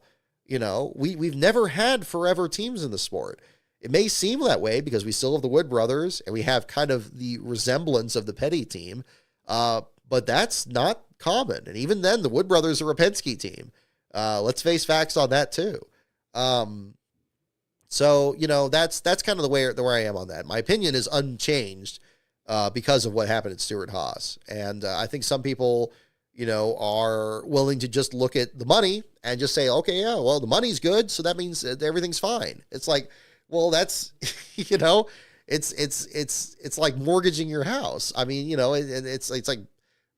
We've never had forever teams in the sport. It may seem that way because we still have the Wood brothers and we have kind of the resemblance of the Petty team, but that's not common. And even then, the Wood brothers are a Penske team. Let's face facts on that too. So, that's kind of the way where I am on that. My opinion is unchanged because of what happened at Stewart-Haas. And I think some people, are willing to just look at the money and just say, okay, yeah, well, the money's good, so that means that everything's fine. It's like, well, that's, it's like mortgaging your house. I mean, it's like,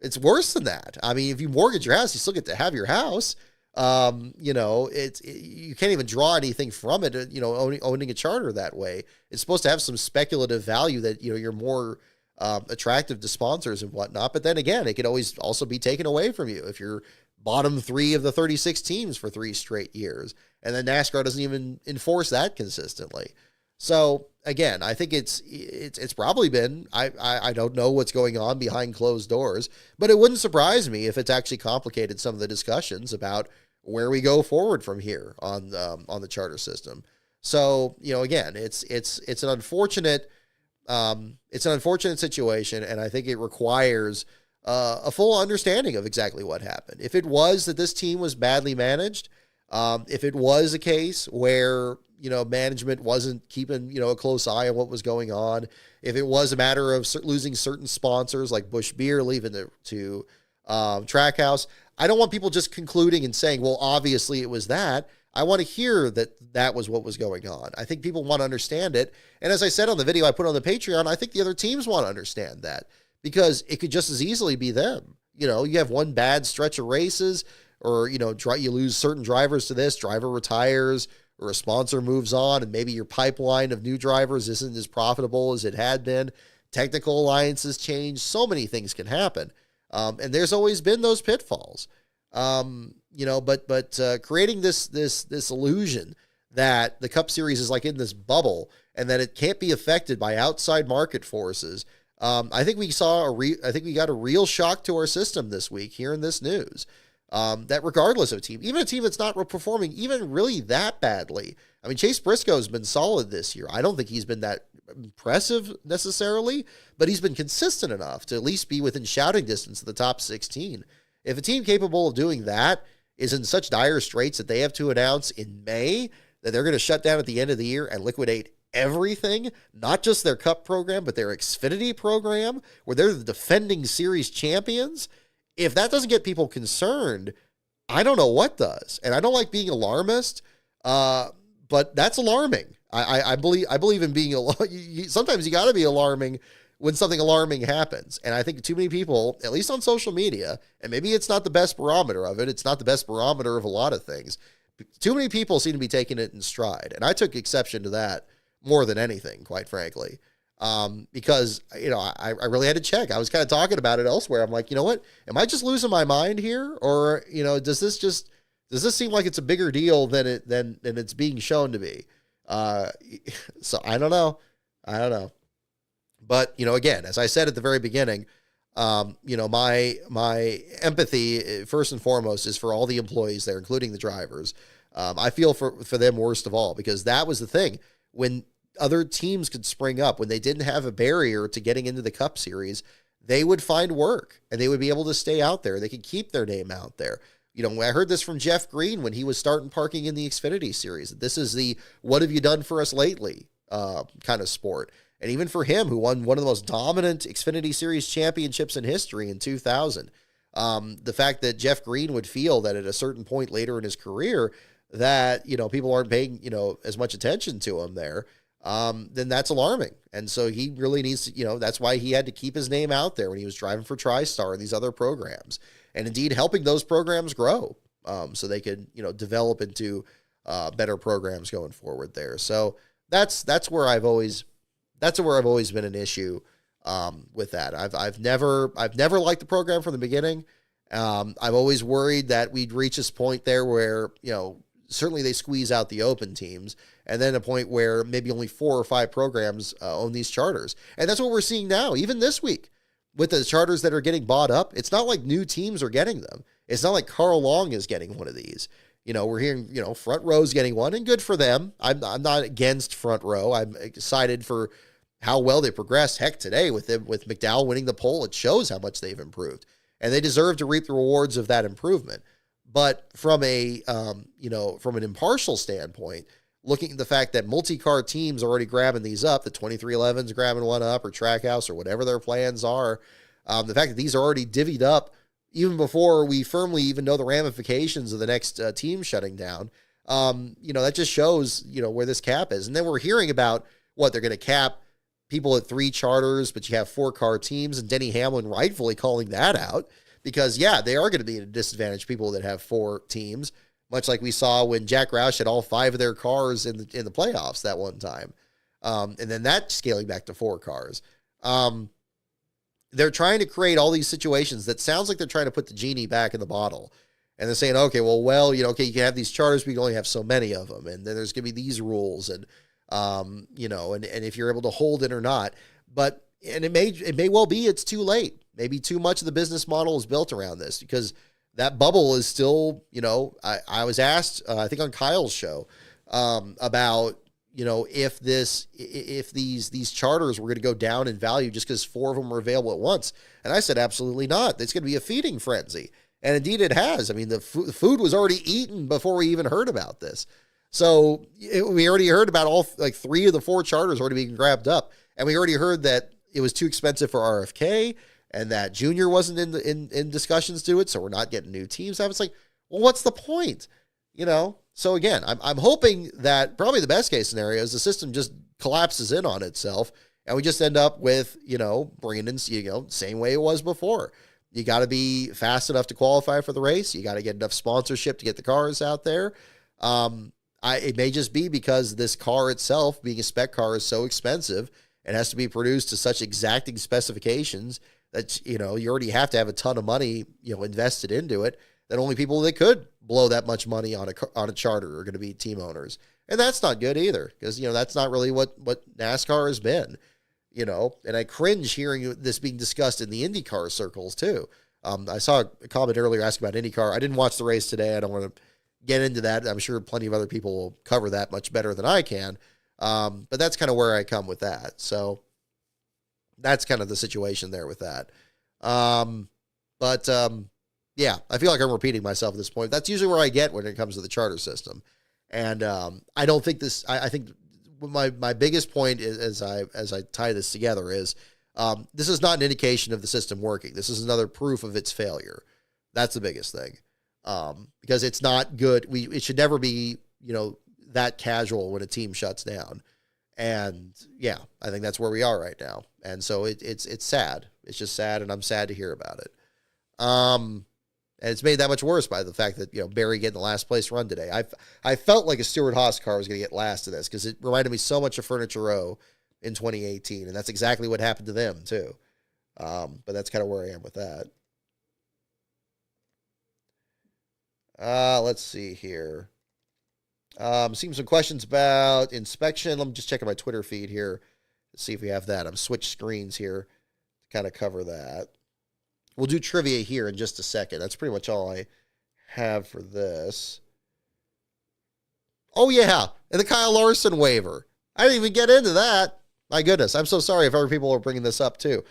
it's worse than that. I mean, if you mortgage your house, you still get to have your house. You can't even draw anything from it, owning a charter that way. It's supposed to have some speculative value that, you're more attractive to sponsors and whatnot. But then again, it could always also be taken away from you if you're bottom 3 of the 36 teams for 3 straight years. And then NASCAR doesn't even enforce that consistently. So again, I think it's probably been, I don't know what's going on behind closed doors, but it wouldn't surprise me if it's actually complicated some of the discussions about where we go forward from here on the charter system. So, again, it's an unfortunate situation, and I think it requires a full understanding of exactly what happened. If it was that this team was badly managed, if it was a case where, management wasn't keeping, a close eye on what was going on, if it was a matter of losing certain sponsors like Busch Beer leaving to Trackhouse, I don't want people just concluding and saying, well, obviously it was that. I want to hear that was what was going on. I think people want to understand it. And as I said on the video I put on the Patreon, I think the other teams want to understand that, because it could just as easily be them. You have one bad stretch of races, or, you lose certain drivers to this, driver retires, or a sponsor moves on, and maybe your pipeline of new drivers isn't as profitable as it had been. Technical alliances change. So many things can happen. And there's always been those pitfalls. But creating this illusion that the Cup Series is like in this bubble and that it can't be affected by outside market forces. I think we got a real shock to our system this week hearing this news. That regardless of a team, even a team that's not performing even really that badly. I mean, Chase Briscoe's been solid this year. I don't think he's been that impressive necessarily, but he's been consistent enough to at least be within shouting distance of the top 16. If a team capable of doing that is in such dire straits that they have to announce in May that they're going to shut down at the end of the year and liquidate everything, not just their Cup program, but their Xfinity program, where they're the defending series champions, if that doesn't get people concerned, I don't know what does. And I don't like being alarmist, but that's alarming. I believe in being sometimes you got to be alarming when something alarming happens. And I think too many people, at least on social media, and maybe it's not the best barometer of it, it's not the best barometer of a lot of things, too many people seem to be taking it in stride. And I took exception to that more than anything, quite frankly. Because, I really had to check. I was kind of talking about it elsewhere. I'm like, you know what? Am I just losing my mind here? Or, does this seem like it's a bigger deal than it's being shown to be? So I don't know. But, again, as I said at the very beginning, my empathy, first and foremost, is for all the employees there, including the drivers. I feel for them worst of all, because that was the thing. When other teams could spring up, when they didn't have a barrier to getting into the Cup Series, they would find work and they would be able to stay out there. They could keep their name out there. I heard this from Jeff Green when he was starting parking in the Xfinity Series. This is the what have you done for us lately kind of sport. And even for him, who won one of the most dominant Xfinity Series championships in history in 2000, the fact that Jeff Green would feel that at a certain point later in his career that, people aren't paying, as much attention to him there, then that's alarming. And so he really needs to, that's why he had to keep his name out there when he was driving for TriStar and these other programs, and indeed helping those programs grow, so they could, develop into better programs going forward there. So that's where I've always been an issue with that. I've never liked the program from the beginning. I've always worried that we'd reach this point there where, certainly they squeeze out the open teams, and then a point where maybe only 4 or 5 programs own these charters. And that's what we're seeing now, even this week with the charters that are getting bought up. It's not like new teams are getting them. It's not like Carl Long is getting one of these. We're hearing, Front Row's getting one, and good for them. I'm not against Front Row. I'm excited for how well they progressed. Heck, today with McDowell winning the pole, it shows how much they've improved, and they deserve to reap the rewards of that improvement. But from a, from an impartial standpoint, looking at the fact that multi-car teams are already grabbing these up, the 2311's grabbing one up, or Trackhouse, or whatever their plans are, the fact that these are already divvied up even before we firmly even know the ramifications of the next team shutting down, that just shows, where this cap is. And then we're hearing about what they're going to cap people at 3 charters, but you have 4-car teams, and Denny Hamlin rightfully calling that out because, they are going to be at a disadvantage, people that have 4 teams, much like we saw when Jack Roush had all 5 of their cars in the playoffs that one time. And then that scaling back to 4 cars. They're trying to create all these situations that sounds like they're trying to put the genie back in the bottle. And they're saying, okay, you can have these charters, but you can only have so many of them. And then there's going to be these rules and, and if you're able to hold it or not. And it may well be it's too late. Maybe too much of the business model is built around this because that bubble is still, I was asked, I think on Kyle's show, about, if these charters were going to go down in value just because 4 of them were available at once. And I said, absolutely not. It's going to be a feeding frenzy. And indeed it has. I mean, the food was already eaten before we even heard about this. So we already heard about 3 of the 4 charters already being grabbed up. And we already heard that it was too expensive for RFK and that Junior wasn't in discussions to it. So we're not getting new teams. I was like, well, what's the point? So again, I'm hoping that probably the best case scenario is the system just collapses in on itself and we just end up with, bringing in, same way it was before. You got to be fast enough to qualify for the race. You got to get enough sponsorship to get the cars out there. It may just be because this car itself, being a spec car, is so expensive and has to be produced to such exacting specifications that, you already have to have a ton of money, invested into it, that only people that could blow that much money on a charter are going to be team owners. And that's not good either because, that's not really what NASCAR has been, and I cringe hearing this being discussed in the IndyCar circles too. I saw a comment earlier asking about IndyCar. I didn't watch the race today. I don't want to get into that. I'm sure plenty of other people will cover that much better than I can. But that's kind of where I come with that. So that's kind of the situation there with that. Yeah, I feel like I'm repeating myself at this point. That's usually where I get when it comes to the charter system. And I don't think this, I think my biggest point is, as I tie this together is, this is not an indication of the system working. This is another proof of its failure. That's the biggest thing. Because it's not good. It should never be, that casual when a team shuts down. And yeah, I think that's where we are right now. And so it's sad. It's just sad. And I'm sad to hear about it. And it's made that much worse by the fact that, Barry getting the last place run today. I felt like a Stewart-Haas car was going to get last of this because it reminded me so much of Furniture Row in 2018. And that's exactly what happened to them too. But that's kind of where I am with that. Let's see here. Seeing some questions about inspection. Let me just check my Twitter feed here to see if we have that. I'm switched screens here to kind of cover that. We'll do trivia here in just a second. That's pretty much all I have for this. Oh, yeah. And the Kyle Larson waiver. I didn't even get into that. My goodness. I'm so sorry if other people are bringing this up too.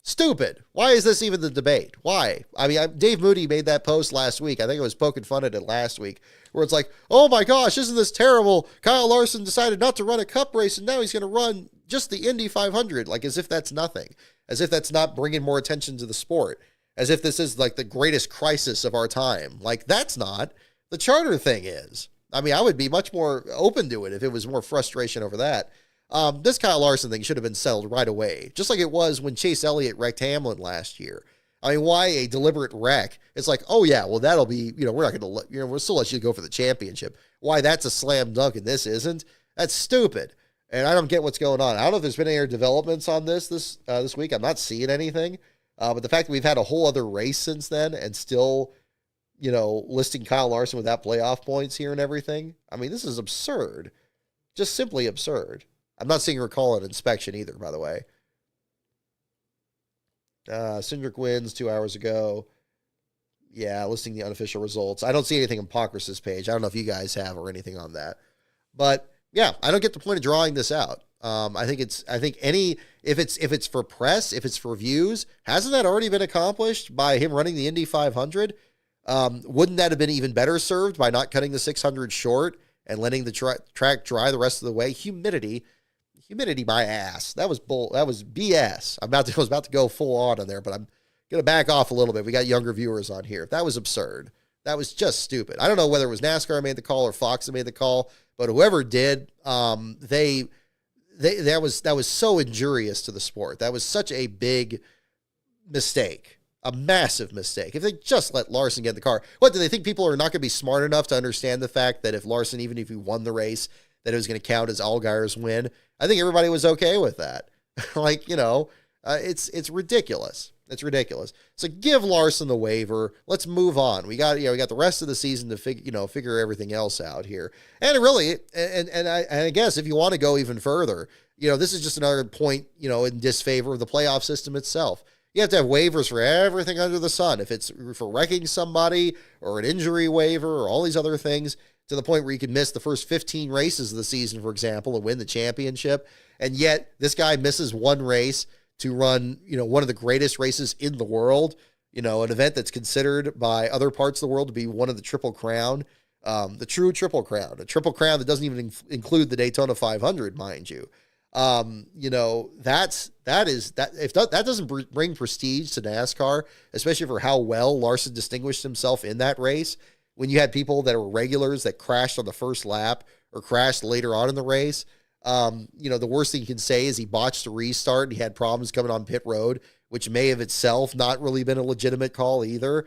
Stupid. Why is this even the debate? Why? I mean, Dave Moody made that post last week. I think I was poking fun at it last week, where it's like, oh my gosh, isn't this terrible? Kyle Larson decided not to run a cup race, and now he's going to run just the Indy 500, like as if that's nothing, as if that's not bringing more attention to the sport, as if this is like the greatest crisis of our time. Like, that's not. The charter thing is. I mean, I would be much more open to it if it was more frustration over that. This Kyle Larson thing should have been settled right away, just like it was when Chase Elliott wrecked Hamlin last year. I mean, why a deliberate wreck? It's like, oh yeah, well that'll be, we're not going to, we'll still let you go for the championship. Why that's a slam dunk and this isn't? That's stupid. And I don't get what's going on. I don't know if there's been any developments on this week. I'm not seeing anything. But the fact that we've had a whole other race since then and still, listing Kyle Larson without playoff points here and everything. I mean, this is absurd. Just simply absurd. I'm not seeing her call an inspection either, by the way. Cindric wins 2 hours ago. Yeah, listing the unofficial results. I don't see anything on Pockrace's page. I don't know if you guys have or anything on that. But yeah, I don't get the point of drawing this out. If it's for press, if it's for views, hasn't that already been accomplished by him running the Indy 500? Wouldn't that have been even better served by not cutting the 600 short and letting the track dry the rest of the way? Humidity, my ass. That was BS. I was about to go full on there, but I'm going to back off a little bit. We got younger viewers on here. That was absurd. That was just stupid. I don't know whether it was NASCAR made the call or Fox that made the call, but whoever did, that was so injurious to the sport. That was such a big mistake, a massive mistake. If they just let Larson get in the car, what do they think? People are not going to be smart enough to understand the fact that if Larson, even if he won the race, that it was going to count as Allgaier's win. I think everybody was okay with that. It's ridiculous. It's ridiculous. So give Larson the waiver. Let's move on. We got the rest of the season to figure everything else out here. And really, and I guess if you want to go even further, this is just another point, in disfavor of the playoff system itself. You have to have waivers for everything under the sun. If it's for wrecking somebody or an injury waiver or all these other things, to the point where you can miss the first 15 races of the season, for example, and win the championship. And yet this guy misses one race to run, one of the greatest races in the world, an event that's considered by other parts of the world to be one of the Triple Crown, the true Triple Crown, a Triple Crown that doesn't even include the Daytona 500, mind you. That doesn't bring prestige to NASCAR, especially for how well Larson distinguished himself in that race. When you had people that were regulars that crashed on the first lap or crashed later on in the race, the worst thing you can say is he botched a restart and he had problems coming on pit road, which may have itself not really been a legitimate call either.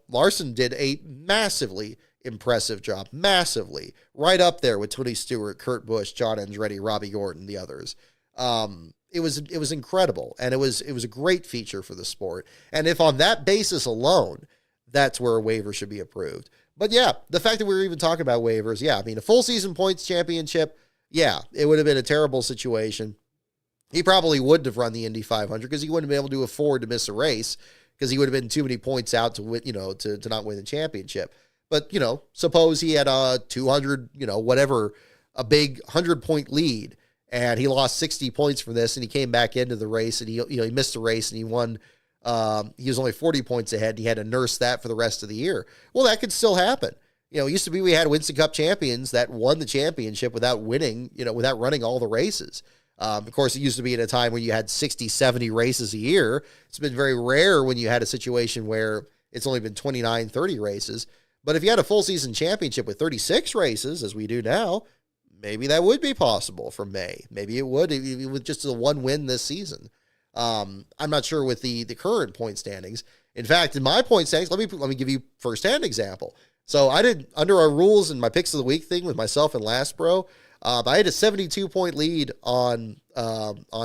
Larson did a massively impressive job, massively, right up there with Tony Stewart, Kurt Busch, John Andretti, Robbie Gordon, the others. It was incredible, and it was a great feature for the sport. And if on that basis alone, that's where a waiver should be approved. But yeah, the fact that we were even talking about waivers, a full season points championship, it would have been a terrible situation. He probably wouldn't have run the Indy 500 because he wouldn't have been able to afford to miss a race because he would have been too many points out to win, to not win the championship. But, suppose he had a 200, a big 100-point lead, and he lost 60 points from this, and he came back into the race, and he missed the race, and he won. He was only 40 points ahead, and he had to nurse that for the rest of the year. Well, that could still happen. It used to be we had Winston Cup champions that won the championship without winning, without running all the races. Of course, it used to be at a time when you had 60, 70 races a year. It's been very rare when you had a situation where it's only been 29, 30 races. But if you had a full season championship with 36 races, as we do now, maybe that would be possible for May. Maybe it would, with just the one win this season. I'm not sure with the current point standings. In fact, in my point standings, let me give you firsthand example. So I did, under our rules and my picks of the week thing with myself and Lastbro, I had a 72-point lead on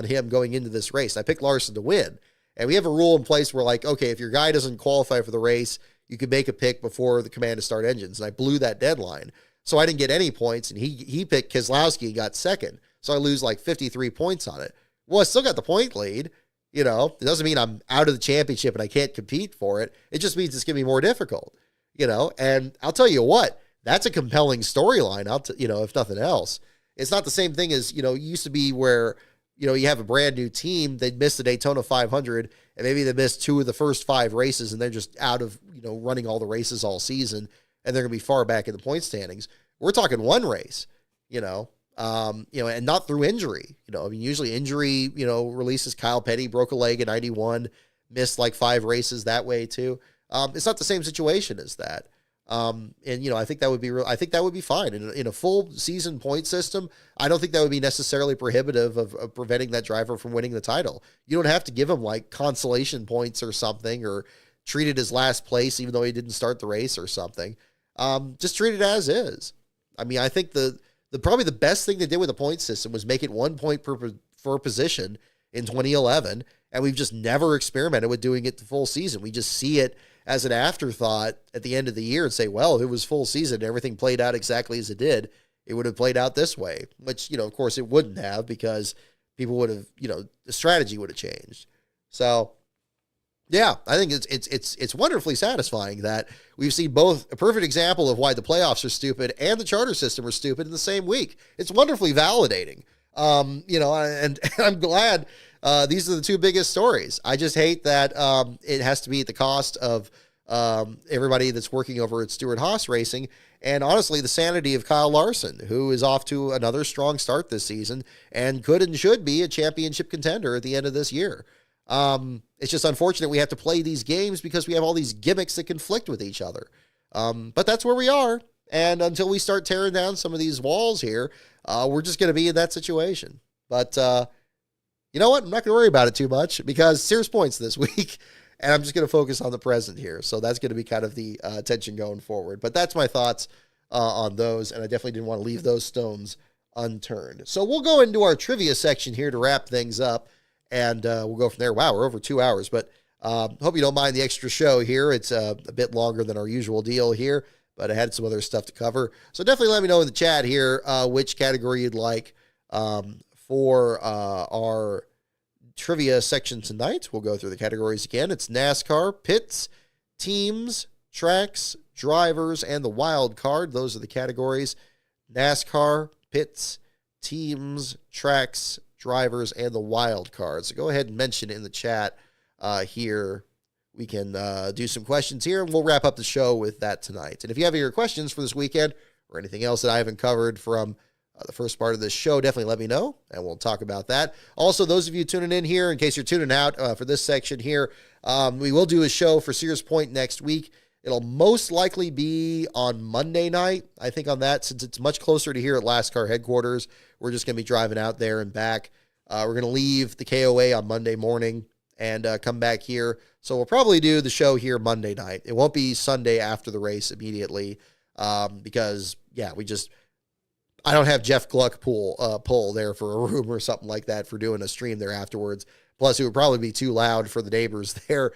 him going into this race. I picked Larson to win. And we have a rule in place where, okay, if your guy doesn't qualify for the race, you can make a pick before the command to start engines. And I blew that deadline. So I didn't get any points, and he picked Keselowski and got second. So I lose 53 points on it. Well, I still got the point lead. It doesn't mean I'm out of the championship and I can't compete for it. It just means it's going to be more difficult, and I'll tell you what, that's a compelling storyline. If nothing else, it's not the same thing as, it used to be where, you have a brand new team, they'd miss the Daytona 500 and maybe they missed 2 of the first 5 races and they're just out of, running all the races all season and they're going to be far back in the point standings. We're talking one race, and not through injury. Usually injury, releases. Kyle Petty broke a leg in 91, missed 5 races that way too. It's not the same situation as that. I think that would be I think that would be fine in a full season point system. I don't think that would be necessarily prohibitive of preventing that driver from winning the title. You don't have to give him consolation points or something, or treat it as last place, even though he didn't start the race or something. Just treat it as is. I think probably the best thing they did with the point system was make it 1 point per position in 2011. And we've just never experimented with doing it the full season. We just see it as an afterthought at the end of the year and say, well, if it was full season and everything played out exactly as it did, it would have played out this way, which, of course it wouldn't have, because people would have, the strategy would have changed. So yeah, I think it's wonderfully satisfying that we've seen both a perfect example of why the playoffs are stupid and the charter system are stupid in the same week. It's wonderfully validating. And I'm glad these are the two biggest stories. I just hate that it has to be at the cost of everybody that's working over at Stewart-Haas Racing, and honestly, the sanity of Kyle Larson, who is off to another strong start this season and could and should be a championship contender at the end of this year. It's just unfortunate we have to play these games because we have all these gimmicks that conflict with each other. But that's where we are. And until we start tearing down some of these walls here, we're just going to be in that situation. But you know what? I'm not going to worry about it too much because Sears Point's this week, and I'm just going to focus on the present here. So that's going to be kind of the attention going forward. But that's my thoughts on those, and I definitely didn't want to leave those stones unturned. So we'll go into our trivia section here to wrap things up, and we'll go from there. Wow, we're over 2 hours, but hope you don't mind the extra show here. It's a bit longer than our usual deal here, but I had some other stuff to cover. So definitely let me know in the chat here which category you'd like for our trivia section tonight. We'll go through the categories again. It's NASCAR, pits, teams, tracks, drivers, and the wild card. Those are the categories. NASCAR, pits, teams, tracks, drivers, and the wild card. So go ahead and mention it in the chat here. We can do some questions here, and we'll wrap up the show with that tonight. And if you have your questions for this weekend or anything else that I haven't covered from the first part of this show, definitely let me know, and we'll talk about that. Also, those of you tuning in here, in case you're tuning out for this section here, we will do a show for Sears Point next week. It'll most likely be on Monday night. I think on that, since it's much closer to here at Last Car headquarters, we're just going to be driving out there and back. We're going to leave the KOA on Monday morning and come back here. So we'll probably do the show here Monday night. It won't be Sunday after the race immediately because, yeah, I don't have Jeff Gluck pull there for a room or something like that for doing a stream there afterwards. Plus, it would probably be too loud for the neighbors there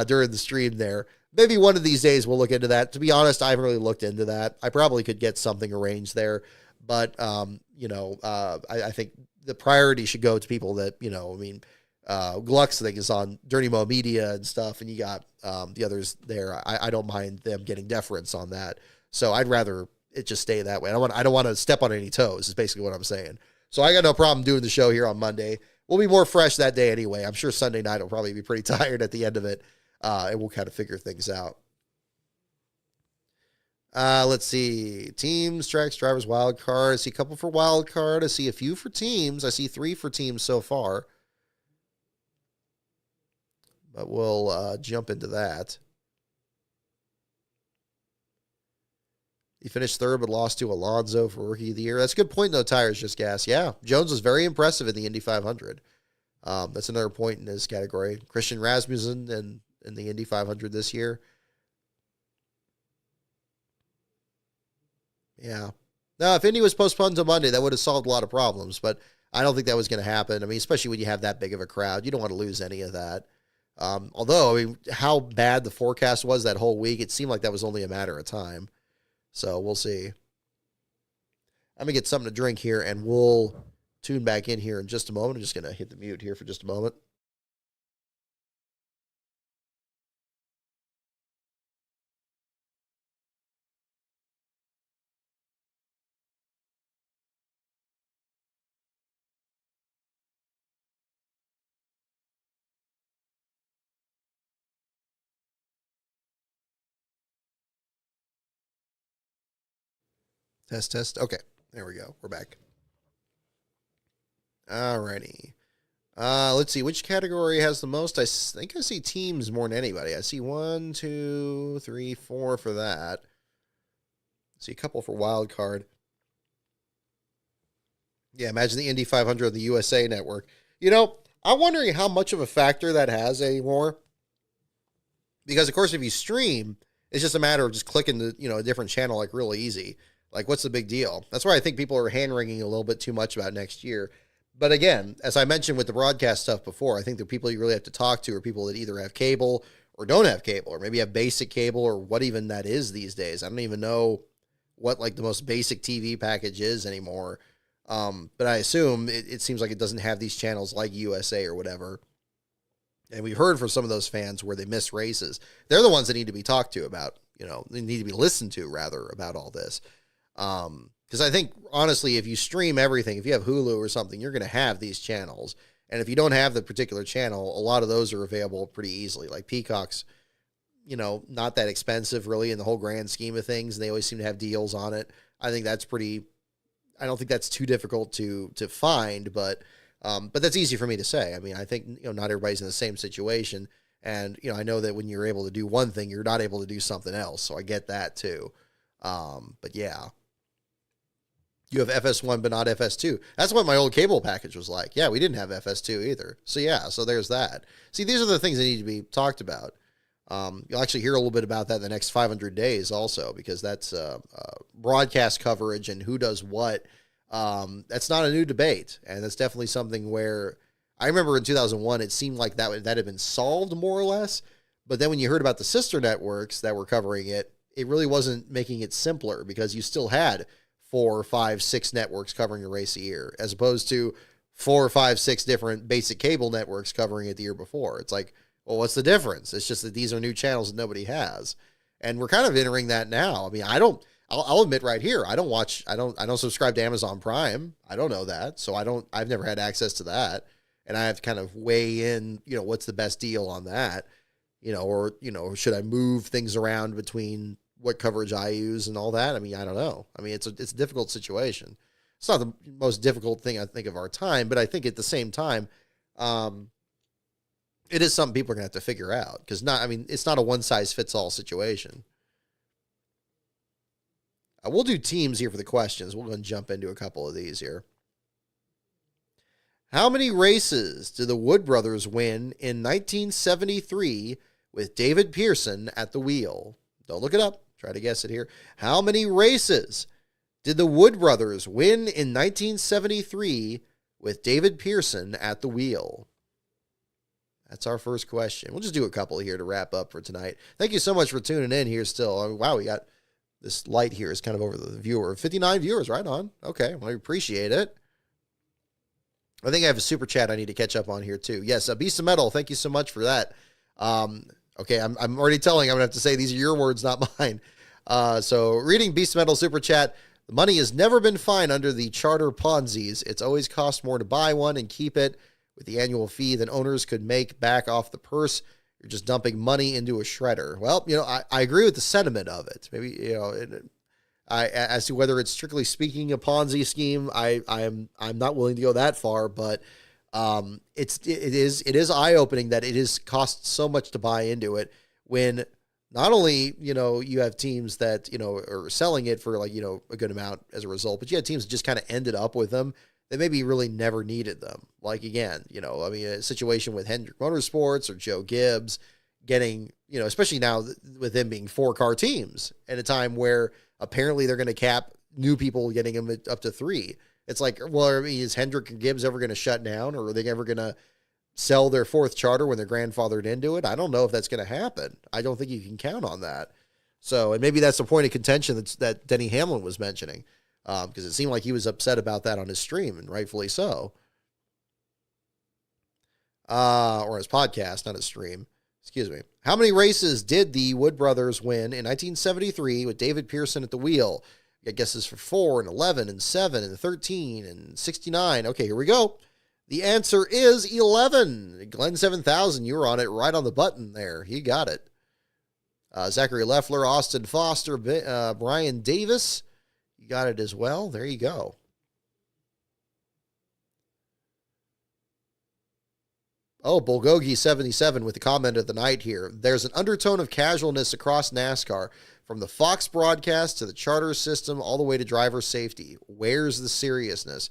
during the stream there. Maybe one of these days we'll look into that. To be honest, I haven't really looked into that. I probably could get something arranged there. But, I think the priority should go to people that, Gluck's thing is on Dirty Mo Media and stuff, and you got the others there. I don't mind them getting deference on that. So I'd rather it just stay that way. I don't want to step on any toes is basically what I'm saying. So I got no problem doing the show here on Monday. We'll be more fresh that day anyway. I'm sure Sunday night will probably be pretty tired at the end of it, and we'll kind of figure things out. Let's see. Teams, tracks, drivers, wild card. I see a couple for wild card. I see a few for teams. I see 3 for teams so far. But we'll jump into that. He finished third but lost to Alonso for Rookie of the Year. That's a good point, though, Tires Just Gas. Yeah, Jones was very impressive in the Indy 500. That's another point in his category. Christian Rasmussen in the Indy 500 this year. Yeah. Now, if Indy was postponed to Monday, that would have solved a lot of problems, but I don't think that was going to happen. I mean, especially when you have that big of a crowd. You don't want to lose any of that. Although, how bad the forecast was that whole week, it seemed like that was only a matter of time. So we'll see. I'm going to get something to drink here, and we'll tune back in here in just a moment. I'm just going to hit the mute here for just a moment. Test. Okay, there we go. We're back. Alrighty. Let's see. Which category has the most? I think I see teams more than anybody. I see 1, 2, 3, 4 for that. I see a couple for wild card. Yeah, imagine the Indy 500 of the USA Network. I'm wondering how much of a factor that has anymore. Because, of course, if you stream, it's just a matter of just clicking a different channel like really easy. Like, what's the big deal? That's why I think people are hand-wringing a little bit too much about next year. But again, as I mentioned with the broadcast stuff before, I think the people you really have to talk to are people that either have cable or don't have cable, or maybe have basic cable, or what even that is these days. I don't even know what, the most basic TV package is anymore. But I assume it seems like it doesn't have these channels like USA or whatever. And we've heard from some of those fans where they miss races. They're the ones that need to be talked to about, they need to be listened to, rather, about all this. Because I think, honestly, if you stream everything, if you have Hulu or something, you're going to have these channels. And if you don't have the particular channel, a lot of those are available pretty easily. Like Peacock's, not that expensive really in the whole grand scheme of things. And they always seem to have deals on it. I think that's I don't think that's too difficult to find, but that's easy for me to say. I mean, I think, not everybody's in the same situation. And, I know that when you're able to do one thing, you're not able to do something else. So I get that too. But yeah, you have FS1, but not FS2. That's what my old cable package was like. Yeah, we didn't have FS2 either. So yeah, so there's that. See, these are the things that need to be talked about. You'll actually hear a little bit about that in the next 500 days also, because that's broadcast coverage and who does what. That's not a new debate. And that's definitely something where I remember in 2001, it seemed like that had been solved more or less. But then when you heard about the sister networks that were covering it, it really wasn't making it simpler, because you still had 4, 5, 6 networks covering a race a year, as opposed to 4, 5, 6 different basic cable networks covering it the year before. It's like, well, what's the difference? It's just that these are new channels that nobody has. And we're kind of entering that now. I mean, I'll admit right here, I don't subscribe to Amazon Prime. I don't know that. So I've never had access to that. And I have to kind of weigh in, what's the best deal on that, or should I move things around between what coverage I use and all that? I mean, I don't know. I mean, it's a difficult situation. It's not the most difficult thing I think of our time, but I think at the same time, it is something people are going to have to figure out, because it's not a one size fits all situation. We'll do teams here for the questions. We'll go and jump into a couple of these here. How many races did the Wood brothers win in 1973 with David Pearson at the wheel? Don't look it up. Try to guess it here. How many races did the Wood brothers win in 1973 with David Pearson at the wheel? That's our first question. We'll just do a couple here to wrap up for tonight. Thank you so much for tuning in here still. I mean, wow, we got this light here is kind of over the viewer. 59 viewers, right on. Okay, well, I appreciate it. I think I have a super chat I need to catch up on here too. Yes, Beast of Metal, thank you so much for that. Okay, I'm already telling, I'm going to have to say these are your words, not mine. So reading Beast of Metal super chat, the money has never been fine under the charter Ponzi's. It's always cost more to buy one and keep it with the annual fee than owners could make back off the purse. You're just dumping money into a shredder. Well, I agree with the sentiment of it. Maybe, as to whether it's strictly speaking a Ponzi scheme, I'm not willing to go that far, but it is eye-opening that it is cost so much to buy into it, when not only, you have teams that, are selling it for like, a good amount as a result, but you have teams that just kind of ended up with them that maybe really never needed them. Like, again, a situation with Hendrick Motorsports or Joe Gibbs getting, especially now with them being 4-car teams at a time where apparently they're going to cap new people getting them up to 3. It's like, well, is Hendrick and Gibbs ever going to shut down, or are they ever going to sell their 4th charter when they're grandfathered into it? I don't know if that's going to happen. I don't think you can count on that. So, and maybe that's the point of contention that Denny Hamlin was mentioning, because it seemed like he was upset about that on his stream, and rightfully so. Or his podcast, not his stream. Excuse me. How many races did the Wood brothers win in 1973 with David Pearson at the wheel? I guess it's for 4 and 11 and 7 and 13 and 69. Okay, here we go. The answer is 11. Glenn 7000, you were on it right on the button there. You got it. Zachary Leffler, Austin Foster, Brian Davis, you got it as well. There you go. Oh, Bulgogi 77 with the comment of the night here. There's an undertone of casualness across NASCAR, from the Fox broadcast to the charter system, all the way to driver safety. Where's the seriousness?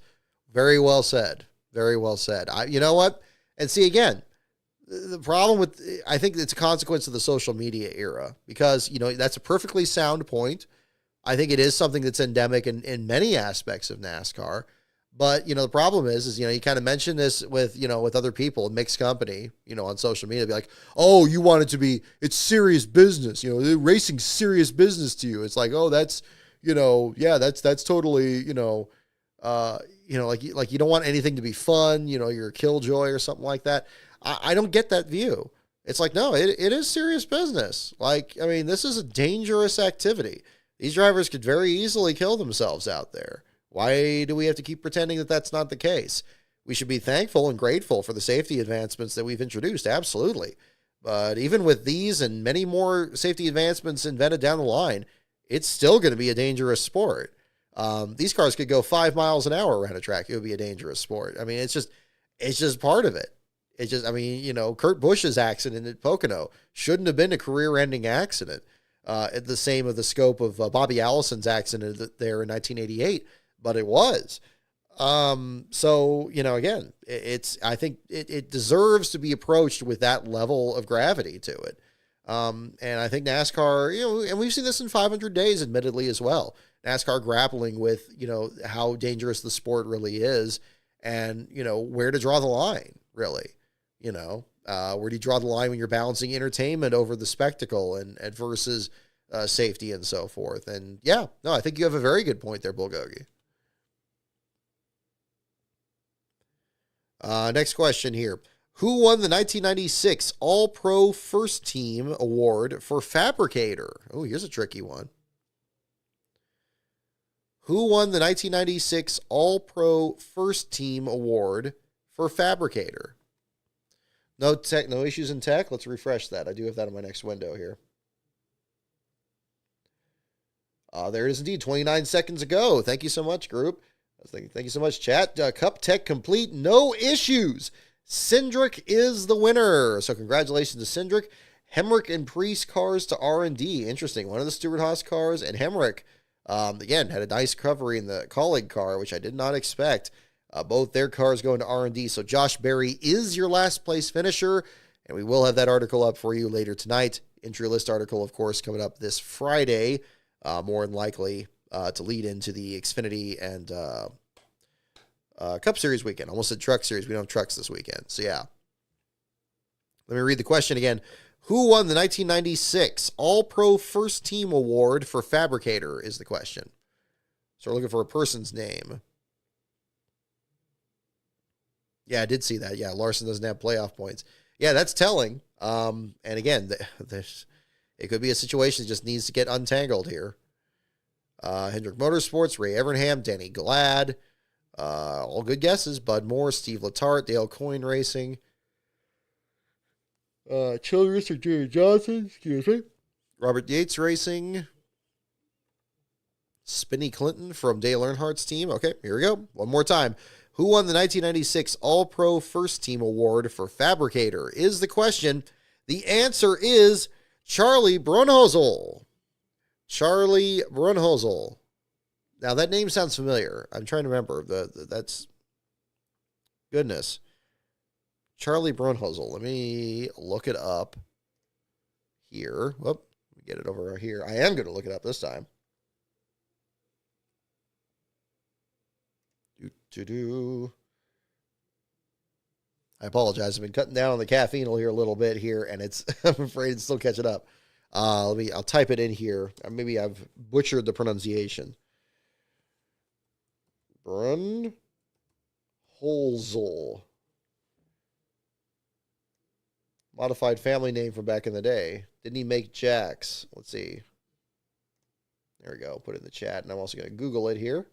Very well said. Very well said. You know what? And see, again, the problem with, I think it's a consequence of the social media era, because, that's a perfectly sound point. I think it is something that's endemic in many aspects of NASCAR. But, the problem is, you kind of mention this with, with other people in mixed company, on social media, be like, oh, you want it to be, it's serious business, racing's serious business to you. It's like, oh, that's, yeah, that's totally, like you don't want anything to be fun, you're a killjoy or something like that. I don't get that view. It's like, no, it is serious business. Like, I mean, this is a dangerous activity. These drivers could very easily kill themselves out there. Why do we have to keep pretending that that's not the case? We should be thankful and grateful for the safety advancements that we've introduced. Absolutely. But even with these and many more safety advancements invented down the line, it's still going to be a dangerous sport. These cars could go 5 miles an hour around a track. It would be a dangerous sport. I mean, it's just part of it. It's just, I mean, you know, Kurt Busch's accident at Pocono shouldn't have been a career-ending accident. The same of the scope of Bobby Allison's accident there in 1988, but it was. So, you know, again, I think it deserves to be approached with that level of gravity to it. And I think NASCAR, you know, and we've seen this in 500 days, admittedly, as well. NASCAR grappling with, you know, how dangerous the sport really is and, you know, where to draw the line, really. You know, where do you draw the line when you're balancing entertainment over the spectacle and versus safety and so forth? And yeah, no, I think you have a very good point there, Bulgogi. Next question here. Who won the 1996 All-Pro First Team Award for Fabricator? Oh, here's a tricky one. Who won the 1996 All-Pro First Team Award for Fabricator? No issues in tech. Let's refresh that. I do have that in my next window here. There it is indeed. 29 seconds ago. Thank you so much, group. Thank you so much, chat. Cup Tech complete. No issues. Cindric is the winner. So congratulations to Cindric. Hemrick and Priest cars to R&D. Interesting. One of the Stewart-Haas cars and Hemrick, again, had a nice recovery in the colleague car, which I did not expect. Both their cars going to R&D. So Josh Berry is your last place finisher, and we will have that article up for you later tonight. Entry list article, of course, coming up this Friday, more than likely to lead into the Xfinity and Cup Series weekend. Almost said Truck Series. We don't have trucks this weekend. So, yeah. Let me read the question again. Who won the 1996 All-Pro First Team Award for Fabricator is the question. So, we're looking for a person's name. Yeah, I did see that. Yeah, Larson doesn't have playoff points. Yeah, that's telling. And again, it could be a situation that just needs to get untangled here. Hendrick Motorsports, Ray Evernham, Danny Glad. All good guesses. Bud Moore, Steve Letarte, Dale Coyne Racing. Childress or Jerry Johnson, excuse me. Robert Yates Racing. Spinny Clinton from Dale Earnhardt's team. Okay, here we go. One more time. Who won the 1996 All-Pro First Team Award for Fabricator is the question. The answer is Charlie Brunhosel. Charlie Brunhosel. Now, that name sounds familiar. I'm trying to remember. That's... Goodness. Charlie Brunhosel. Let me look it up here. Whoop. Let me get it over here. I am going to look it up this time. I apologize. I've been cutting down on the caffeine here a little bit here, and I'm afraid it's still catching up. I'll type it in here. Maybe I've butchered the pronunciation. Brunhosel. Modified family name from back in the day. Didn't he make Jax? Let's see. There we go. Put it in the chat, and I'm also going to Google it here.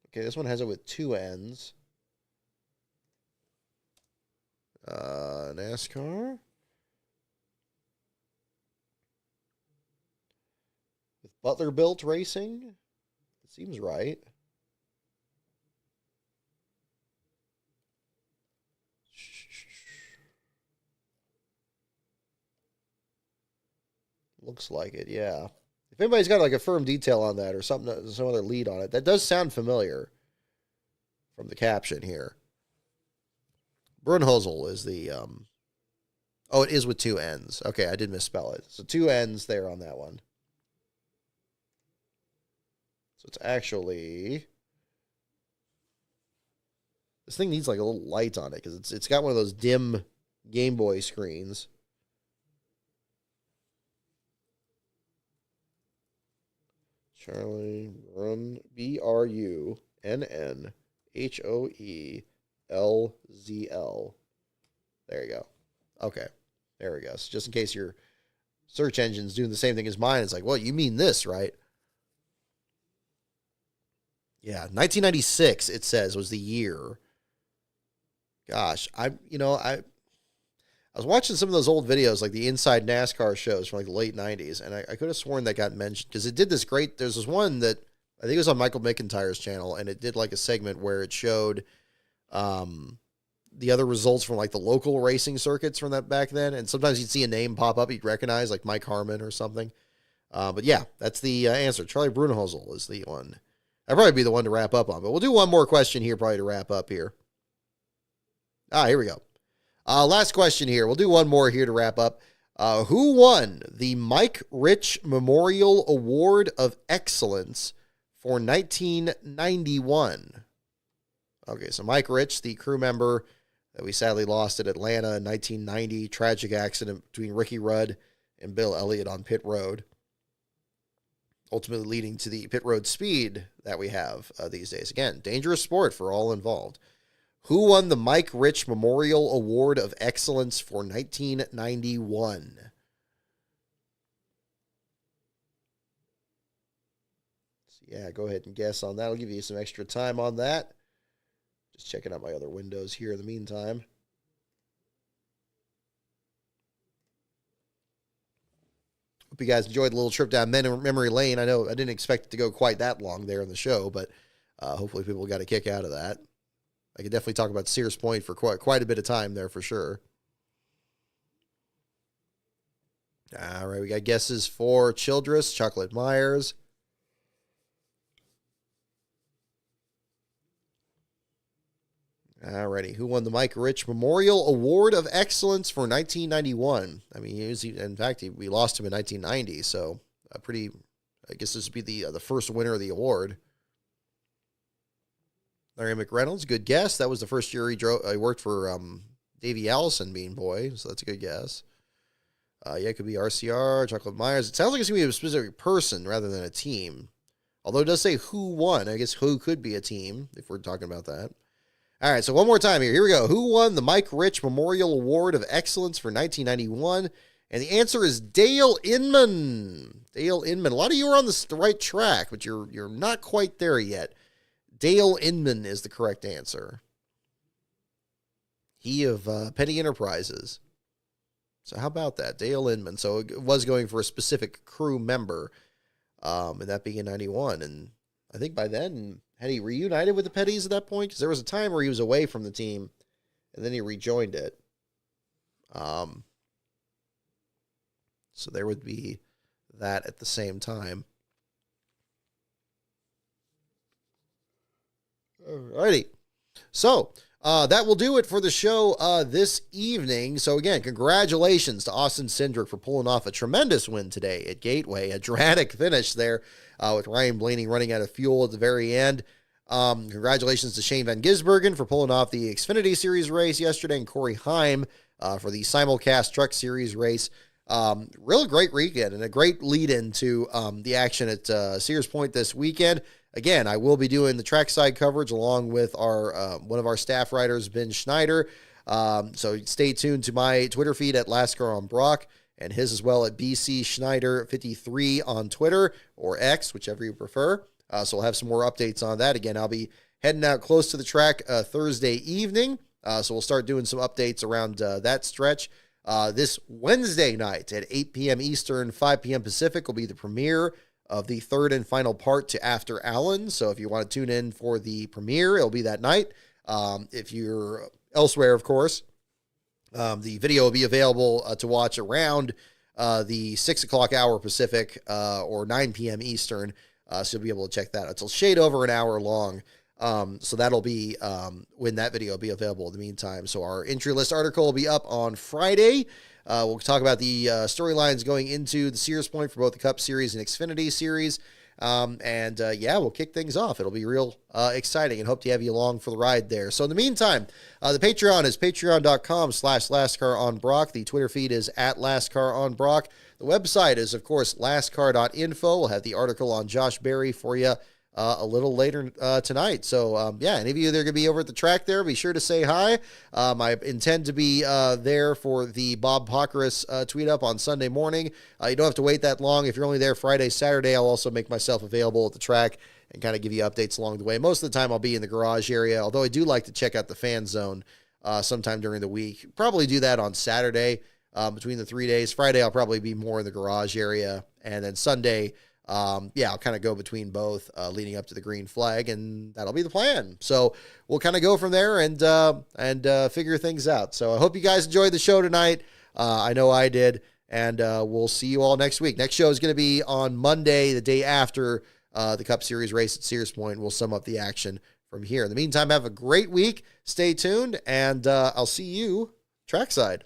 Okay, this one has it with 2 N's. NASCAR. With Butler Built Racing. It seems right. Looks like it, yeah. If anybody's got like a firm detail on that or something, some other lead on it, that does sound familiar from the caption here. Brunhosel is the, oh, it is with 2 N's. Okay, I did misspell it. So 2 N's there on that one. So it's actually, this thing needs like a little light on it because it's got one of those dim Game Boy screens. Charlie Brun, BRUNNHOELZL. There you go. Okay. There we go. So just in case your search engine's doing the same thing as mine, it's like, well, you mean this, right? Yeah, 1996, it says, was the year. Gosh, I was watching some of those old videos, like the Inside NASCAR shows from like the late 90s, and I could have sworn that got mentioned because it did this great. There's this one that I think it was on Michael McIntyre's channel, and it did like a segment where it showed the other results from like the local racing circuits from that back then. And sometimes you'd see a name pop up you'd recognize, like Mike Harmon or something. But yeah, that's the answer. Charlie Brunhosel is the one. I'd probably be the one to wrap up on, but we'll do one more question here probably to wrap up here. Here we go. Last question here. We'll do one more here to wrap up. Who won the Mike Rich Memorial Award of Excellence for 1991? Okay, so Mike Rich, the crew member that we sadly lost at Atlanta in 1990, tragic accident between Ricky Rudd and Bill Elliott on pit road, ultimately leading to the pit road speed that we have these days. Again, dangerous sport for all involved. Who won the Mike Rich Memorial Award of Excellence for 1991? So yeah, go ahead and guess on that. I'll give you some extra time on that. Just checking out my other windows here in the meantime. Hope you guys enjoyed the little trip down memory lane. I know I didn't expect it to go quite that long there in the show, but hopefully people got a kick out of that. I could definitely talk about Sears Point for quite a bit of time there for sure. All right, we got guesses for Childress, Chocolate Myers. Alrighty, who won the Mike Rich Memorial Award of Excellence for 1991? I mean, we lost him in 1990, so I guess this would be the first winner of the award. Larry McReynolds, good guess. That was the first year he worked for Davey Allison, Bean Boy, so that's a good guess. Yeah, it could be RCR, Chocolate Myers. It sounds like it's going to be a specific person rather than a team. Although it does say who won. I guess who could be a team, if we're talking about that. All right, so one more time here. Here we go. Who won the Mike Rich Memorial Award of Excellence for 1991? And the answer is Dale Inman. Dale Inman. A lot of you are on the right track, but you're not quite there yet. Dale Inman is the correct answer. He of Petty Enterprises. So how about that? Dale Inman. So it was going for a specific crew member, and that being in 91. And I think by then, had he reunited with the Petties at that point? Because there was a time where he was away from the team, and then he rejoined it. So there would be that at the same time. Alrighty. So that will do it for the show this evening. So again, congratulations to Austin Cindric for pulling off a tremendous win today at Gateway. A dramatic finish there with Ryan Blaney running out of fuel at the very end. Congratulations to Shane Van Gisbergen for pulling off the Xfinity Series race yesterday, and Corey Heim for the simulcast Truck Series race. Real great weekend and a great lead into the action at Sears Point this weekend. Again, I will be doing the trackside coverage along with our one of our staff writers, Ben Schneider. So stay tuned to my Twitter feed at LastCar on Brock, and his as well at BC Schneider 53 on Twitter or X, whichever you prefer. So we'll have some more updates on that. Again, I'll be heading out close to the track Thursday evening. So we'll start doing some updates around that stretch. This Wednesday night at 8 p.m. Eastern, 5 p.m. Pacific will be the premiere of the third and final part to After Allen. So if you want to tune in for the premiere, it'll be that night. If you're elsewhere, of course, the video will be available to watch around the 6 o'clock hour Pacific or 9 p.m. Eastern. So you'll be able to check that out. It'll shade over an hour long. So that'll be when that video will be available in the meantime. So our entry list article will be up on Friday. We'll talk about the storylines going into the Sears Point for both the Cup Series and Xfinity Series. Yeah, we'll kick things off. It'll be real exciting, and hope to have you along for the ride there. So in the meantime, the Patreon is patreon.com/LastCarOnBrock. The Twitter feed is at LastCarOnBrock. The website is, of course, lastcar.info. We'll have the article on Josh Berry for you a little later tonight. So, yeah, any of you that are going to be over at the track there, be sure to say hi. I intend to be there for the Bob Pockrass tweet up on Sunday morning. You don't have to wait that long. If you're only there Friday, Saturday, I'll also make myself available at the track and kind of give you updates along the way. Most of the time I'll be in the garage area, although I do like to check out the fan zone sometime during the week. Probably do that on Saturday between the 3 days. Friday, I'll probably be more in the garage area. And then Sunday, I'll kind of go between both leading up to the green flag, and that'll be the plan. So we'll kind of go from there and figure things out. So I hope you guys enjoyed the show tonight. I know I did, and we'll see you all next week. Next show is going to be on Monday, the day after the Cup Series race at Sears Point. We'll sum up the action from here. In the meantime, have a great week. Stay tuned, and I'll see you trackside.